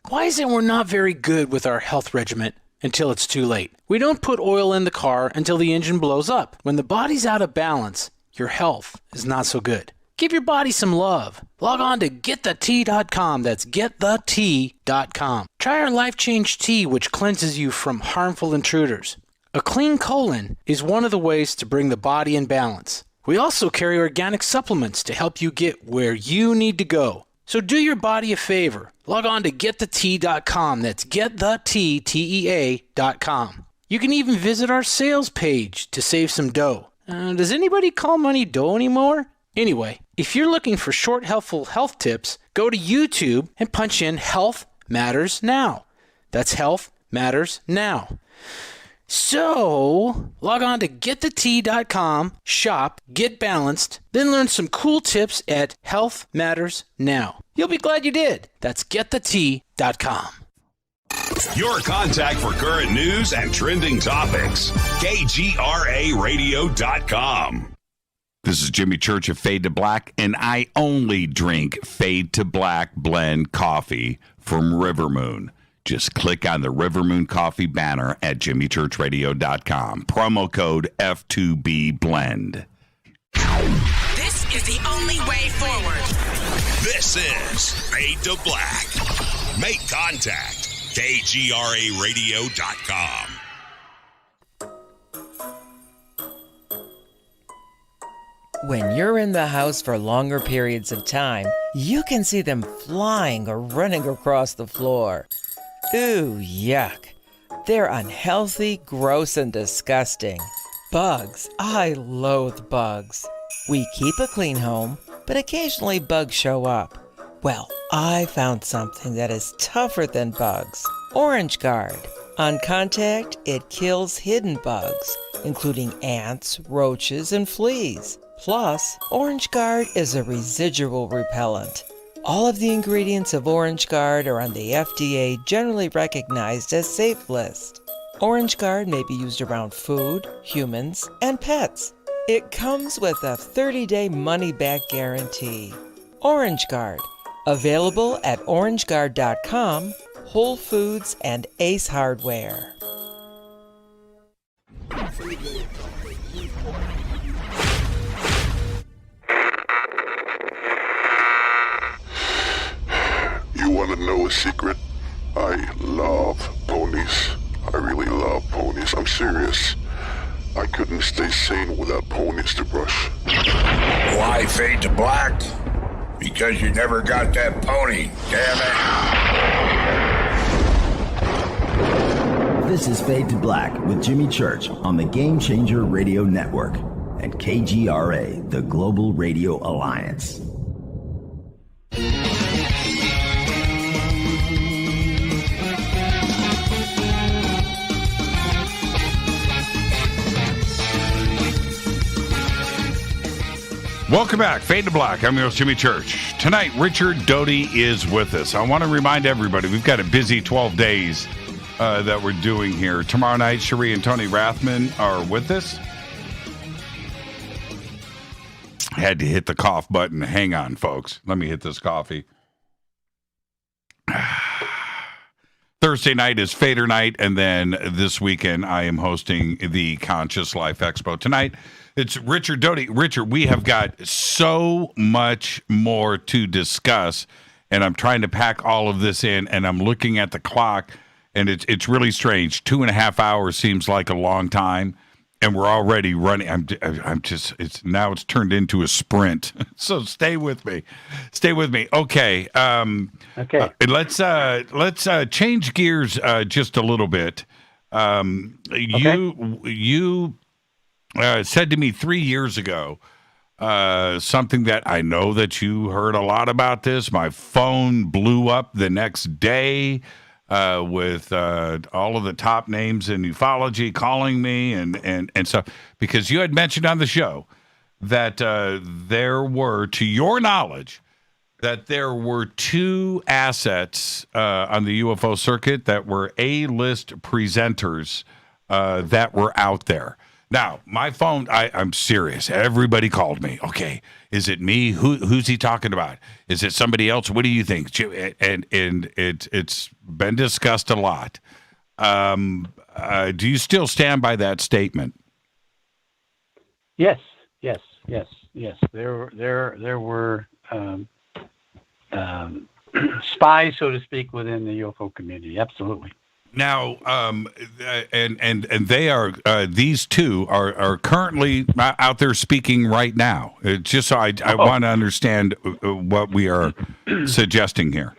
S10: Why is it we're not very good with our health regimen until it's too late? We don't put oil in the car until the engine blows up. When the body's out of balance, your health is not so good. Give your body some love. Log on to GetTheT.com. That's GetTheT.com. Try our Life Change Tea, which cleanses you from harmful intruders. A clean colon is one of the ways to bring the body in balance. We also carry organic supplements to help you get where you need to go. So do your body a favor. Log on to GetTheT.com. That's GetTheT.com. You can even visit our sales page to save some dough. Does anybody call money dough anymore? Anyway, if you're looking for short, helpful health tips, go to YouTube and punch in Health Matters Now. That's Health Matters Now. So, log on to GetTheT.com, shop, get balanced, then learn some cool tips at Health Matters Now. You'll be glad you did. That's GetTheT.com.
S9: Your contact for current news and trending topics. KGRARadio.com.
S6: This is Jimmy Church of Fade to Black, and I only drink Fade to Black blend coffee from River Moon. Just click on the River Moon Coffee banner at jimmychurchradio.com. Promo code F2B Blend.
S8: This is the only way forward.
S9: This is Fade to Black. Make contact. KGRARadio.com.
S7: When you're in the house for longer periods of time, you can see them flying or running across the floor. Ooh, yuck. They're unhealthy, gross, and disgusting. Bugs. I loathe bugs. We keep a clean home, but occasionally bugs show up. Well, I found something that is tougher than bugs. Orange Guard. On contact, it kills hidden bugs, including ants, roaches, and fleas. Plus, Orange Guard is a residual repellent. All of the ingredients of Orange Guard are on the FDA generally recognized as safe list. Orange Guard may be used around food, humans, and pets. It comes with a 30-day money-back guarantee. Orange Guard. Available at orangeguard.com, Whole Foods, and Ace Hardware.
S3: You want to know a secret? I love ponies. I really love ponies. I'm serious. I couldn't stay sane without ponies to brush.
S11: Why fade to black? Because you never got that pony, damn
S23: it. This is Fade to Black with Jimmy Church on the Game Changer Radio Network and KGRA, the Global Radio Alliance.
S6: Welcome back, Fade to Black. I'm your host, Jimmy Church. Tonight, Richard Doty is with us. I want to remind everybody, we've got a busy 12 days that we're doing here. Tomorrow night, Cherie and Tony Rathman are with us. I had to hit the cough button. Hang on, folks. Let me hit this coffee. Thursday night is Fader night, and then this weekend I am hosting the Conscious Life Expo. Tonight, it's Richard Doty. Richard, we have got so much more to discuss, and I'm trying to pack all of this in, and I'm looking at the clock, and it's really strange. 2.5 hours seems like a long time, and we're already running. It's turned into a sprint. So stay with me. Okay.
S13: Okay.
S6: Let's change gears just a little bit. You said to me 3 years ago something that I know that you heard a lot about this. My phone blew up the next day with all of the top names in ufology calling me and stuff, because you had mentioned on the show that there were, to your knowledge, that there were 2 assets on the UFO circuit that were A-list presenters that were out there. Now, my phone, I'm serious. Everybody called me. Okay, is it me? Who's he talking about? Is it somebody else? What do you think? And it's been discussed a lot. Do you still stand by that statement?
S13: Yes. There were spies, so to speak, within the UFO community. Absolutely.
S6: Now, and they are these 2 are currently out there speaking right now. Just so I want to understand what we are suggesting here.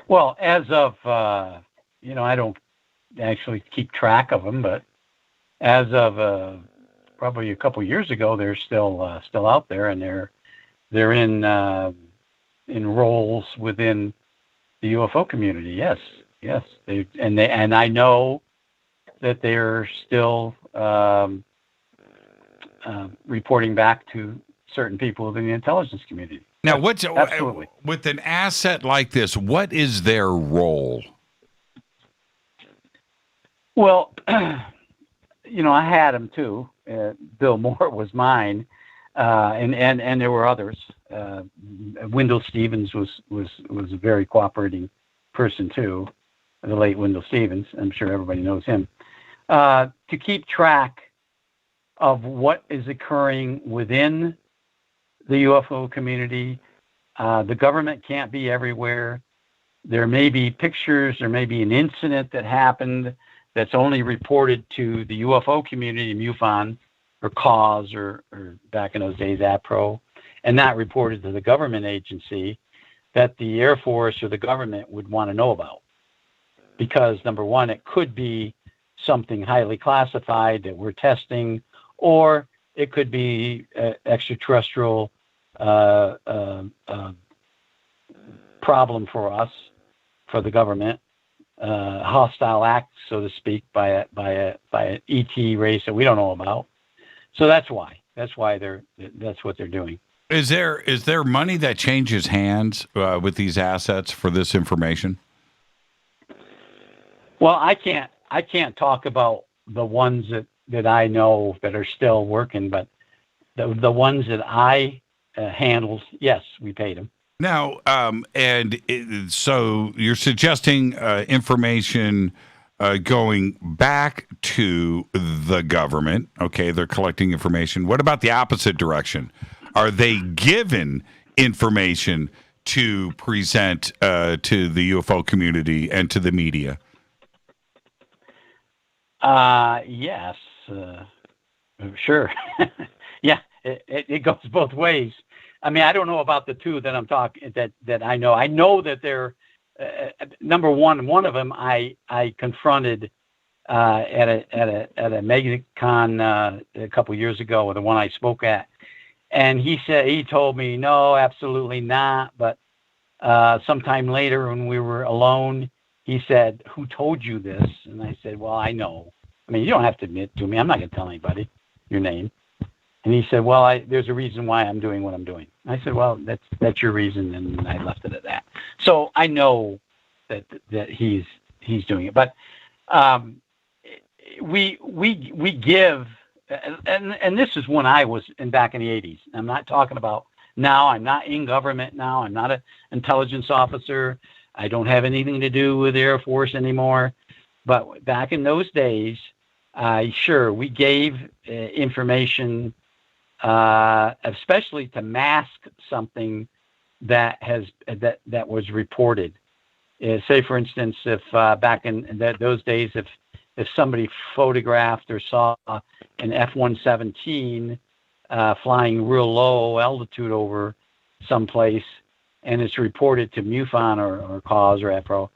S13: Well, as of I don't actually keep track of them, but as of probably a couple years ago, they're still out there, and they're in roles within the UFO community. Yes, and I know that they're still reporting back to certain people within the intelligence community.
S6: Now,
S13: Absolutely.
S6: With an asset like this, what is their role?
S13: Well, I had them too. Bill Moore was mine, and there were others. Wendell Stevens was a very cooperating person too. The late Wendell Stevens. I'm sure everybody knows him. To keep track of what is occurring within the UFO community. The government can't be everywhere. There may be pictures, there may be an incident that happened that's only reported to the UFO community, MUFON, or CAUSE, or back in those days, APRO, and not reported to the government agency that the Air Force or the government would want to know about. Because, number one, it could be something highly classified that we're testing, or it could be extraterrestrial problem for us, for the government, hostile act, so to speak, by an ET race that we don't know about. So that's why that's what they're doing.
S6: Is there money that changes hands with these assets for this information?
S13: Well, I can't talk about the ones that I know that are still working, but the ones that I handled, yes, we paid them.
S6: Now, so you're suggesting information going back to the government. Okay, they're collecting information. What about the opposite direction? Are they given information to present to the UFO community and to the media?
S13: Yes, sure. Yeah, it goes both ways. I mean, I don't know about the two that I'm talking that I know. I know that they're number one. One of them I confronted at a MegaCon a couple years ago, the one I spoke at, and he told me no, absolutely not. But sometime later, when we were alone, he said, "Who told you this?" And I said, "Well, I know. I mean, you don't have to admit to me. I'm not going to tell anybody your name." And he said, "Well, there's a reason why I'm doing what I'm doing." I said, "Well, that's your reason," and I left it at that. So I know that he's doing it, but we give, and this is when I was back in the 80s. I'm not talking about now. I'm not in government now. I'm not an intelligence officer. I don't have anything to do with the Air Force anymore. But back in those days, sure, we gave information, especially to mask something that was reported. Say, for instance, if back in those days, if somebody photographed or saw an F-117 flying real low altitude over someplace, and it's reported to MUFON or CAUSE or EPRO,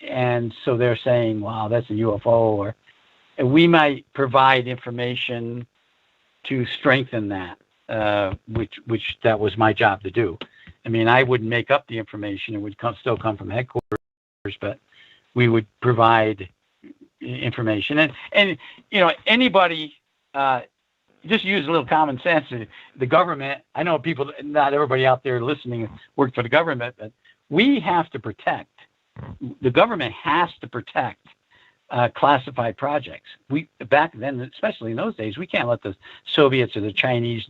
S13: and so they're saying, "Wow, that's a UFO," or we might provide information to strengthen that, which that was my job to do. I mean, I wouldn't make up the information; it would still come from headquarters, but we would provide information. And you know, anybody. Just use a little common sense. The government, I know people, not everybody out there listening work for the government, but we have to protect. The government has to protect classified projects. Back then, especially in those days, we can't let the Soviets or the Chinese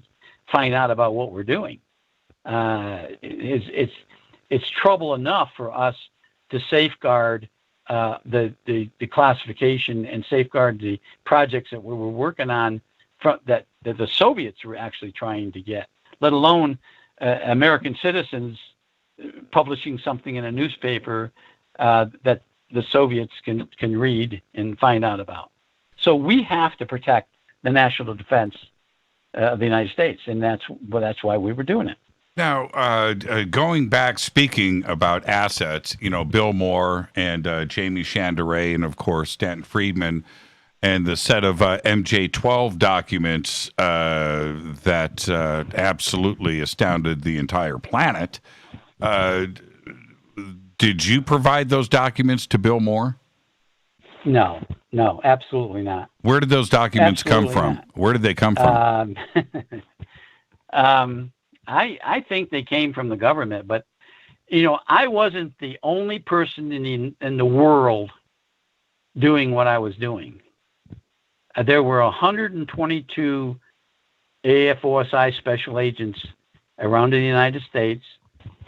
S13: find out about what we're doing. It's trouble enough for us to safeguard the classification and safeguard the projects that we were working on that the Soviets were actually trying to get, let alone American citizens publishing something in a newspaper that the Soviets can read and find out about. So we have to protect the national defense of the United States, and that's why we were doing it.
S6: Now, going back, speaking about assets, you know, Bill Moore and Jamie Chanderay, and of course Stanton Friedman, and the set of MJ-12 documents that absolutely astounded the entire planet. Did you provide those documents to Bill Moore?
S13: No, absolutely not.
S6: Where did those documents come from?
S13: Not.
S6: Where did they come from?
S13: I think they came from the government, but you know, I wasn't the only person in the world doing what I was doing. There were 122 AFOSI special agents around the United States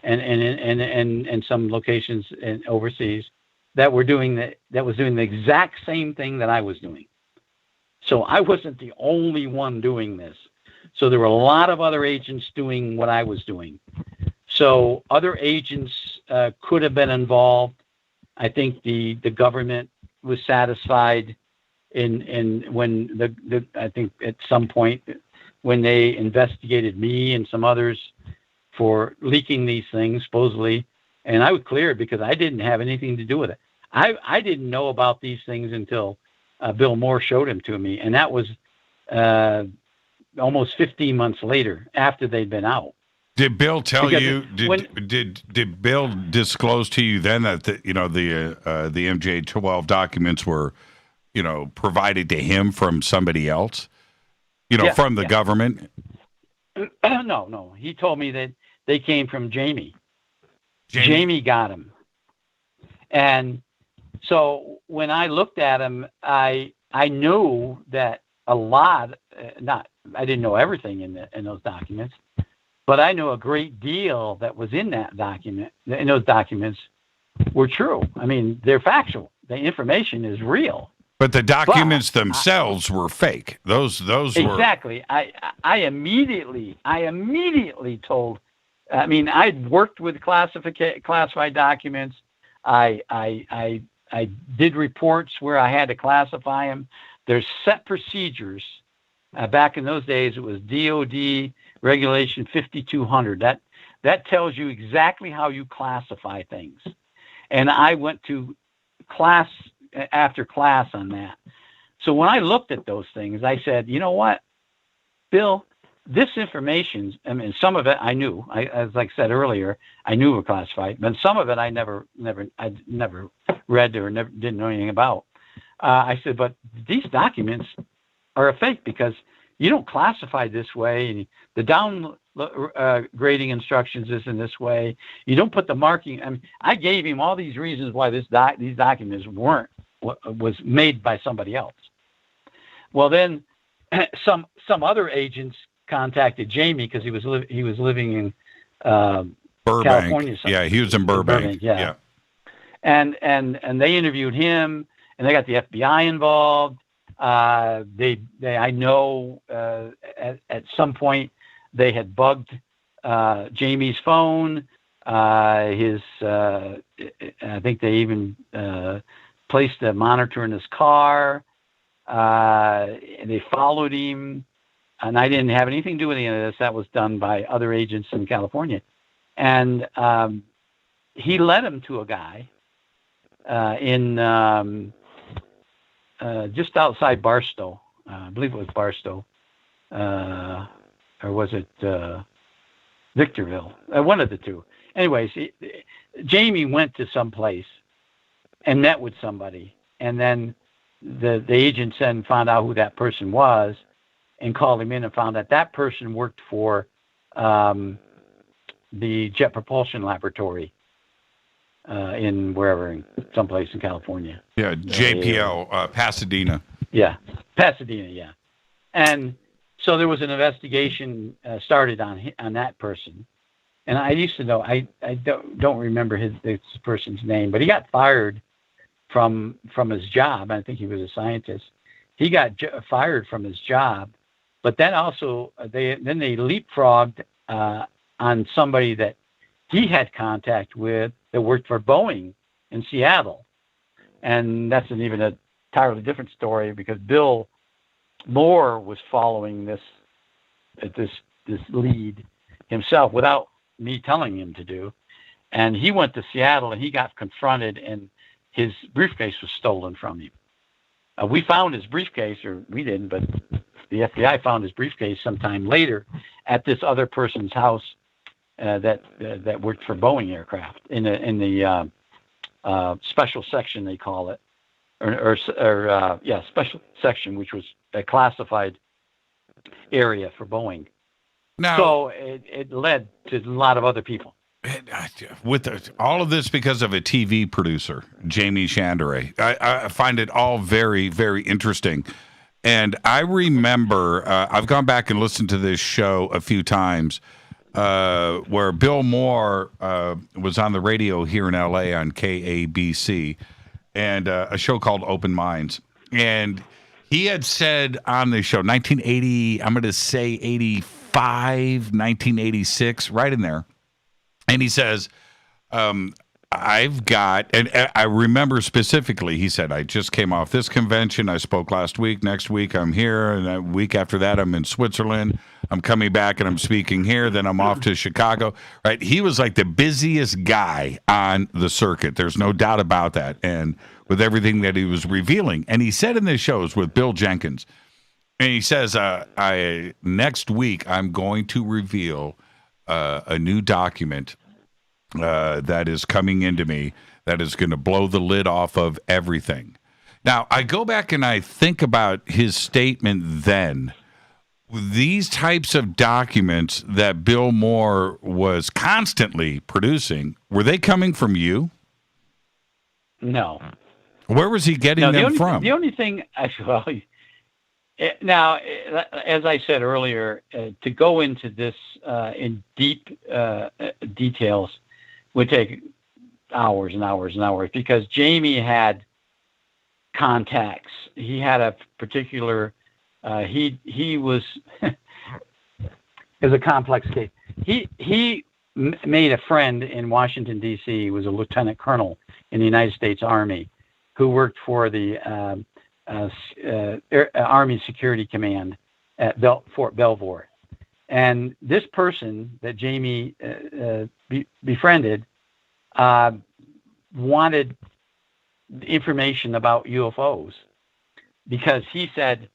S13: and some locations overseas that was doing the exact same thing that I was doing. So I wasn't the only one doing this. So there were a lot of other agents doing what I was doing. So other agents could have been involved. I think the government was satisfied in when I think at some point when they investigated me and some others for leaking these things supposedly, and I would clear it because I didn't have anything to do with it. I didn't know about these things until Bill Moore showed them to me, and that was almost 15 months later after they'd been out.
S6: Did Bill tell
S13: Because
S6: you? Did Bill disclose to you then that the MJ12 documents were, provided to him from somebody else? From the government?
S13: No. He told me that they came from Jamie. Jamie got them. And so when I looked at them, I knew that a lot, I didn't know everything in those documents, but I knew a great deal that was in those documents were true. I mean, they're factual. The information is real.
S6: But the documents themselves were fake. Those were
S13: exactly. I immediately told. I mean, I'd worked with classified documents. I did reports where I had to classify them. There's set procedures. Back in those days, it was DOD Regulation 5200. That tells you exactly how you classify things. And I went to class after class on that. So when I looked at those things, I said, you know what, Bill, this information, I mean, some of it I knew. As I said earlier, I knew were classified, but some of it I never read or didn't know anything about. I said, but these documents are a fake because you don't classify this way, and the downgrading instructions is in this way. You don't put the marking. I mean, I gave him all these reasons why these documents was made by somebody else. Well, then some other agents contacted Jamie because he was living in
S6: Burbank.
S13: California.
S6: Yeah, he was in Burbank. Yeah.
S13: And they interviewed him, and they got the FBI involved. I know at some point they had bugged Jamie's phone. I think they even placed a monitor in his car. And they followed him, and I didn't have anything to do with any of this. That was done by other agents in California. And he led him to a guy in just outside Barstow. I believe it was Barstow. Or was it Victorville? One of the two. Anyways, Jamie went to some place and met with somebody. And then the agent then found out who that person was and called him in and found out that person worked for the Jet Propulsion Laboratory in someplace in California.
S6: Yeah, JPL, Pasadena.
S13: Yeah, Pasadena, yeah. And so there was an investigation started on that person. And I used to know, I don't remember this person's name, but he got fired from his job. I think he was a scientist. He got fired from his job, but then also they leapfrogged on somebody that he had contact with that worked for Boeing in Seattle, and that's an even entirely different story because Bill Moore was following this lead himself without me telling him to do, and he went to Seattle and he got confronted and his briefcase was stolen from him. We found his briefcase, or we didn't, but the FBI found his briefcase sometime later at this other person's house that worked for Boeing aircraft in the special section, they call it, or special section, which was a classified area for Boeing.
S6: Now,
S13: so it led to a lot of other people.
S6: With all of this because of a TV producer, Jamie Chandray. I find it all very, very interesting. And I remember, I've gone back and listened to this show a few times where Bill Moore was on the radio here in L.A. on KABC and a show called Open Minds. And he had said on the show, 1980, I'm going to say 85, 1986, right in there. And he says, I've got, and I remember specifically, he said, I just came off this convention. I spoke last week. Next week, I'm here. And a week after that, I'm in Switzerland. I'm coming back and I'm speaking here. Then I'm off to Chicago. Right? He was like the busiest guy on the circuit. There's no doubt about that. And with everything that he was revealing. And he said in this shows with Bill Jenkins, and he says, next week, I'm going to reveal a new document that is coming into me that is going to blow the lid off of everything. Now, I go back and I think about his statement then. These types of documents that Bill Moore was constantly producing, were they coming from you?
S13: No.
S6: Where was he getting them from?
S13: The only thing, now, as I said earlier, to go into this in deep details would take hours and hours and hours, because Jamie had contacts. He had a particular, he was, it was a complex case. He made a friend in Washington, D.C. He was a lieutenant colonel in the United States Army who worked for the Army Security Command at Fort Belvoir. And this person that Jamie befriended wanted information about UFOs, because he said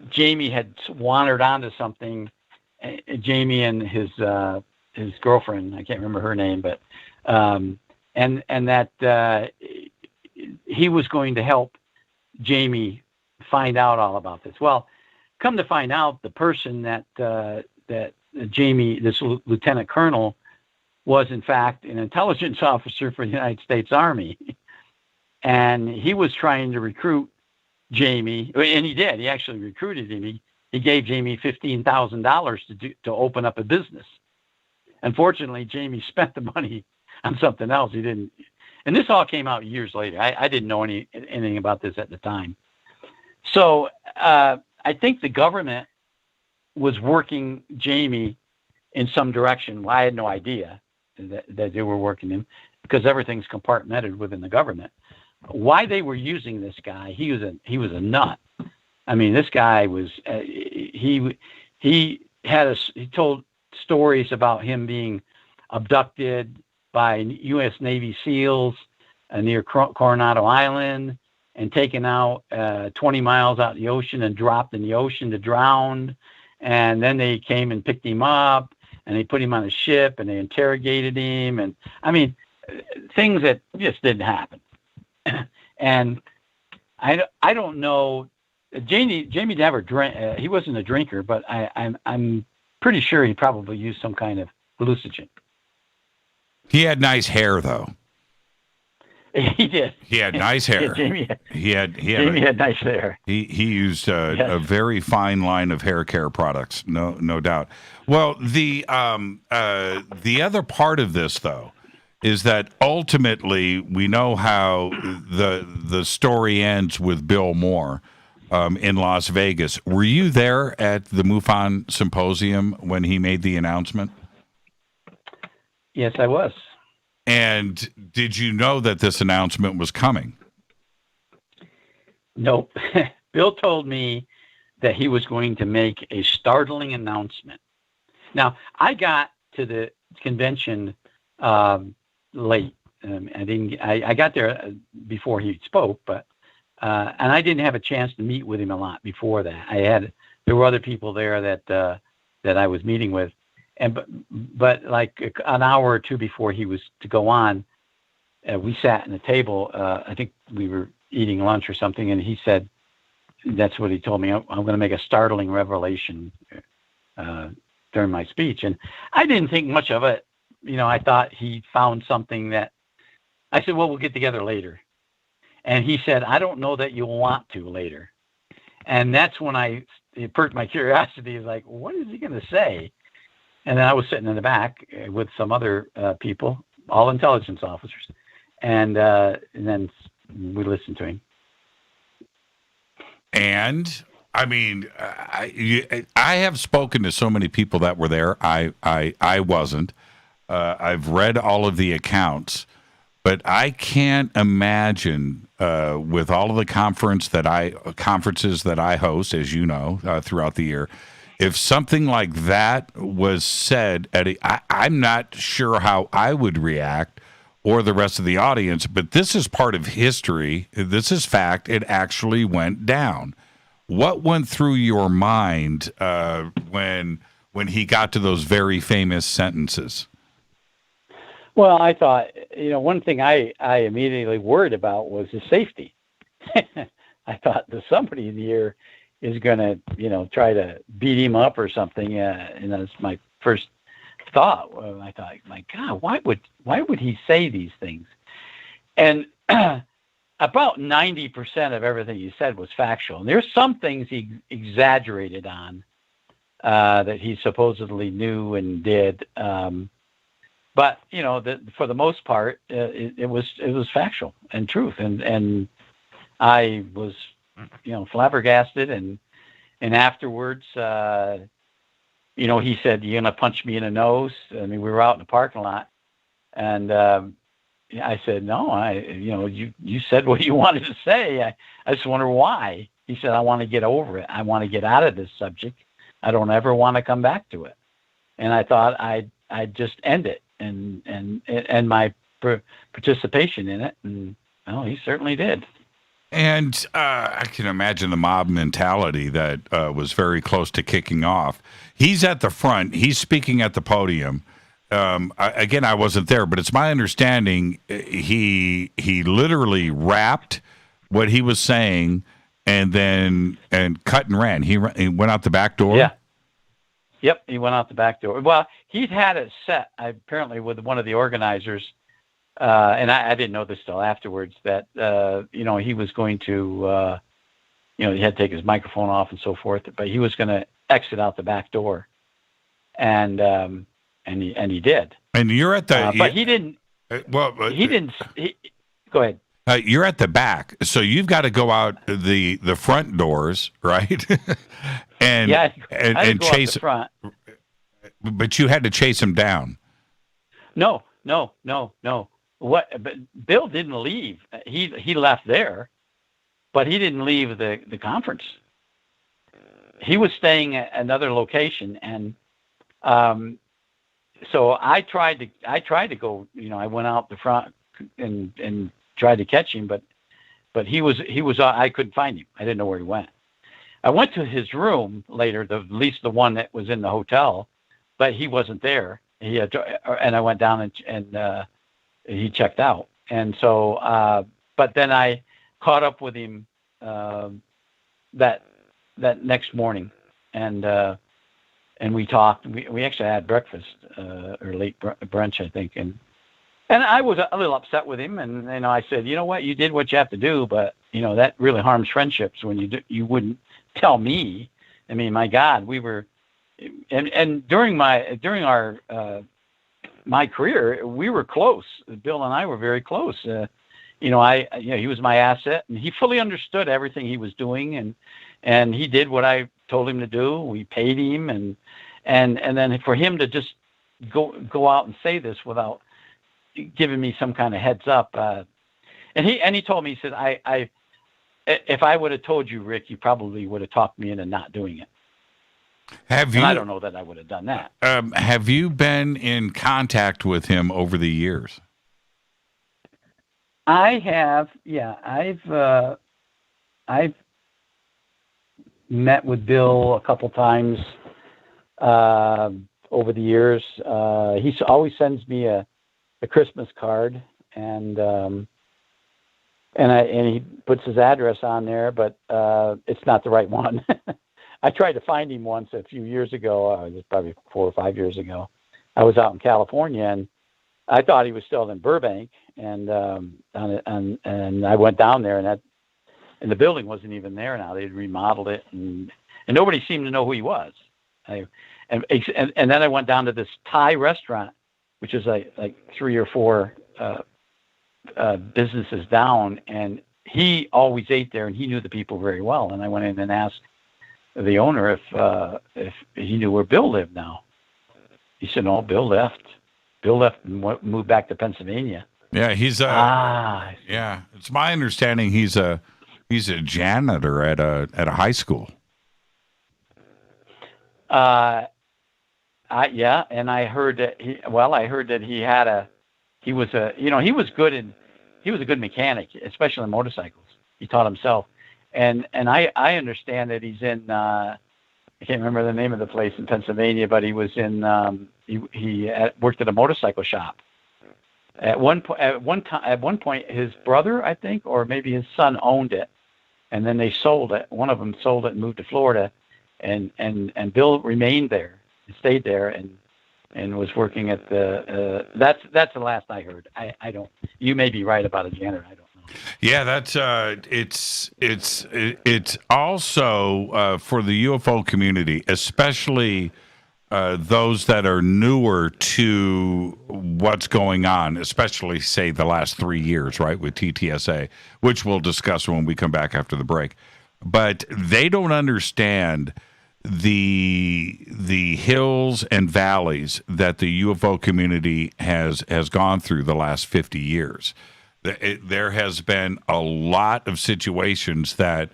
S13: Jamie had wandered onto something. Jamie and his girlfriend, I can't remember her name, but and that he was going to help Jamie find out all about this. Well, come to find out, the person that Jamie, this lieutenant colonel, was in fact an intelligence officer for the United States Army, and he was trying to recruit Jamie, and he did. He actually recruited him. He gave Jamie $15,000 to open up a business. Unfortunately, Jamie spent the money on something else. He didn't. And this all came out years later. I didn't know anything about this at the time. So I think the government was working Jamie in some direction. Well, I had no idea that they were working him, because everything's compartmented within the government. Why they were using this guy? He was a nut. I mean, this guy was he told stories about him being abducted by U.S. Navy SEALs near Coronado Island and taken out 20 miles out in the ocean and dropped in the ocean to drown. And then they came and picked him up and they put him on a ship and they interrogated him. And I mean, things that just didn't happen. And I don't know. Jamie never drank. He wasn't a drinker, but I'm pretty sure he probably used some kind of hallucinogen.
S6: He had nice hair, though.
S13: He did.
S6: He had nice hair.
S13: Yeah, Jamie had nice hair.
S6: He used a very fine line of hair care products, no doubt. Well, the other part of this, though, is that ultimately we know how the story ends with Bill Moore in Las Vegas. Were you there at the MUFON symposium when he made the announcement?
S13: Yes, I was.
S6: And did you know that this announcement was coming?
S13: Nope. Bill told me that he was going to make a startling announcement. Now, I got to the convention late. I got there before he spoke, but and I didn't have a chance to meet with him a lot before that. There were other people there that I was meeting with. But like an hour or two before he was to go on, we sat in a table. I think we were eating lunch or something, and he said, that's what he told me, I'm going to make a startling revelation during my speech. And I didn't think much of it. You know, I thought he found something that, I said, well, we'll get together later. And he said, I don't know that you'll want to later. And that's when it perked my curiosity. Is like, what is he going to say? And then I was sitting in the back with some other people, all intelligence officers, and then we listened to him.
S6: And I mean, I have spoken to so many people that were there. I wasn't. I've read all of the accounts, but I can't imagine with all of the conferences that I host, as you know, throughout the year. If something like that was said I'm not sure how I would react or the rest of the audience, but this is part of history. This is fact. It actually went down. What went through your mind when when he got to those very famous sentences?
S13: Well, I thought, one thing I immediately worried about was his safety. I thought that somebody in the air is going to, try to beat him up or something. And that's my first thought. I thought, my God, why would he say these things? And about 90% of everything he said was factual. And there's some things he exaggerated on that he supposedly knew and did. But for the most part, it was factual and truth. And I was, flabbergasted. And afterwards, he said, "You're gonna punch me in the nose." I mean, we were out in the parking lot, and I said, "No, you said what you wanted to say. I just wonder why." He said, "I want to get over it. I want to get out of this subject. I don't ever want to come back to it." And I thought I'd just end it and my participation in it. And well, he certainly did.
S6: And I can imagine the mob mentality that was very close to kicking off. He's at the front. He's speaking at the podium. I wasn't there, but it's my understanding he literally rapped what he was saying and cut and ran. He went out the back door?
S13: Yeah. Yep, he went out the back door. Well, he'd had it set, apparently, with one of the organizers, and I didn't know this till afterwards, that, he was going to, he had to take his microphone off and so forth, but he was going to exit out the back door. And he did.
S6: And you're at the...
S13: but he didn't... Go ahead.
S6: You're at the back, so you've got to go out the front doors, right? and chase
S13: the front.
S6: But you had to chase him down.
S13: No. What? But Bill didn't leave. He left there, but he didn't leave the conference. He was staying at another location, and so I tried to go. I went out the front and tried to catch him, but he was I couldn't find him. I didn't know where he went. I went to his room later, at least the one that was in the hotel, but he wasn't there. And I went down and he checked out. And so, but then I caught up with him that next morning, and we talked. We actually had breakfast or late brunch, I think, and I was a little upset with him, and I said, "You know what? You did what you have to do, but that really harms friendships when you wouldn't tell me." I mean, my God, we were, and during our my career, we were close. Bill and I were very close. He was my asset, and he fully understood everything he was doing, and he did what I told him to do. We paid him, and then for him to just go out and say this without giving me some kind of heads up, and he told me, he said, if I would have told you, Rick, you probably would have talked me into not doing it.
S6: Have you?
S13: And I don't know that I would have done that.
S6: Have you been in contact with him over the years?
S13: I have. Yeah, I've met with Bill a couple times over the years. He always sends me a Christmas card, and he puts his address on there, but it's not the right one. I tried to find him once a few years ago. It was probably 4 or 5 years ago. I was out in California, and I thought he was still in Burbank, and I went down there, and the building wasn't even there now. They'd remodeled it, and nobody seemed to know who he was. And then I went down to this Thai restaurant, which is like 3 or 4 businesses down, and he always ate there, and he knew the people very well. And I went in and asked the owner if he knew where Bill lived now. He said, "No, Bill left. Bill left and moved back to Pennsylvania."
S6: Yeah, he's yeah. It's my understanding he's a janitor at a high school.
S13: Yeah, and I heard that he was a good mechanic, especially on motorcycles. He taught himself, and I understand that he's in I can't remember the name of the place in Pennsylvania, but he was in he worked at a motorcycle shop. At one point, his brother, I think, or maybe his son, owned it, and then they sold it. One of them sold it and moved to Florida, and Bill remained there, stayed there, and was working at the. That's the last I heard. I don't. You may be right about a janitor. I don't know.
S6: Yeah, that's it's also for the UFO community, especially those that are newer to what's going on, especially say the last 3 years, right, with TTSA, which we'll discuss when we come back after the break. But they don't understand the hills and valleys that the UFO community has gone through the last 50 years. There has been a lot of situations that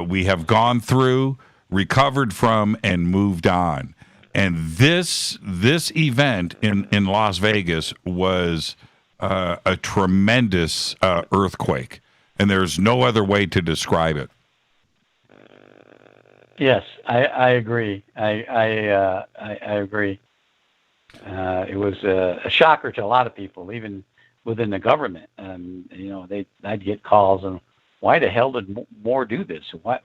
S6: we have gone through, recovered from, and moved on. And this event in Las Vegas was a tremendous earthquake, and there's no other way to describe it.
S13: Yes, I agree. I agree. It was a shocker to a lot of people, even within the government. I'd get calls, and why the hell did Moore do this? Why,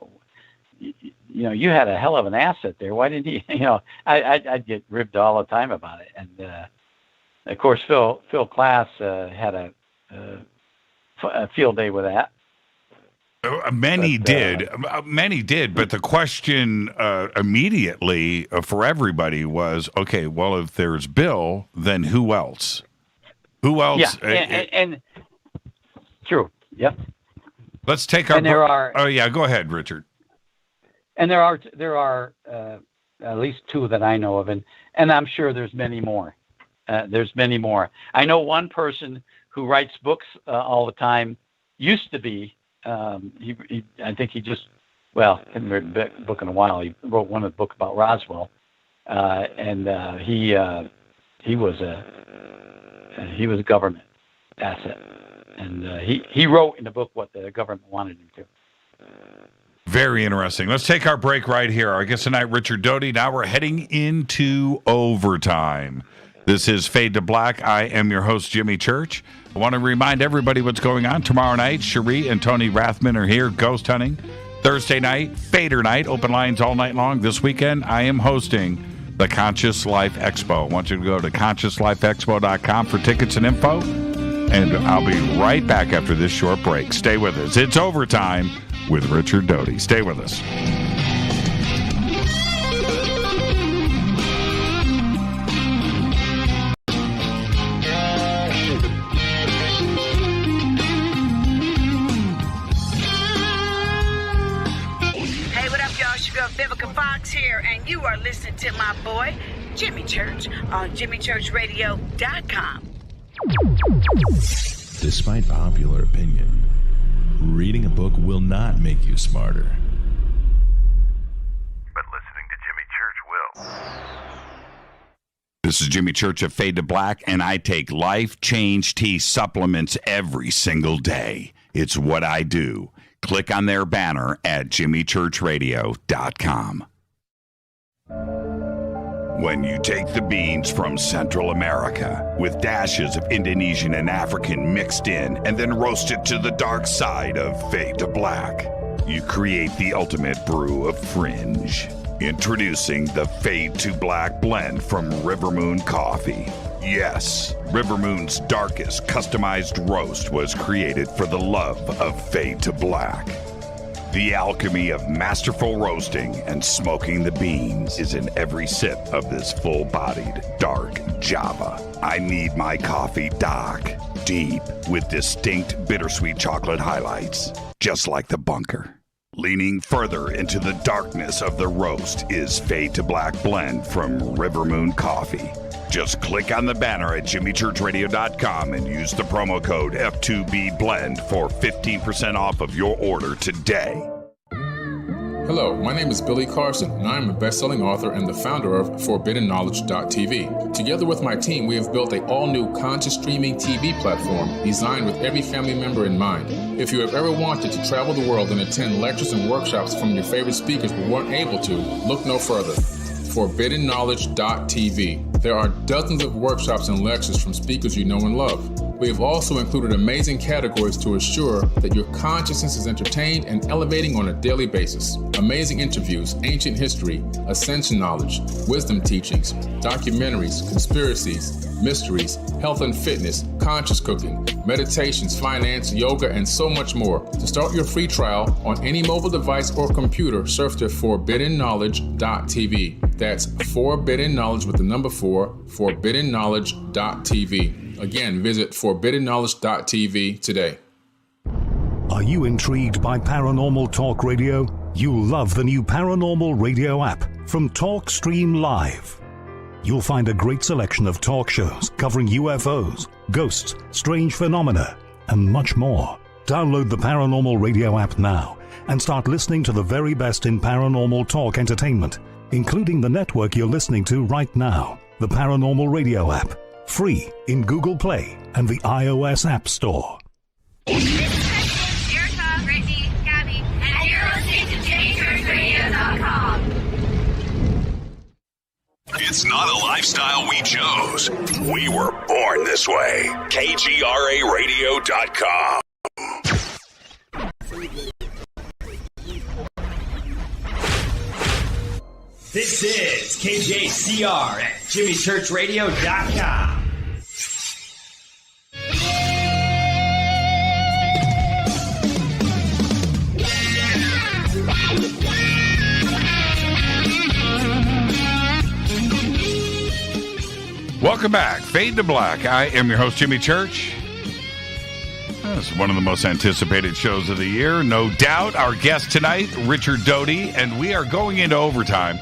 S13: you had a hell of an asset there. Why didn't he? I'd get ribbed all the time about it. And of course, Phil Klass had a field day with that.
S6: Many did, but the question immediately for everybody was, okay, well, if there's Bill, then who else? Who else?
S13: Yeah, and true. Yep.
S6: Let's take our.
S13: And there are.
S6: Oh yeah, go ahead, Richard.
S13: And there are at least two that I know of, and I'm sure there's many more. There's many more. I know one person who writes books all the time. Used to be. I think he just, hadn't written a book in a while. He wrote one book about Roswell, and he was a government asset, and he wrote in the book what the government wanted him to.
S6: Very interesting. Let's take our break right here. Our guest tonight, Richard Doty. Now we're heading into overtime. This is Fade to Black. I am your host, Jimmy Church. I want to remind everybody what's going on. Tomorrow night, Cherie and Tony Rathman are here, ghost hunting. Thursday night, Fader night, open lines all night long. This weekend, I am hosting the Conscious Life Expo. I want you to go to consciouslifeexpo.com for tickets and info. And I'll be right back after this short break. Stay with us. It's overtime with Richard Doty. Stay with us.
S8: Here, and you are listening to my boy Jimmy Church on JimmyChurchRadio.com.
S14: Despite popular opinion, reading a book will not make you smarter.
S12: But listening to Jimmy Church will.
S6: This is Jimmy Church of Fade to Black, and I take Life Change Tea supplements every single day. It's what I do. Click on their banner at JimmyChurchRadio.com. When you take the beans from Central America with dashes of Indonesian and African mixed in and then roast it to the dark side of Fade to Black, you create the ultimate brew of fringe. Introducing the Fade to Black blend from Rivermoon Coffee. Yes, Rivermoon's darkest customized roast was created for the love of Fade to Black. The alchemy of masterful roasting and smoking the beans is in every sip of this full-bodied, dark Java. I need my coffee dark, deep, with distinct bittersweet chocolate highlights, just like the bunker. Leaning further into the darkness of the roast is Fade to Black blend from Rivermoon Coffee. Just click on the banner at JimmyChurchRadio.com and use the promo code F2BBLEND for 15% off of your order today.
S15: Hello, my name is Billy Carson, and I am a best-selling author and the founder of ForbiddenKnowledge.tv. Together with my team, we have built an all-new conscious streaming TV platform designed with every family member in mind. If you have ever wanted to travel the world and attend lectures and workshops from your favorite speakers but weren't able to, look no further. ForbiddenKnowledge.tv. There are dozens of workshops and lectures from speakers you know and love. We have also included amazing categories to assure that your consciousness is entertained and elevating on a daily basis. Amazing interviews, ancient history, ascension knowledge, wisdom teachings, documentaries, conspiracies, mysteries, health and fitness, conscious cooking, meditations, finance, yoga, and so much more. To start your free trial on any mobile device or computer, surf to ForbiddenKnowledge.tv. That's Forbidden Knowledge with the number 4, ForbiddenKnowledge.tv. Again, visit ForbiddenKnowledge.tv today.
S16: Are you intrigued by Paranormal Talk Radio? You'll love the new Paranormal Radio app from TalkStream Live. You'll find a great selection of talk shows covering UFOs, ghosts, strange phenomena, and much more. Download the Paranormal Radio app now and start listening to the very best in paranormal talk entertainment, including the network you're listening to right now, the Paranormal Radio app. Free in Google Play and the iOS App Store.
S8: Erica, Brittany, Gabby, and you're listening to JimmyChurchRadio.com.
S9: It's not a lifestyle we chose. We were born this way. KGRARadio.com.
S18: This is KJCR at JimmyChurchRadio.com.
S6: Welcome back. Fade to Black. I am your host, Jimmy Church. This is one of the most anticipated shows of the year, no doubt. Our guest tonight, Richard Doty, and we are going into overtime.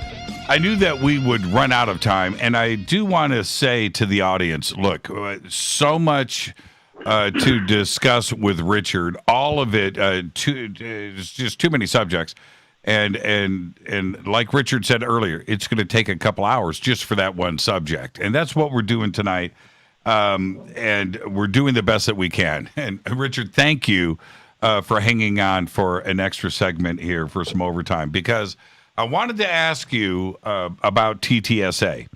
S6: I knew that we would run out of time, and I do want to say to the audience, look, so much to discuss with Richard, all of it, it's just too many subjects. And like Richard said earlier, it's going to take a couple hours just for that one subject. And that's what we're doing tonight. And we're doing the best that we can. And Richard, thank you for hanging on for an extra segment here for some overtime, because I wanted to ask you about TTSA.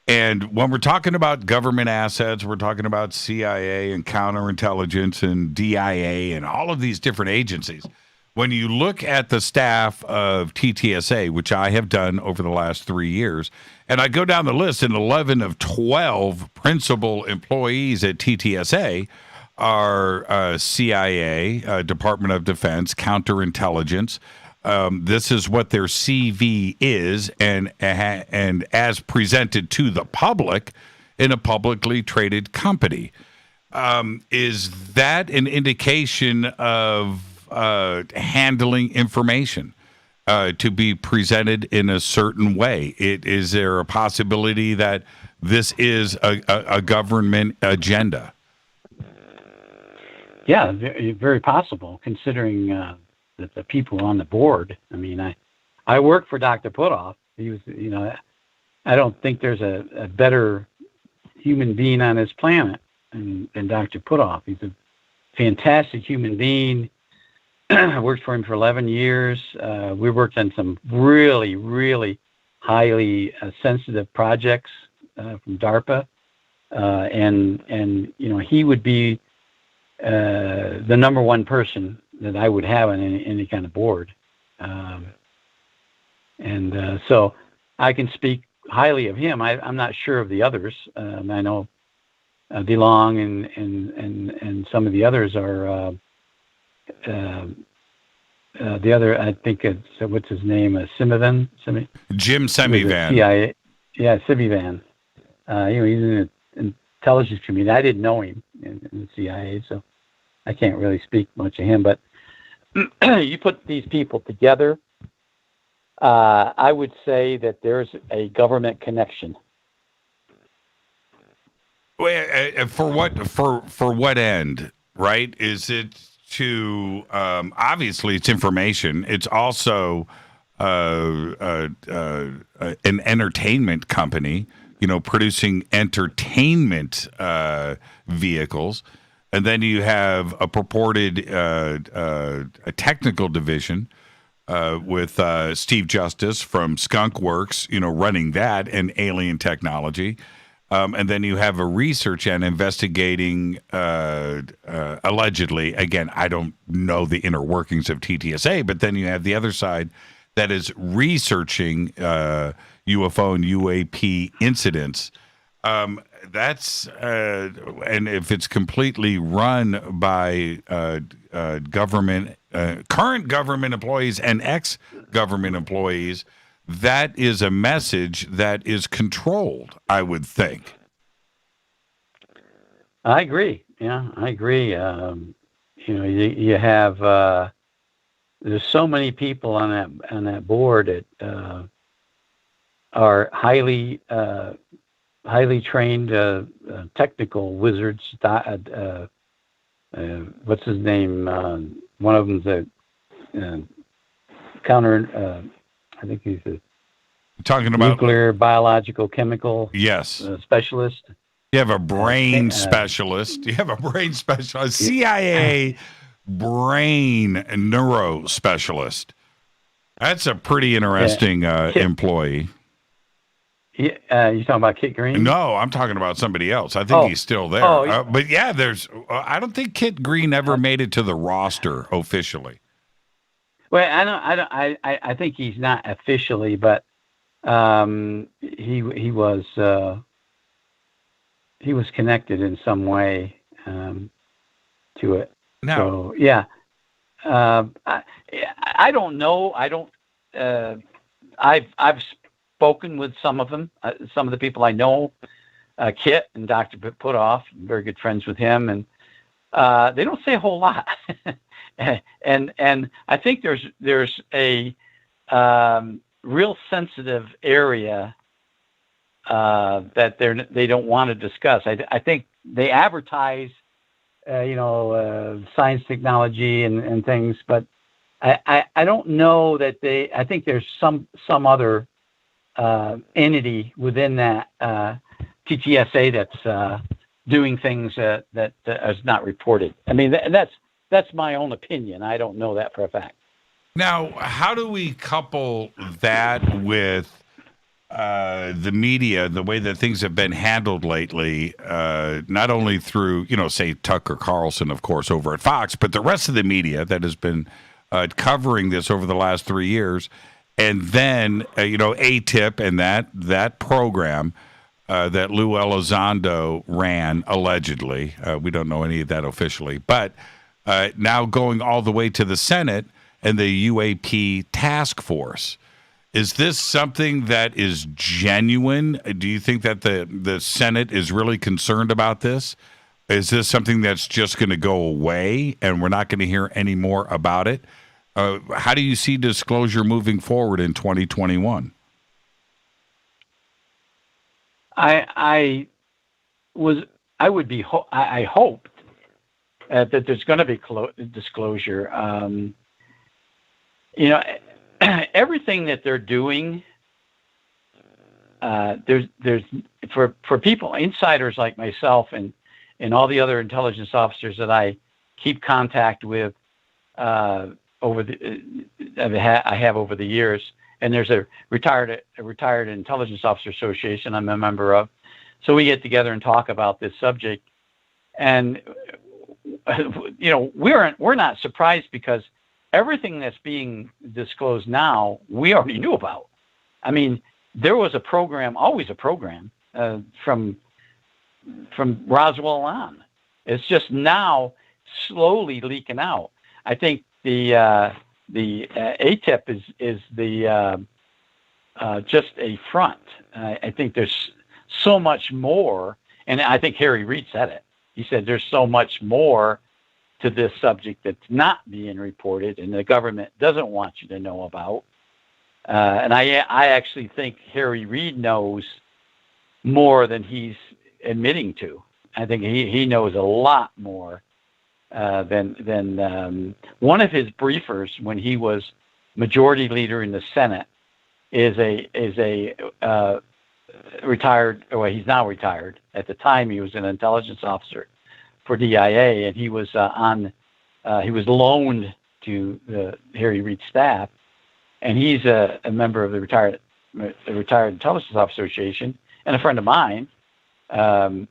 S6: And when we're talking about government assets, we're talking about CIA and counterintelligence and DIA and all of these different agencies. When you look at the staff of TTSA, which I have done over the last 3 years, and I go down the list, and 11 of 12 principal employees at TTSA are CIA, Department of Defense, counterintelligence. This is what their CV is, and as presented to the public in a publicly traded company. Is that an indication of handling information to be presented in a certain way? Is there a possibility that this is a government agenda?
S13: Yeah, very possible, considering that the people on the board. I mean, I work for Dr. Putoff. He was, I don't think there's a better human being on this planet than Dr. Putoff. He's a fantastic human being. I worked for him for 11 years. We worked on some really, really highly sensitive projects from DARPA. And he would be the number one person that I would have on any kind of board. So I can speak highly of him. I'm not sure of the others. I know DeLong and some of the others are the other, I think it's, what's his name? Semivan?
S6: Jim Semivan.
S13: CIA. Yeah, Semivan. He's in the intelligence community. I didn't know him in the CIA, so I can't really speak much of him. But you put these people together, I would say that there's a government connection.
S6: For what end, right? Is it to obviously it's information. It's also an entertainment company, producing entertainment vehicles. And then you have a purported a technical division with Steve Justice from Skunk Works, running that and alien technology. And then you have a research and investigating, allegedly, again, I don't know the inner workings of TTSA, but then you have the other side that is researching UFO and UAP incidents. That's and if it's completely run by government, current government employees and ex-government employees, that is a message that is controlled, I would think.
S13: I agree. Yeah, I agree. You have there's so many people on that board that are highly trained technical wizards. What's his name? One of them's a I think he's a
S6: talking about
S13: nuclear, biological, chemical.
S6: Yes,
S13: specialist.
S6: You have a brain specialist. You have a brain specialist. CIA brain neuro specialist. That's a pretty interesting employee.
S13: You talking about Kit Green?
S6: No, I'm talking about somebody else. I think he's still there. But yeah, there's. I don't think Kit Green ever made it to the roster officially.
S13: Well, I think he's not officially, but he was connected in some way to it.
S6: No.
S13: So yeah, I don't know. I don't. I've spoken with some of them, some of the people I know, Kit and Dr. Putoff. I'm very good friends with him, and they don't say a whole lot. and I think there's a real sensitive area that they don't want to discuss. I think they advertise, science, technology, and things, but I don't know that I think there's some other entity within that TTSA that's doing things that is not reported. I mean, that's my own opinion. I don't know that for a fact.
S6: Now, how do we couple that with the media, the way that things have been handled lately, not only through, say, Tucker Carlson, of course, over at Fox, but the rest of the media that has been covering this over the last 3 years, and then, ATIP and that program that Lou Elizondo ran, allegedly. We don't know any of that officially, but now going all the way to the Senate and the UAP task force. Is this something that is genuine? Do you think that the Senate is really concerned about this? Is this something that's just going to go away and we're not going to hear any more about it? How do you see disclosure moving forward in 2021?
S13: I hoped that there's going to be disclosure. Everything that they're doing, there's for people, insiders like myself and all the other intelligence officers that I keep contact with I have over the years, and there's a retired intelligence officer association I'm a member of, so we get together and talk about this subject, and we're not surprised because everything that's being disclosed now, we already knew about. I mean, there was always a program from Roswell on. It's just now slowly leaking out. I think the ATIP is the just a front. I think there's so much more, and I think Harry Reid said it. He said there's so much more to this subject that's not being reported and the government doesn't want you to know about. And I actually think Harry Reid knows more than he's admitting to. I think he knows a lot more than one of his briefers when he was majority leader in the Senate is a retired. Well, he's now retired. At the time, he was an intelligence officer for DIA, and he was he was loaned to the Harry Reid staff, and he's a member of the Retired Intelligence Officer Association and a friend of mine. And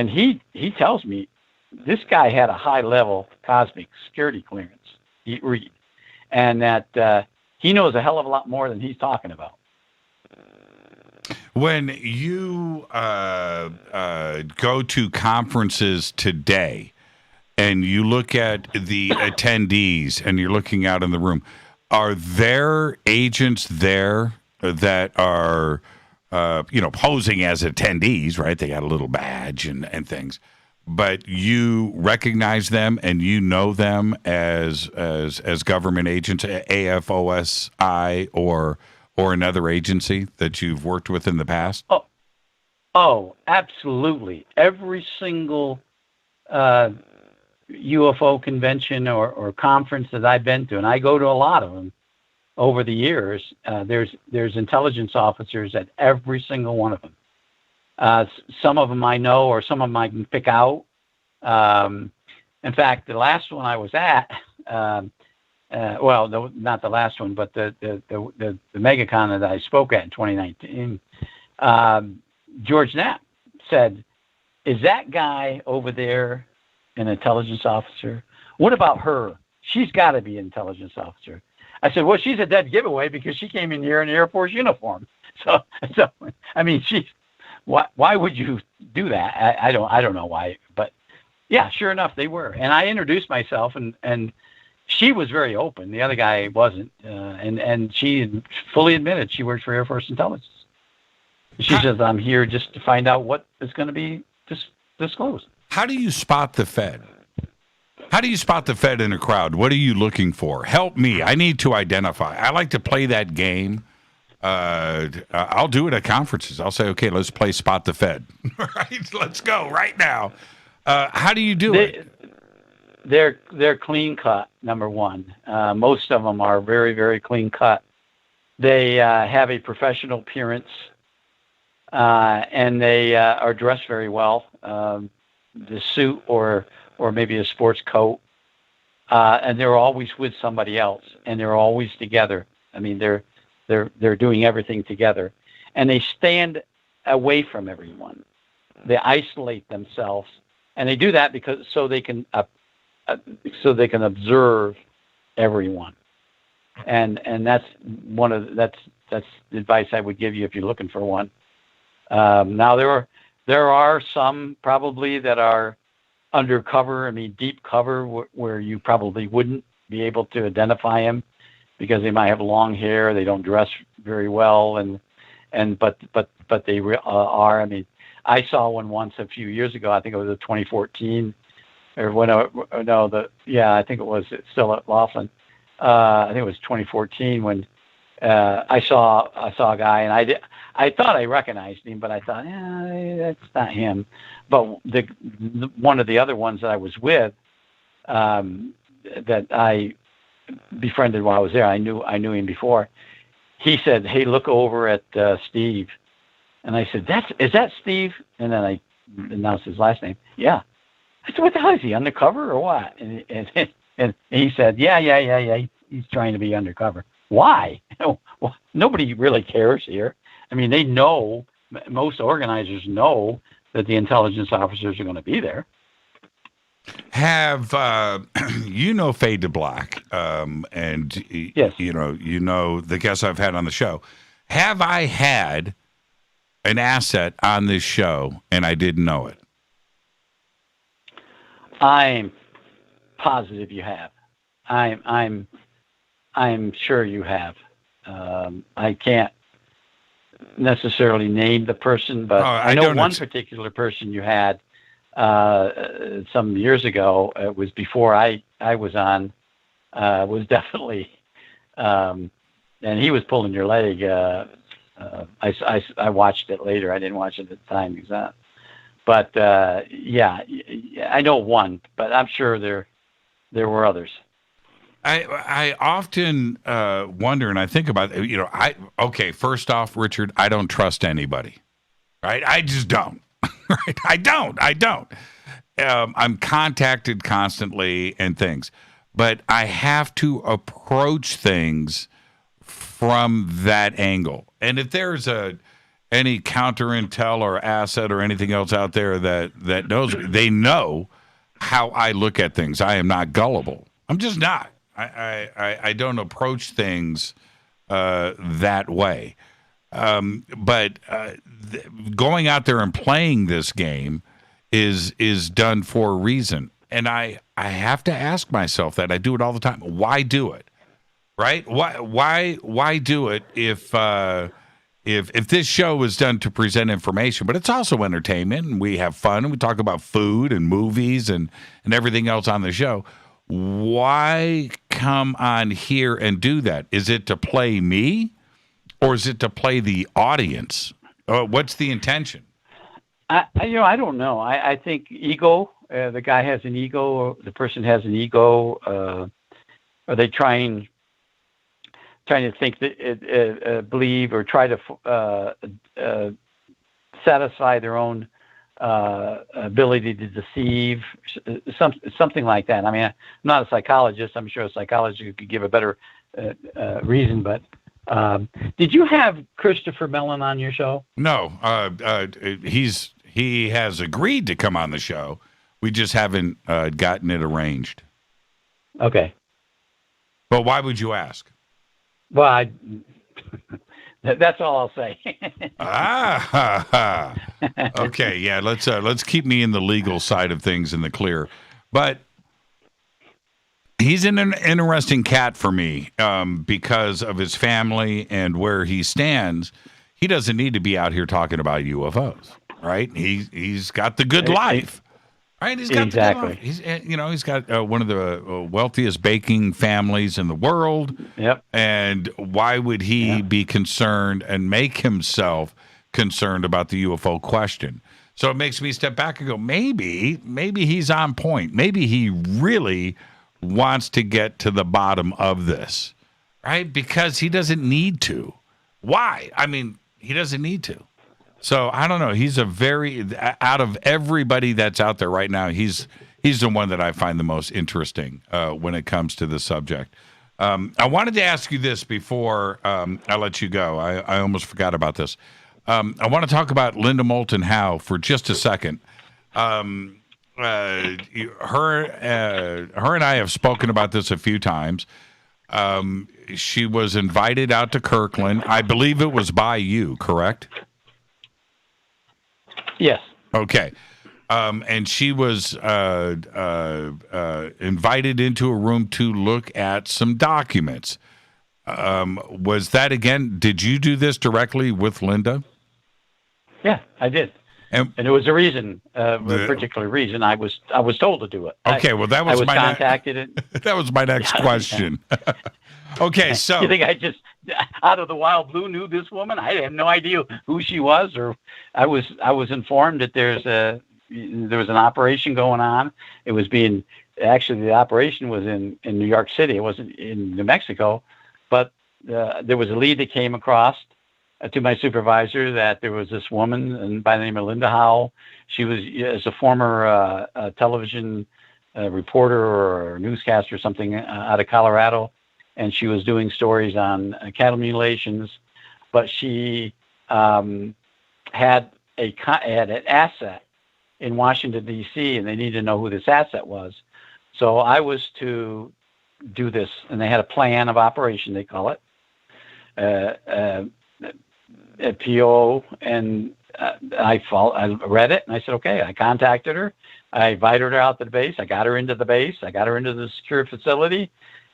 S13: he tells me this guy had a high-level cosmic security clearance, Reid, and that he knows a hell of a lot more than he's talking about.
S6: When you go to conferences today and you look at the attendees and you're looking out in the room, are there agents there that are, posing as attendees, right? They got a little badge and things, but you recognize them and you know them as government agents, AFOSI or another agency that you've worked with in the past?
S13: Oh, absolutely. Every single UFO convention or conference that I've been to, and I go to a lot of them over the years, there's intelligence officers at every single one of them. Some of them I know, or some of them I can pick out. In fact, the last one I was at, not the last one, but the MegaCon that I spoke at in 2019, George Knapp said, "Is that guy over there an intelligence officer? What about her? She's got to be an intelligence officer." I said, "Well, she's a dead giveaway because she came in here in an Air Force uniform." So I mean, why would you do that? I don't know why, but yeah, sure enough, they were. And I introduced myself, and she was very open. The other guy wasn't, and she fully admitted she works for Air Force Intelligence. She says, "I'm here just to find out what is going to be disclosed."
S6: How do you spot the Fed? How do you spot the Fed in a crowd? What are you looking for? Help me. I need to identify. I like to play that game. I'll do it at conferences. I'll say, okay, let's play Spot the Fed. Right? Let's go right now. How do you do it?
S13: They're clean cut, number one. Most of them are very, very clean cut. They have a professional appearance, and they are dressed very well. The suit or maybe a sports coat, and they're always with somebody else, and they're always together. I mean, they're doing everything together, and they stand away from everyone. They isolate themselves, and they do that because so they can observe everyone, and that's that's the advice I would give you if you're looking for one. Now there are some probably that are undercover, I mean deep cover, where you probably wouldn't be able to identify them because they might have long hair, they don't dress very well, but they are. I mean, I saw one once a few years ago. I think it was 2014, or when I think it was still at Laughlin. I think it was 2014 when I saw a guy, and I thought I recognized him, but I thought, that's not him. But one of the other ones that I was with, that I befriended while I was there, I knew him before. He said, "Hey, look over at Steve," and I said, "Is that Steve?" And then I announced his last name. Yeah. I said, "What the hell is he, undercover or what?" And he said, "Yeah. He's trying to be undercover." Why? Nobody really cares here. I mean, they know, most organizers know that the intelligence officers are going to be there.
S6: Have Fade to Black, and
S13: yes.
S6: you know the guests I've had on the show. Have I had an asset on this show and I didn't know it?
S13: I'm positive you have. I'm sure you have. I can't necessarily name the person, but I know one particular person you had some years ago. It was before I was on. Was definitely, and he was pulling your leg. I watched it later. I didn't watch it at the time he was on. But yeah, I know one, but I'm sure there were others.
S6: I often wonder, and I think about, first off, Richard, I don't trust anybody, right? I just don't, right? I don't. I'm contacted constantly and things, but I have to approach things from that angle. And if there's any counterintel or asset or anything else out there that knows me, they know how I look at things. I am not gullible. I'm just not. I don't approach things that way. But going out there and playing this game is done for a reason. And I have to ask myself that. I do it all the time. Why do it? Right? Why do it if this show is done to present information, but it's also entertainment, and we have fun, and we talk about food and movies and everything else on the show. Why come on here and do that? Is it to play me, or is it to play the audience? What's the intention?
S13: I don't know. I think ego. The guy has an ego, or the person has an ego. Are they trying to think that believe or try to satisfy their own ability to deceive, something like that. I mean, I'm not a psychologist. I'm sure a psychologist could give a better reason. But did you have Christopher Mellon on your show?
S6: No, he has agreed to come on the show. We just haven't gotten it arranged.
S13: Okay.
S6: But why would you ask?
S13: Well, that's all I'll say.
S6: Okay, yeah. Let's keep me in the legal side of things in the clear. But he's an interesting cat for me because of his family and where he stands. He doesn't need to be out here talking about UFOs, right? He's got the good life. Right, he's got
S13: exactly.
S6: He's got one of the wealthiest baking families in the world.
S13: Yep.
S6: And why would he be concerned and make himself concerned about the UFO question? So it makes me step back and go, maybe he's on point. Maybe he really wants to get to the bottom of this, right? Because he doesn't need to. Why? I mean, he doesn't need to. So I don't know. He's out of everybody that's out there right now, he's the one that I find the most interesting when it comes to the subject. I wanted to ask you this before I let you go. I almost forgot about this. I want to talk about Linda Moulton Howe for just a second. Her and I have spoken about this a few times. She was invited out to Kirtland. I believe it was by you, correct?
S13: Yes.
S6: Okay. And she was invited into a room to look at some documents. Was that, again, did you do this directly with Linda?
S13: Yeah, I did. And it was a reason, a particular reason. I was told to do it.
S6: Okay, well, that was
S13: I was contacted.
S6: That was my next question. Okay, so
S13: you think I just out of the wild blue knew this woman? I had no idea who she was, or I was informed that there was an operation going on. It was the operation was in New York City. It wasn't in New Mexico, but there was a lead that came across to my supervisor that there was this woman by the name of Linda Howe. She was as a former television reporter or newscaster or something out of Colorado. And she was doing stories on cattle mutilations, but she had an asset in Washington, D.C., and they needed to know who this asset was. So I was to do this, and they had a plan of operation, they call it, a PO, and I read it, and I said, okay. I contacted her. I invited her out to the base. I got her into the base. I got her into the secure facility.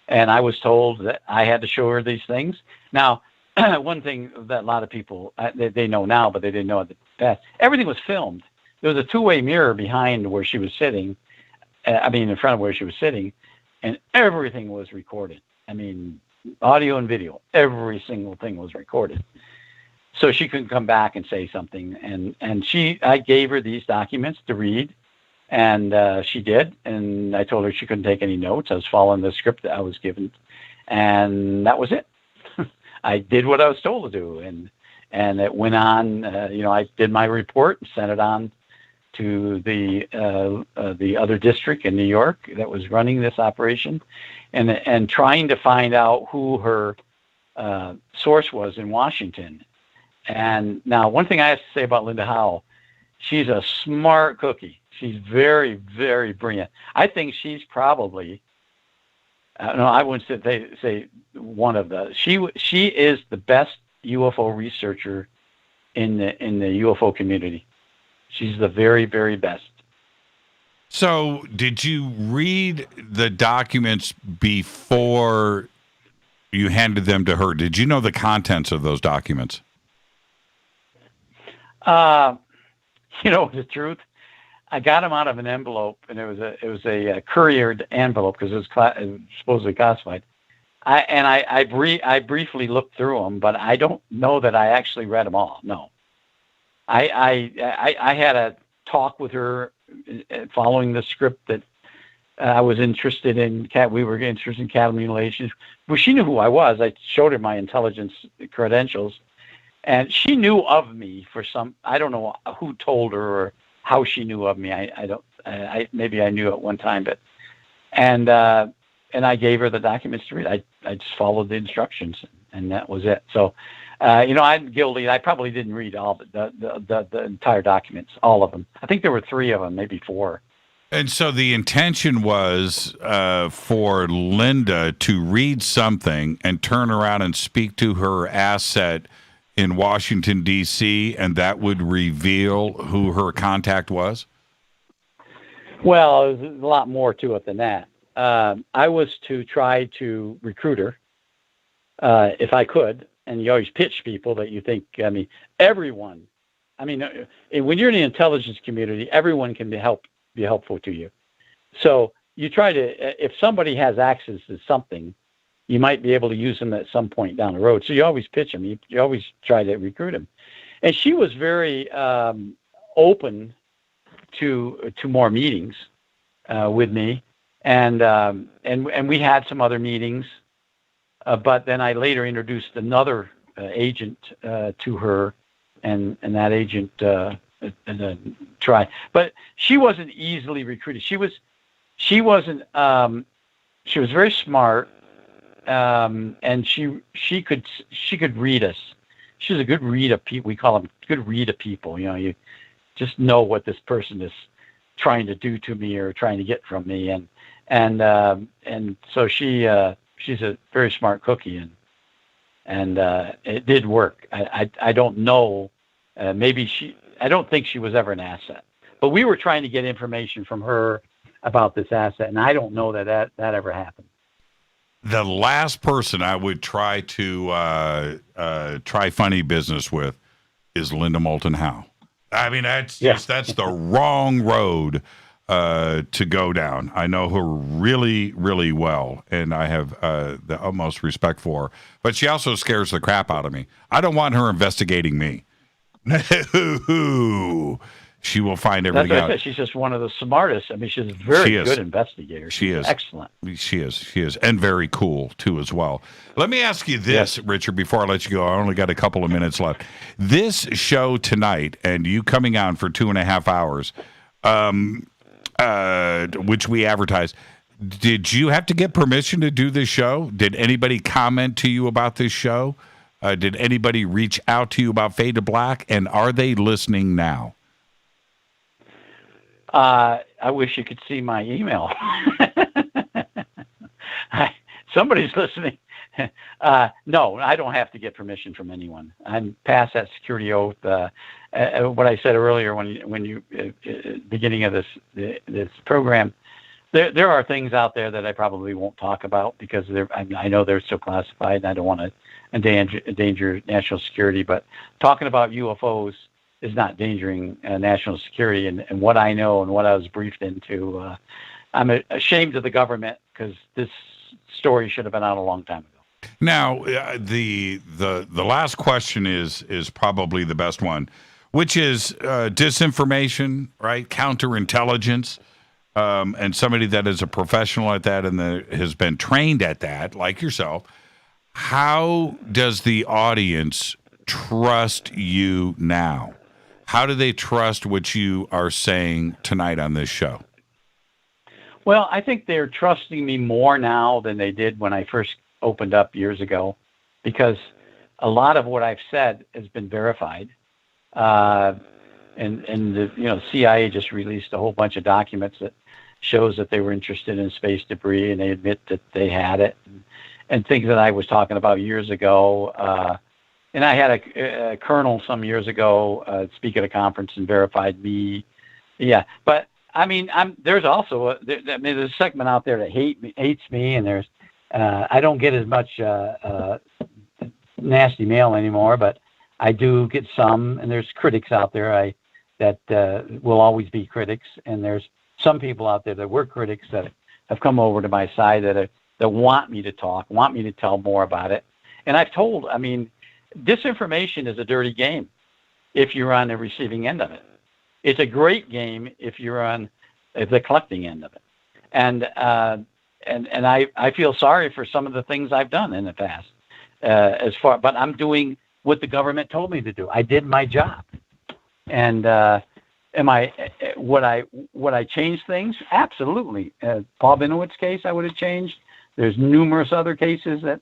S13: And I was told that I had to show her these things. Now, one thing that a lot of people, they know now, but they didn't know at the past, everything was filmed. There was a two-way mirror behind where she was sitting, in front of where she was sitting, and everything was recorded. I mean, audio and video, every single thing was recorded. So she couldn't come back and say something. And I gave her these documents to read, And she did, and I told her she couldn't take any notes. I was following the script that I was given, and that was it. I did what I was told to do, and it went on. I did my report and sent it on to the other district in New York that was running this operation, and trying to find out who her source was in Washington. And now, one thing I have to say about Linda Howe, she's a smart cookie. She's very, very brilliant. I think she's probably, I wouldn't say one of the. She is the best UFO researcher in the UFO community. She's the very, very best.
S6: So, did you read the documents before you handed them to her? Did you know the contents of those documents?
S13: The truth, I got them out of an envelope, and it was a couriered envelope because it was supposedly classified. I briefly looked through them, but I don't know that I actually read them all. No, I had a talk with her following the script that I was interested in. We were interested in cattle mutilations. Well, she knew who I was. I showed her my intelligence credentials, and she knew of me for some. I don't know who told her or how she knew of me. Maybe I knew at one time, but and I gave her the documents to read. I just followed the instructions, and that was it. So, I'm guilty. I probably didn't read all the entire documents, all of them. I think there were 3 of them, maybe 4.
S6: And so the intention was for Linda to read something and turn around and speak to her asset in Washington, D.C., and that would reveal who her contact was?
S13: Well, there's a lot more to it than that. I was to try to recruit her if I could, and you always pitch people that you think, everyone. When you're in the intelligence community, everyone can be helpful to you. So you try to, if somebody has access to something, you might be able to use them at some point down the road. So you always pitch them. You always try to recruit them. And she was very open to more meetings with me, and we had some other meetings. But then I later introduced another agent to her, and that agent tried. But she wasn't easily recruited. She wasn't. She was very smart. And she could read us. She was a good read of people. We call them good read of people. You just know what this person is trying to do to me or trying to get from me, and so she's a very smart cookie, and it did work. I don't know. I don't think she was ever an asset, but we were trying to get information from her about this asset, and I don't know that ever happened.
S6: The last person I would try to try funny business with is Linda Moulton Howe. That's the wrong road to go down. I know her really, really well, and I have the utmost respect for her. But she also scares the crap out of me. I don't want her investigating me. She will find everything out.
S13: She's just one of the smartest. She's a very good investigator.
S6: She is
S13: excellent.
S6: She is, and very cool too as well. Let me ask you this, Richard, before I let you go. I only got a couple of minutes left. This show tonight, and you coming on for 2.5 hours, which we advertised. Did you have to get permission to do this show? Did anybody comment to you about this show? Did anybody reach out to you about Fade to Black? And are they listening now?
S13: I wish you could see my email. Somebody's listening. No, I don't have to get permission from anyone. I'm past that security oath. What I said earlier when you beginning of this program, there are things out there that I probably won't talk about because I know they're still classified, and I don't want to endanger national security. But talking about UFOs is not endangering national security, and what I know and what I was briefed into. I'm ashamed of the government because this story should have been out a long time ago.
S6: Now, the last question is probably the best one. which is disinformation, right? Counterintelligence, and somebody that is a professional at that and has been trained at that, like yourself. How does the audience trust you now? How do they trust what you are saying tonight on this show?
S13: Well, I think they're trusting me more now than they did when I first opened up years ago, because a lot of what I've said has been verified. And the CIA just released a whole bunch of documents that shows that they were interested in space debris, and they admit that they had it, and things that I was talking about years ago. And I had a colonel some years ago speak at a conference and verified me. Yeah, but I mean, there's also there's a segment out there that hates me, and there's I don't get as much nasty mail anymore, but I do get some, and there's critics out there that will always be critics, and there's some people out there that were critics that have come over to my side that want me to talk, want me to tell more about it. And disinformation is a dirty game if you're on the receiving end of it. It's a great game if you're on the collecting end of it. And I feel sorry for some of the things I've done in the past, but I'm doing what the government told me to do. I did my job. And would I change things? Absolutely. Paul Benowitz case I would have changed. There's numerous other cases that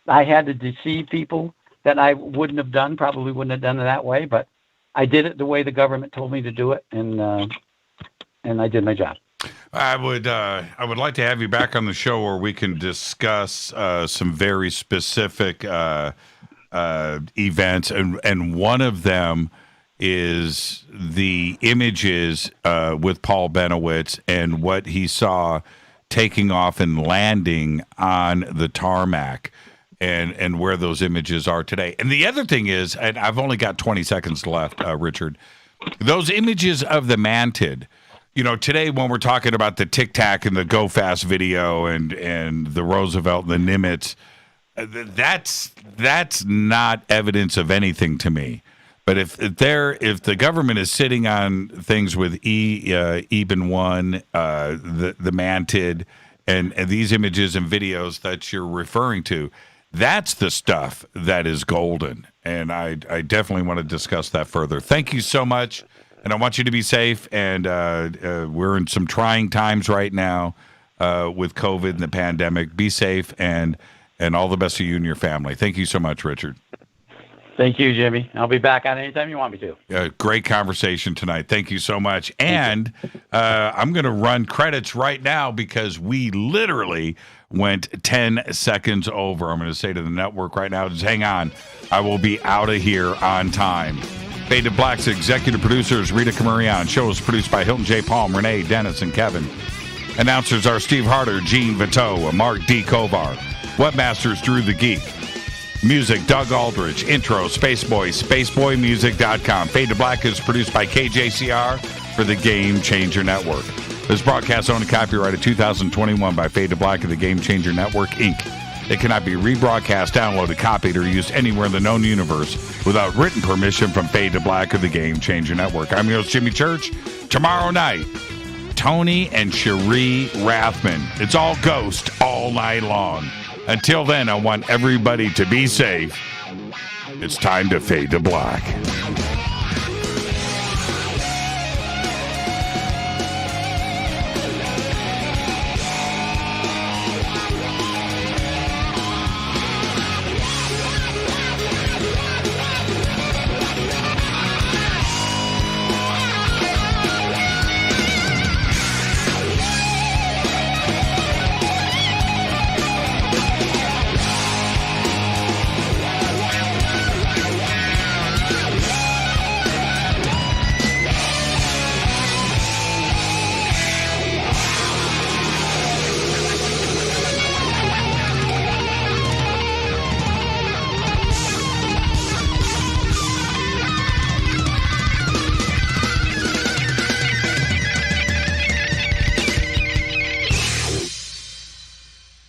S13: I had to deceive people that I wouldn't have done, probably wouldn't have done it that way, but I did it the way the government told me to do it, and I did my job.
S6: I would like to have you back on the show where we can discuss some very specific events, and one of them is the images with Paul Bennewitz and what he saw taking off and landing on the tarmac. And where those images are today. And the other thing is, and I've only got 20 seconds left, Richard, those images of the mantid, today when we're talking about the Tic Tac and the Go Fast video and the Roosevelt and the Nimitz, that's not evidence of anything to me. But if the government is sitting on things with Eben 1, the mantid, and these images and videos that you're referring to, that's the stuff that is golden, and I definitely want to discuss that further. Thank you so much, and I want you to be safe, and we're in some trying times right now with COVID and the pandemic. Be safe, and all the best to you and your family. Thank you so much, Richard.
S13: Thank you, Jimmy. I'll be back on anytime you want me to.
S6: Great conversation tonight. Thank you so much. And I'm going to run credits right now because we literally went 10 seconds over. I'm going to say to the network right now, just hang on. I will be out of here on time. Fade to Black's executive producers Rita Camarion. Show is produced by Hilton J. Palm, Renee, Dennis, and Kevin. Announcers are Steve Harder, Gene Vito, Mark D. Kovar. Webmasters Drew the Geek. Music, Doug Aldrich. Intro, Spaceboy, spaceboymusic.com. Fade to Black is produced by KJCR for the Game Changer Network. This broadcast owned and copyrighted 2021 by Fade to Black of the Game Changer Network, Inc. It cannot be rebroadcast, downloaded, copied, or used anywhere in the known universe without written permission from Fade to Black of the Game Changer Network. I'm your host, Jimmy Church. Tomorrow night, Tony and Cherie Rathman. It's all ghost all night long. Until then, I want everybody to be safe. It's time to fade to black.